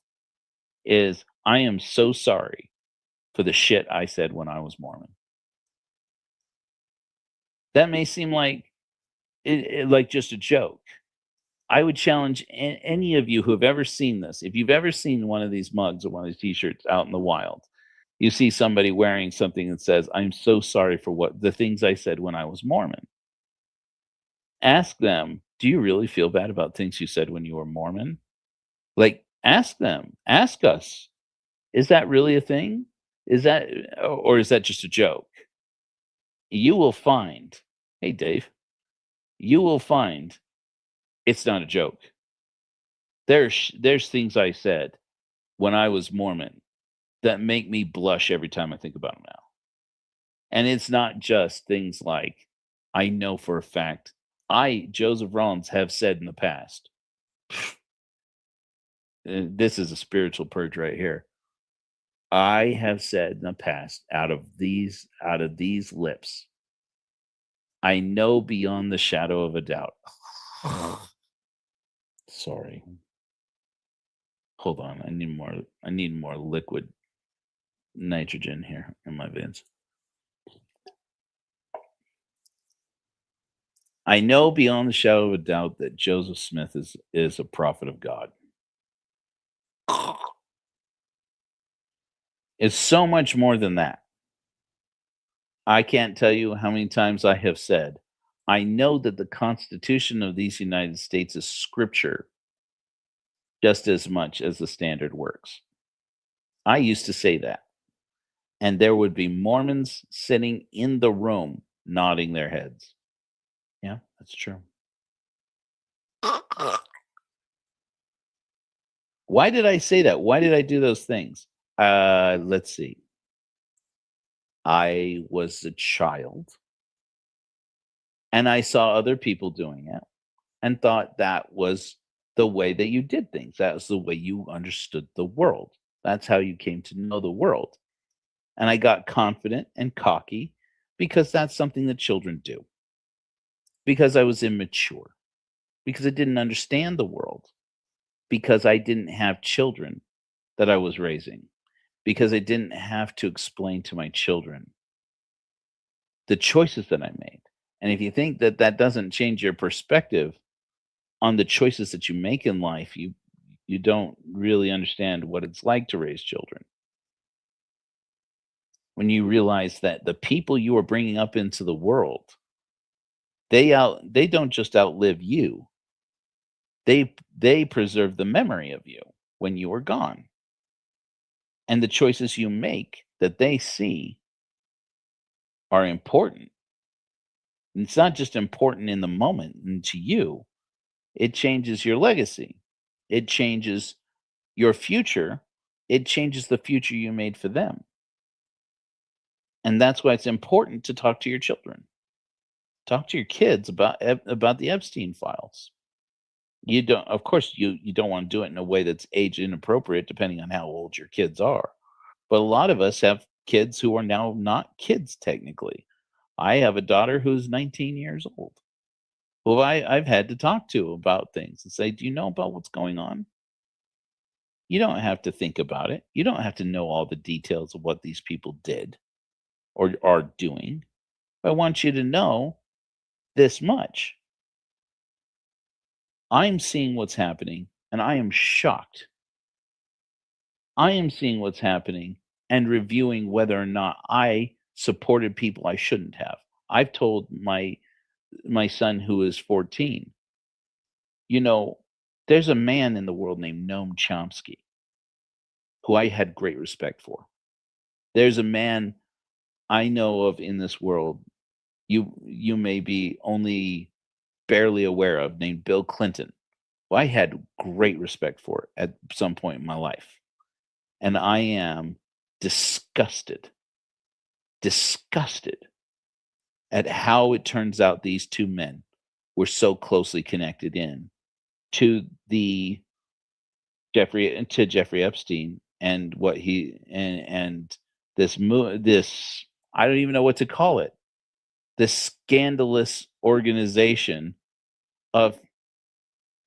is, I am so sorry for the shit I said when I was Mormon. That may seem like like just a joke. I would challenge any of you who have ever seen this. If you've ever seen one of these mugs or one of these T-shirts out in the wild, you see somebody wearing something that says, I'm so sorry for what the things I said when I was Mormon. Ask them, do you really feel bad about things you said when you were Mormon? Like, ask them, ask us, is that really a thing? Or is that just a joke? You will find, hey, Dave, you will find it's not a joke. There's things I said when I was Mormon that make me blush every time I think about them now. And it's not just things like, I know for a fact, Joseph Rollins, have said in the past, this is a spiritual purge right here. I have said in the past, out of these lips, I know beyond the shadow of a doubt. Sorry. Hold on. I need more liquid nitrogen here in my veins. I know beyond the shadow of a doubt that Joseph Smith is a prophet of God. It's so much more than that. I can't tell you how many times I have said, I know that the Constitution of these United States is scripture just as much as the standard works. I used to say that. And there would be Mormons sitting in the room nodding their heads. Yeah, that's true. Why did I say that? Why did I do those things? Let's see. I was a child and I saw other people doing it and thought that was the way that you did things. That was the way you understood the world. That's how you came to know the world. And I got confident and cocky because that's something that children do. Because I was immature. Because I didn't understand the world. Because I didn't have children that I was raising. Because I didn't have to explain to my children the choices that I made. And if you think that that doesn't change your perspective on the choices that you make in life, you don't really understand what it's like to raise children. When you realize that the people you are bringing up into the world, they don't just outlive you. They preserve the memory of you when you are gone. And the choices you make that they see are important. And it's not just important in the moment and to you. It changes your legacy. It changes your future. It changes the future you made for them. And that's why it's important to talk to your children. Talk to your kids about the Epstein files. You don't, of course, you don't want to do it in a way that's age inappropriate, depending on how old your kids are. But a lot of us have kids who are now not kids technically. I have a daughter who's 19 years old, who I've had to talk to about things and say, "Do you know about what's going on? You don't have to think about it. You don't have to know all the details of what these people did or are doing. I want you to know this much. I'm seeing what's happening and I am shocked. I am seeing what's happening and reviewing whether or not I supported people I shouldn't have. I've told my son who is 14, you know, there's a man in the world named Noam Chomsky who I had great respect for. There's a man I know of in this world you may be only barely aware of named Bill Clinton, who I had great respect for at some point in my life. And I am disgusted at how it turns out these two men were so closely connected in to the Jeffrey Epstein and what he and this I don't even know what to call it, this scandalous organization of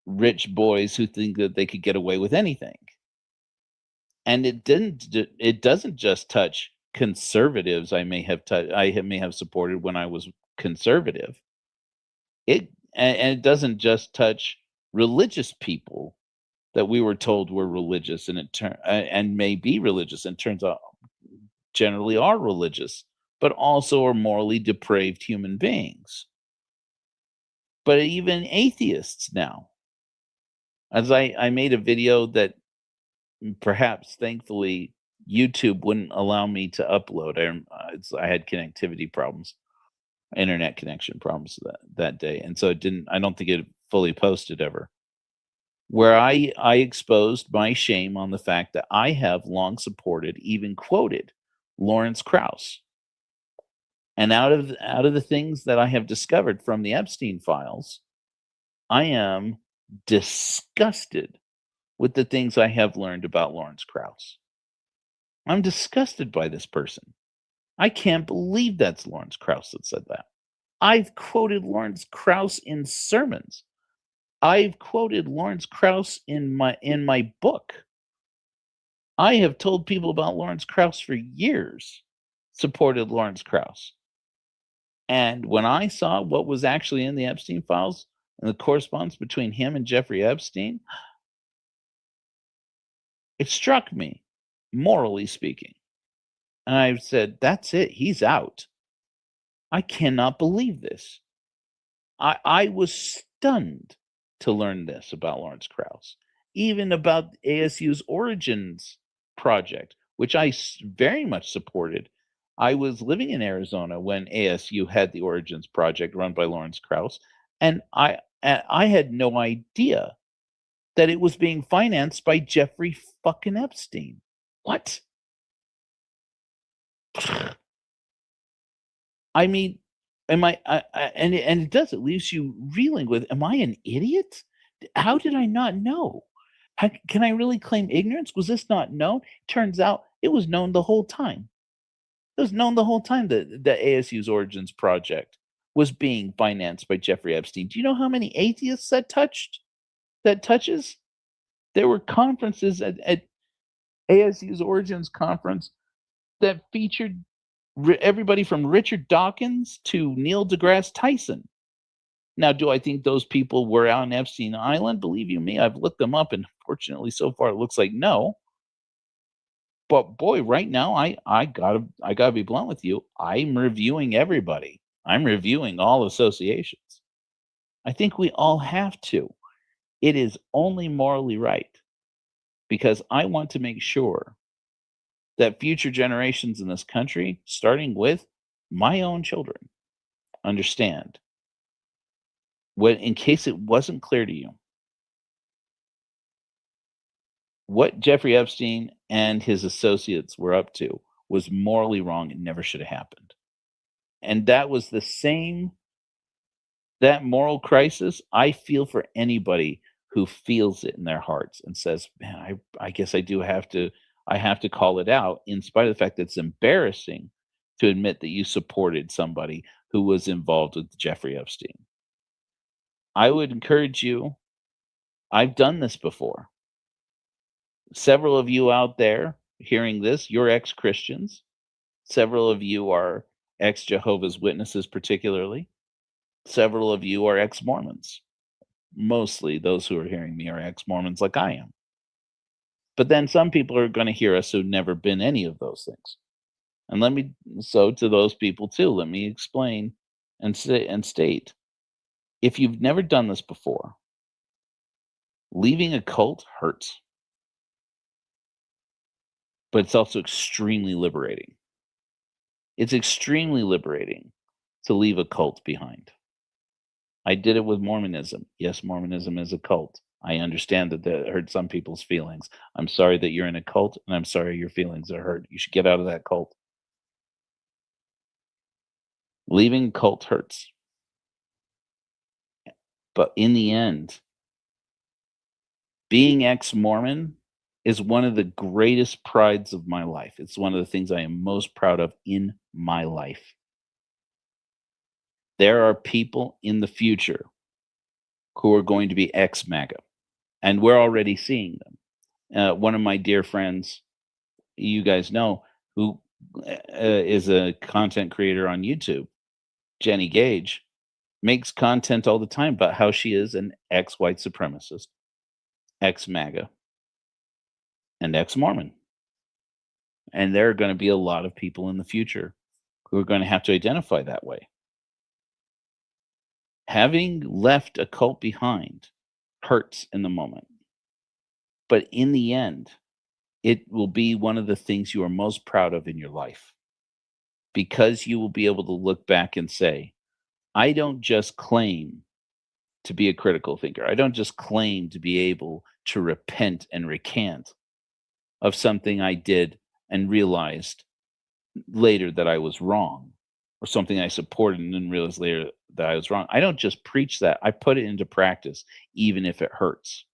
rich boys who think that they could get away with anything. And it doesn't just touch conservatives I may have supported when I was conservative. And it doesn't just touch religious people that we were told were religious and may be religious and turns out generally are religious, but also are morally depraved human beings. But even atheists now, as I made a video that perhaps thankfully YouTube wouldn't allow me to upload. I had connectivity problems, internet connection problems that day, and so I don't think it fully posted ever. Where I exposed my shame on the fact that I have long supported, even quoted, Lawrence Krauss. And out of the things that I have discovered from the Epstein files, I am disgusted with the things I have learned about Lawrence Krauss. I'm disgusted by this person. I can't believe that's Lawrence Krauss that said that. I've quoted Lawrence Krauss in sermons. I've quoted Lawrence Krauss in my book. I have told people about Lawrence Krauss for years, supported Lawrence Krauss. And when I saw what was actually in the Epstein files and the correspondence between him and Jeffrey Epstein, it struck me, morally speaking. And I said, that's it. He's out. I cannot believe this. I was stunned to learn this about Lawrence Krauss, even about ASU's Origins project, which I very much supported. I was living in Arizona when ASU had the Origins project run by Lawrence Krauss, and I had no idea that it was being financed by Jeffrey fucking Epstein. What? I mean, and it does. It leaves you reeling with, am I an idiot? How did I not know? Can I really claim ignorance? Was this not known? Turns out it was known the whole time. It was known the whole time that the ASU's Origins project was being financed by Jeffrey Epstein. Do you know how many atheists that touches? There were conferences at ASU's Origins conference that featured everybody from Richard Dawkins to Neil deGrasse Tyson. Now, do I think those people were out on Epstein Island? Believe you me, I've looked them up, and fortunately, so far, it looks like no. But boy, right now, I gotta be blunt with you. I'm reviewing everybody. I'm reviewing all associations. I think we all have to. It is only morally right, because I want to make sure that future generations in this country, starting with my own children, understand what, in case it wasn't clear to you, what Jeffrey Epstein and his associates were up to was morally wrong and never should have happened. And that was that moral crisis I feel for anybody who feels it in their hearts and says, man, I guess I have to call it out, in spite of the fact that it's embarrassing to admit that you supported somebody who was involved with Jeffrey Epstein. I would encourage you, I've done this before. Several of you out there hearing this, you're ex-Christians. Several of you are ex-Jehovah's Witnesses, particularly. Several of you are ex-Mormons. Mostly those who are hearing me are ex-Mormons like I am. But then some people are going to hear us who've never been any of those things. And so to those people too, let me explain and state, if you've never done this before, leaving a cult hurts. But it's also extremely liberating. It's extremely liberating to leave a cult behind. I did it with Mormonism. Yes, Mormonism is a cult. I understand that hurt some people's feelings. I'm sorry that you're in a cult, and I'm sorry your feelings are hurt. You should get out of that cult. Leaving cult hurts. But in the end, being ex-Mormon is one of the greatest prides of my life. It's one of the things I am most proud of in my life. There are people in the future who are going to be ex-MAGA, and we're already seeing them. One of my dear friends, you guys know, who is a content creator on YouTube, Jenny Gage, makes content all the time about how she is an ex-white supremacist, ex-MAGA, and ex-Mormon. And there are going to be a lot of people in the future who are going to have to identify that way. Having left a cult behind hurts in the moment. But in the end, it will be one of the things you are most proud of in your life. Because you will be able to look back and say, I don't just claim to be a critical thinker. I don't just claim to be able to repent and recant of something I did and realized later that I was wrong, or something I supported and then realized later that I was wrong. I don't just preach that. I put it into practice, even if it hurts.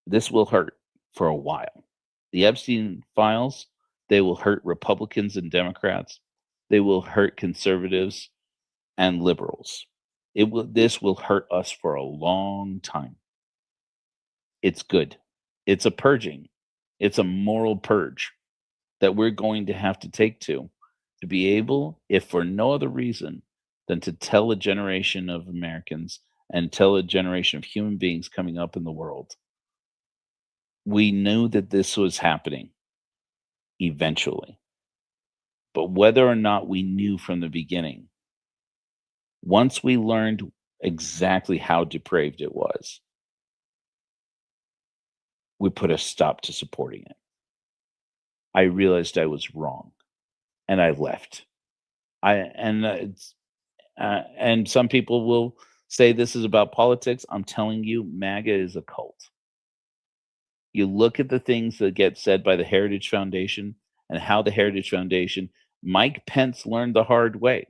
This will hurt for a while. The Epstein files, they will hurt Republicans and Democrats. They will hurt conservatives and liberals. This will hurt us for a long time. It's good. It's a purging. It's a moral purge that we're going to have to take to be able, if for no other reason than to tell a generation of Americans and tell a generation of human beings coming up in the world, we knew that this was happening eventually. But whether or not we knew from the beginning, once we learned exactly how depraved it was, we put a stop to supporting it. I realized I was wrong, and I left. And some people will say this is about politics. I'm telling you, MAGA is a cult. You look at the things that get said by the Heritage Foundation and how the Heritage Foundation, Mike Pence learned the hard way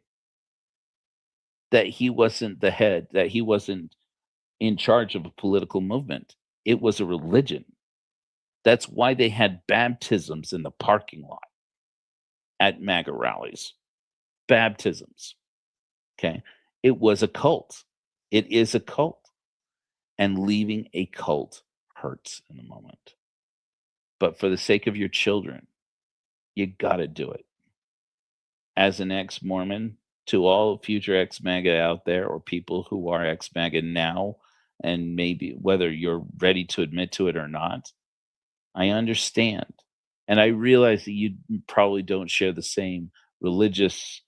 that he wasn't the head, that he wasn't in charge of a political movement. It was a religion. That's why they had baptisms in the parking lot at MAGA rallies. Baptisms. Okay. It was a cult. It is a cult. And leaving a cult hurts in the moment. But for the sake of your children, you got to do it. As an ex Mormon, to all future ex MAGA out there, or people who are ex MAGA now, and maybe whether you're ready to admit to it or not, I understand. And I realize that you probably don't share the same religious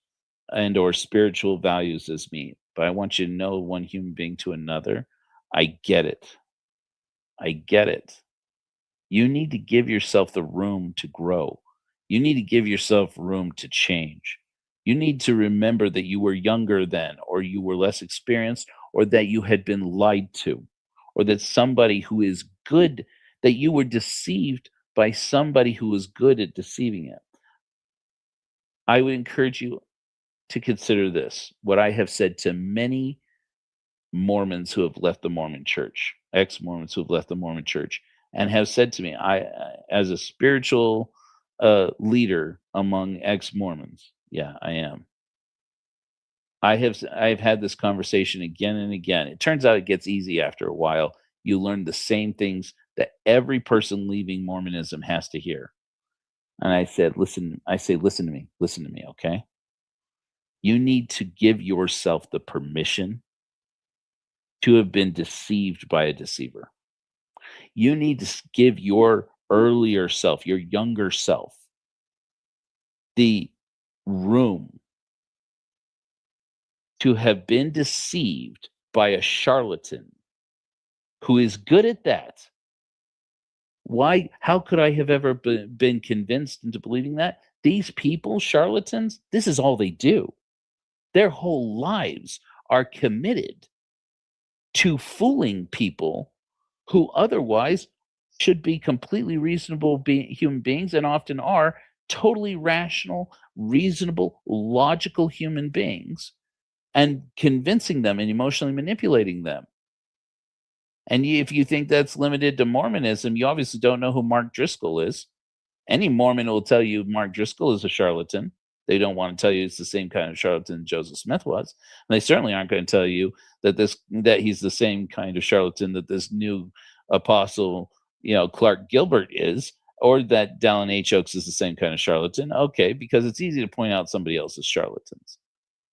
and or spiritual values as me, but I want you to know, one human being to another, I get it. I get it. You need to give yourself the room to grow. You need to give yourself room to change. You need to remember that you were younger then, or you were less experienced, or that you had been lied to, or that somebody who is good, that you were deceived by somebody who was good at deceiving it. I would encourage you to consider this, what I have said to many Mormons who have left the Mormon church, ex-Mormons who have left the Mormon church, and have said to me, as a spiritual leader among ex-Mormons, yeah, I am. I've had this conversation again and again. It turns out it gets easy after a while. You learn the same things that every person leaving Mormonism has to hear. And I said, listen to me, okay? You need to give yourself the permission to have been deceived by a deceiver. You need to give your earlier self, your younger self, the room to have been deceived by a charlatan who is good at that. Why? How could I have ever been convinced into believing that? These people, charlatans, this is all they do. Their whole lives are committed to fooling people who otherwise should be completely reasonable human beings, and often are totally rational, reasonable, logical human beings, and convincing them and emotionally manipulating them. And if you think that's limited to Mormonism, you obviously don't know who Mark Driscoll is. Any Mormon will tell you Mark Driscoll is a charlatan. They don't want to tell you it's the same kind of charlatan Joseph Smith was. And they certainly aren't going to tell you that he's the same kind of charlatan that this new apostle, Clark Gilbert is, or that Dallin H. Oaks is the same kind of charlatan. Okay, because it's easy to point out somebody else's charlatans.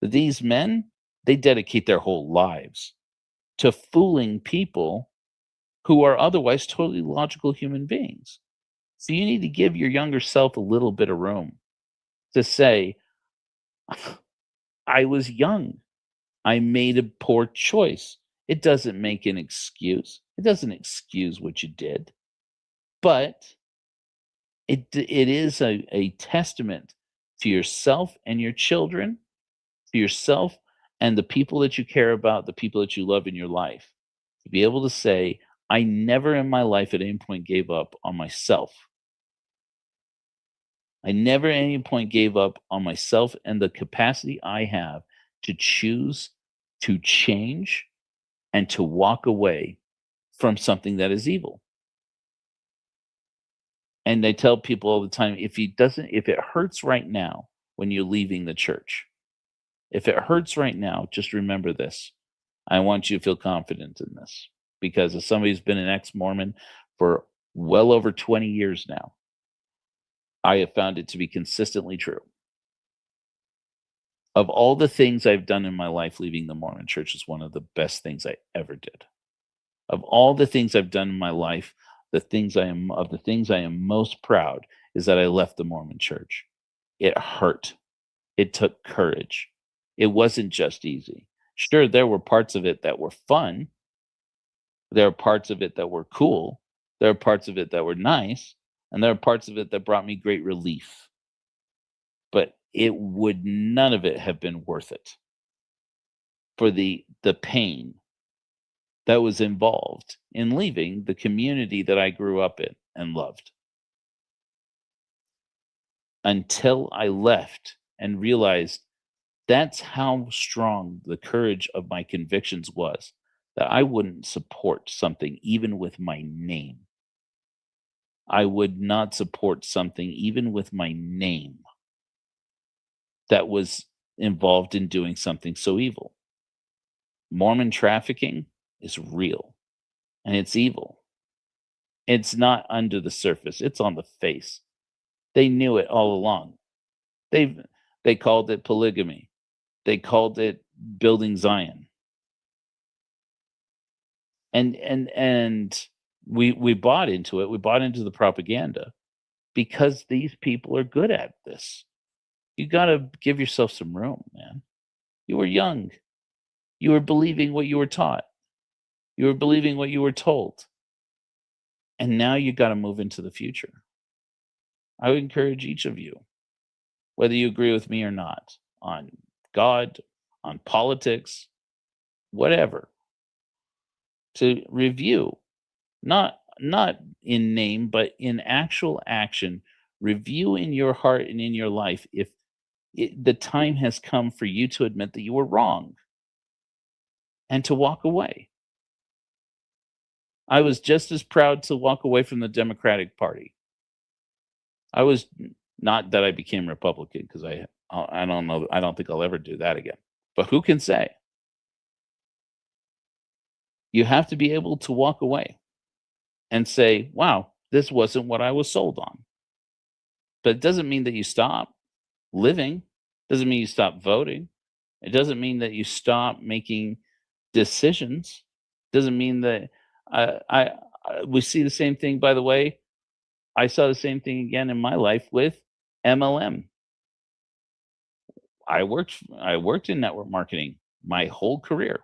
But these men, they dedicate their whole lives to fooling people who are otherwise totally logical human beings. So you need to give your younger self a little bit of room to say, I was young. I made a poor choice. It doesn't make an excuse. It doesn't excuse what you did. But it is a testament to yourself and your children, to yourself and the people that you care about, the people that you love in your life, to be able to say, I never in my life at any point gave up on myself. I never at any point gave up on myself and the capacity I have to choose to change and to walk away from something that is evil. And I tell people all the time, if it hurts right now when you're leaving the church, If it hurts right now, just remember this. I want you to feel confident in this because as somebody who's been an ex-Mormon for well over 20 years now, I have found it to be consistently true. Of all the things I've done in my life, leaving the Mormon church is one of the best things I ever did. Of all the things I've done in my life, the things I am most proud is that I left the Mormon church. It hurt. It took courage. It wasn't just easy. Sure, there were parts of it that were fun. There are parts of it that were cool. There are parts of it that were nice. And there are parts of it that brought me great relief. But none of it have been worth it for the pain that was involved in leaving the community that I grew up in and loved. Until I left and realized that's how strong the courage of my convictions was, that I wouldn't support something even with my name. I would not support something even with my name that was involved in doing something so evil. Mormon trafficking is real and it's evil. It's not under the surface, it's on the face. They knew it all along. They called it polygamy. They called it building Zion. And we bought into it. We bought into the propaganda because these people are good at this. You got to give yourself some room, man. You were young. You were believing what you were taught. You were believing what you were told. And now you got to move into the future. I would encourage each of you, whether you agree with me or not, on God, on politics, whatever, to review, not in name, but in actual action, review in your heart and in your life if the time has come for you to admit that you were wrong and to walk away. I was just as proud to walk away from the Democratic Party. I was not that I became Republican because I don't know. I don't think I'll ever do that again. But who can say? You have to be able to walk away and say, wow, this wasn't what I was sold on. But it doesn't mean that you stop living. It doesn't mean you stop voting. It doesn't mean that you stop making decisions. It doesn't mean that we see the same thing, by the way. I saw the same thing again in my life with MLM. I worked in network marketing my whole career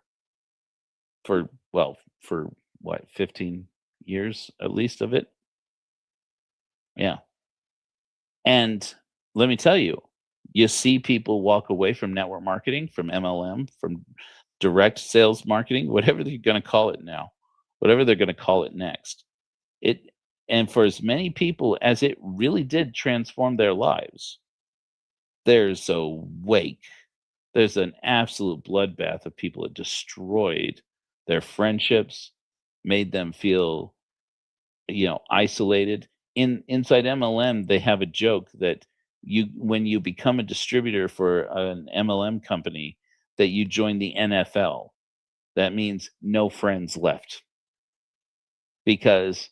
for what, 15 years at least of it. Yeah. And let me tell you, you see people walk away from network marketing, from MLM, from direct sales marketing, whatever they're going to call it now, whatever they're going to call it next. And for as many people as it really did transform their lives, there's a wake. There's an absolute bloodbath of people that destroyed their friendships, made them feel, isolated. Inside MLM, they have a joke that when you become a distributor for an MLM company, that you join the NFL. That means no friends left. Because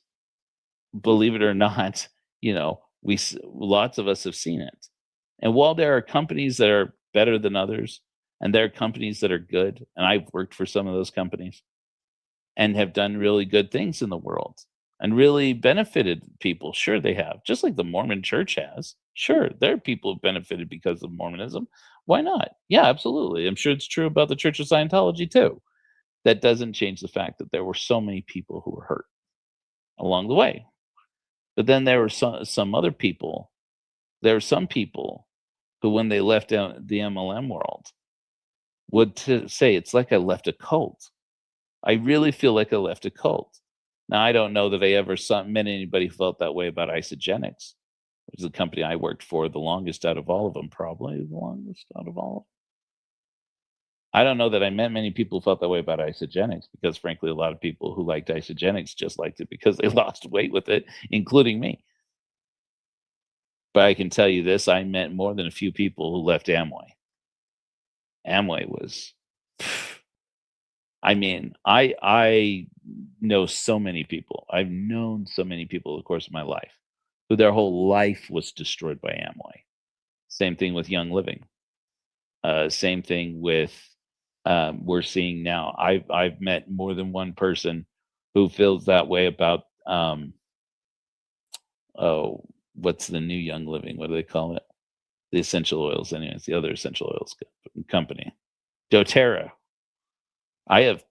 believe it or not, lots of us have seen it. And while there are companies that are better than others, and there are companies that are good, and I've worked for some of those companies and have done really good things in the world and really benefited people. Sure, they have. Just like the Mormon church has. Sure, there are people who benefited because of Mormonism. Why not? Yeah, absolutely. I'm sure it's true about the Church of Scientology too. That doesn't change the fact that there were so many people who were hurt along the way. But then there were some other people. There are some people who, when they left the MLM world, would say, it's like I left a cult. I really feel like I left a cult. Now, I don't know that I ever met anybody who felt that way about Isogenics, which is the company I worked for the longest out of all of them, probably the longest out of all of them. I don't know that I met many people who felt that way about Isogenics because, frankly, a lot of people who liked Isogenics just liked it because they lost weight with it, including me. But I can tell you this, I met more than a few people who left Amway. Amway was. I mean, I know so many people. I've known so many people in the course of my life who their whole life was destroyed by Amway. Same thing with Young Living. Same thing with we're seeing now. I've met more than one person who feels that way about oh, what's the new Young Living? What do they call it? The essential oils, anyways. The other essential oils company, DoTerra. I have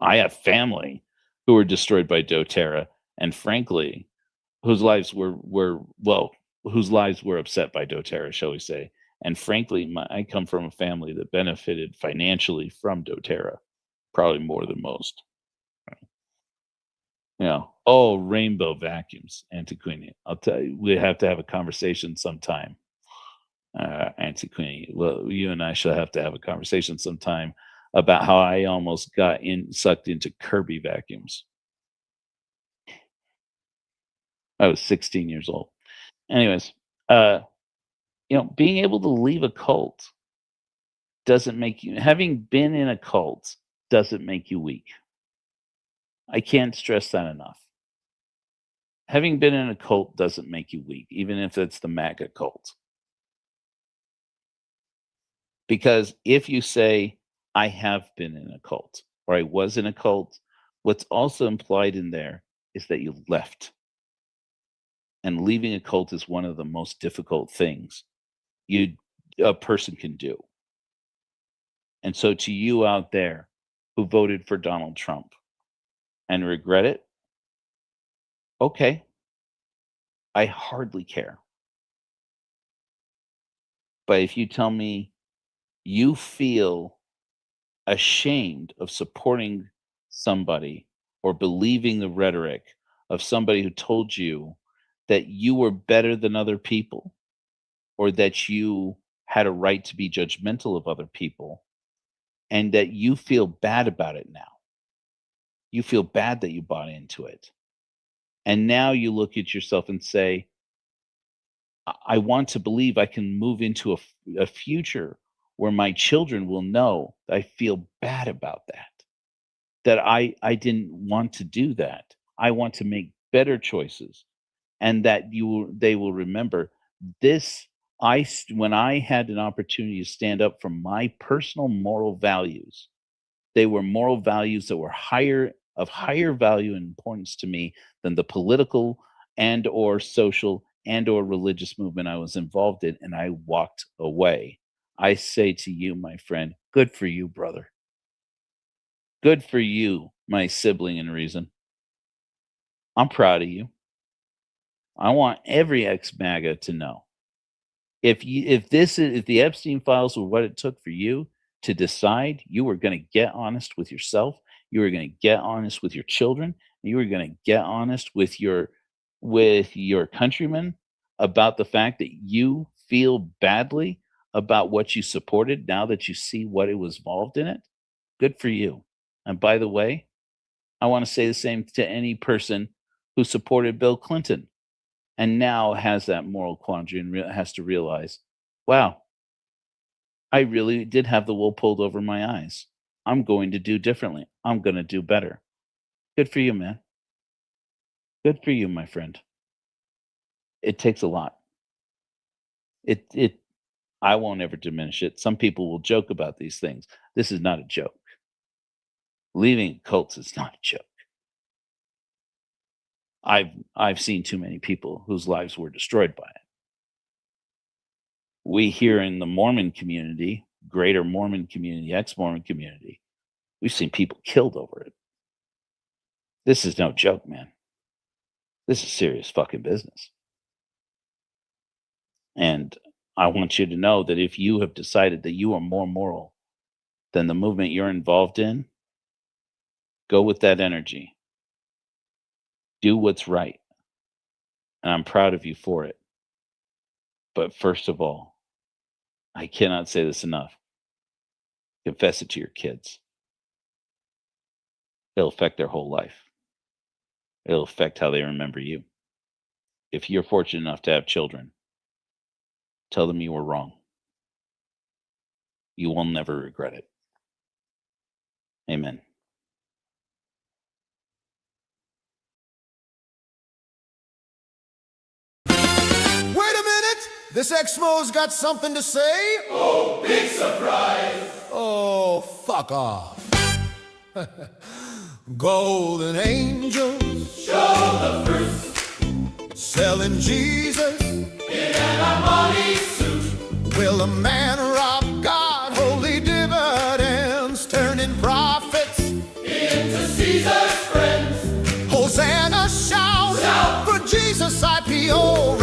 I have family who were destroyed by DoTerra, and frankly, whose lives were well, whose lives were upset by DoTerra, shall we say? And frankly, I come from a family that benefited financially from DoTerra, probably more than most. You know, oh, rainbow vacuums, Antiquini. I'll tell you, we have to have a conversation sometime, Antiquini. Well, you and I shall have to have a conversation sometime about how I almost got sucked into Kirby vacuums. I was 16 years old. Anyways, uh, being able to leave a cult doesn't make you having been in a cult doesn't make you weak. I can't stress that enough. Having been in a cult doesn't make you weak, even if it's the MAGA cult. Because if you say, I have been in a cult or I was in a cult, what's also implied in there is that you left. And leaving a cult is one of the most difficult things a person can do. And so to you out there who voted for Donald Trump and regret it, okay, I hardly care. But if you tell me you feel ashamed of supporting somebody or believing the rhetoric of somebody who told you that you were better than other people or that you had a right to be judgmental of other people and that you feel bad about it now. You feel bad that you bought into it. And now you look at yourself and say, I want to believe I can move into a future where my children will know that I feel bad about that I didn't want to do that. I want to make better choices, and that they will remember this. When I had an opportunity to stand up for my personal moral values, they were moral values that were higher value and importance to me than the political and or social and or religious movement I was involved in, and I walked away. I say to you, my friend, good for you, brother. Good for you, my sibling in reason. I'm proud of you. I want every ex-MAGA to know. If the Epstein files were what it took for you to decide you were going to get honest with yourself, you were going to get honest with your children, you were going to get honest with your countrymen about the fact that you feel badly about what you supported now that you see what it was involved in it, good for you. And by the way, I want to say the same to any person who supported Bill Clinton and now has that moral quandary and has to realize, wow, I really did have the wool pulled over my eyes. I'm going to do differently. I'm going to do better. Good for you, man. Good for you, my friend. It takes a lot. It I won't ever diminish it. Some people will joke about these things. This is not a joke. Leaving cults is not a joke. I've seen too many people whose lives were destroyed by it. We here in the Mormon community, greater Mormon community, ex-Mormon community, we've seen people killed over it. This is no joke, man. This is serious fucking business. And I want you to know that if you have decided that you are more moral than the movement you're involved in, go with that energy. Do what's right. And I'm proud of you for it. But first of all, I cannot say this enough. Confess it to your kids. It'll affect their whole life. It'll affect how they remember you. If you're fortunate enough to have children, tell them you were wrong. You will never regret it. Amen. Wait a minute! This Exmo's got something to say? Oh, big surprise! Oh, fuck off. Golden angels show the fruit, selling Jesus in an Armani suit. Will a man rob God? Holy dividends, turning profits into Caesar's friends. Hosanna shout, shout for Jesus IPO.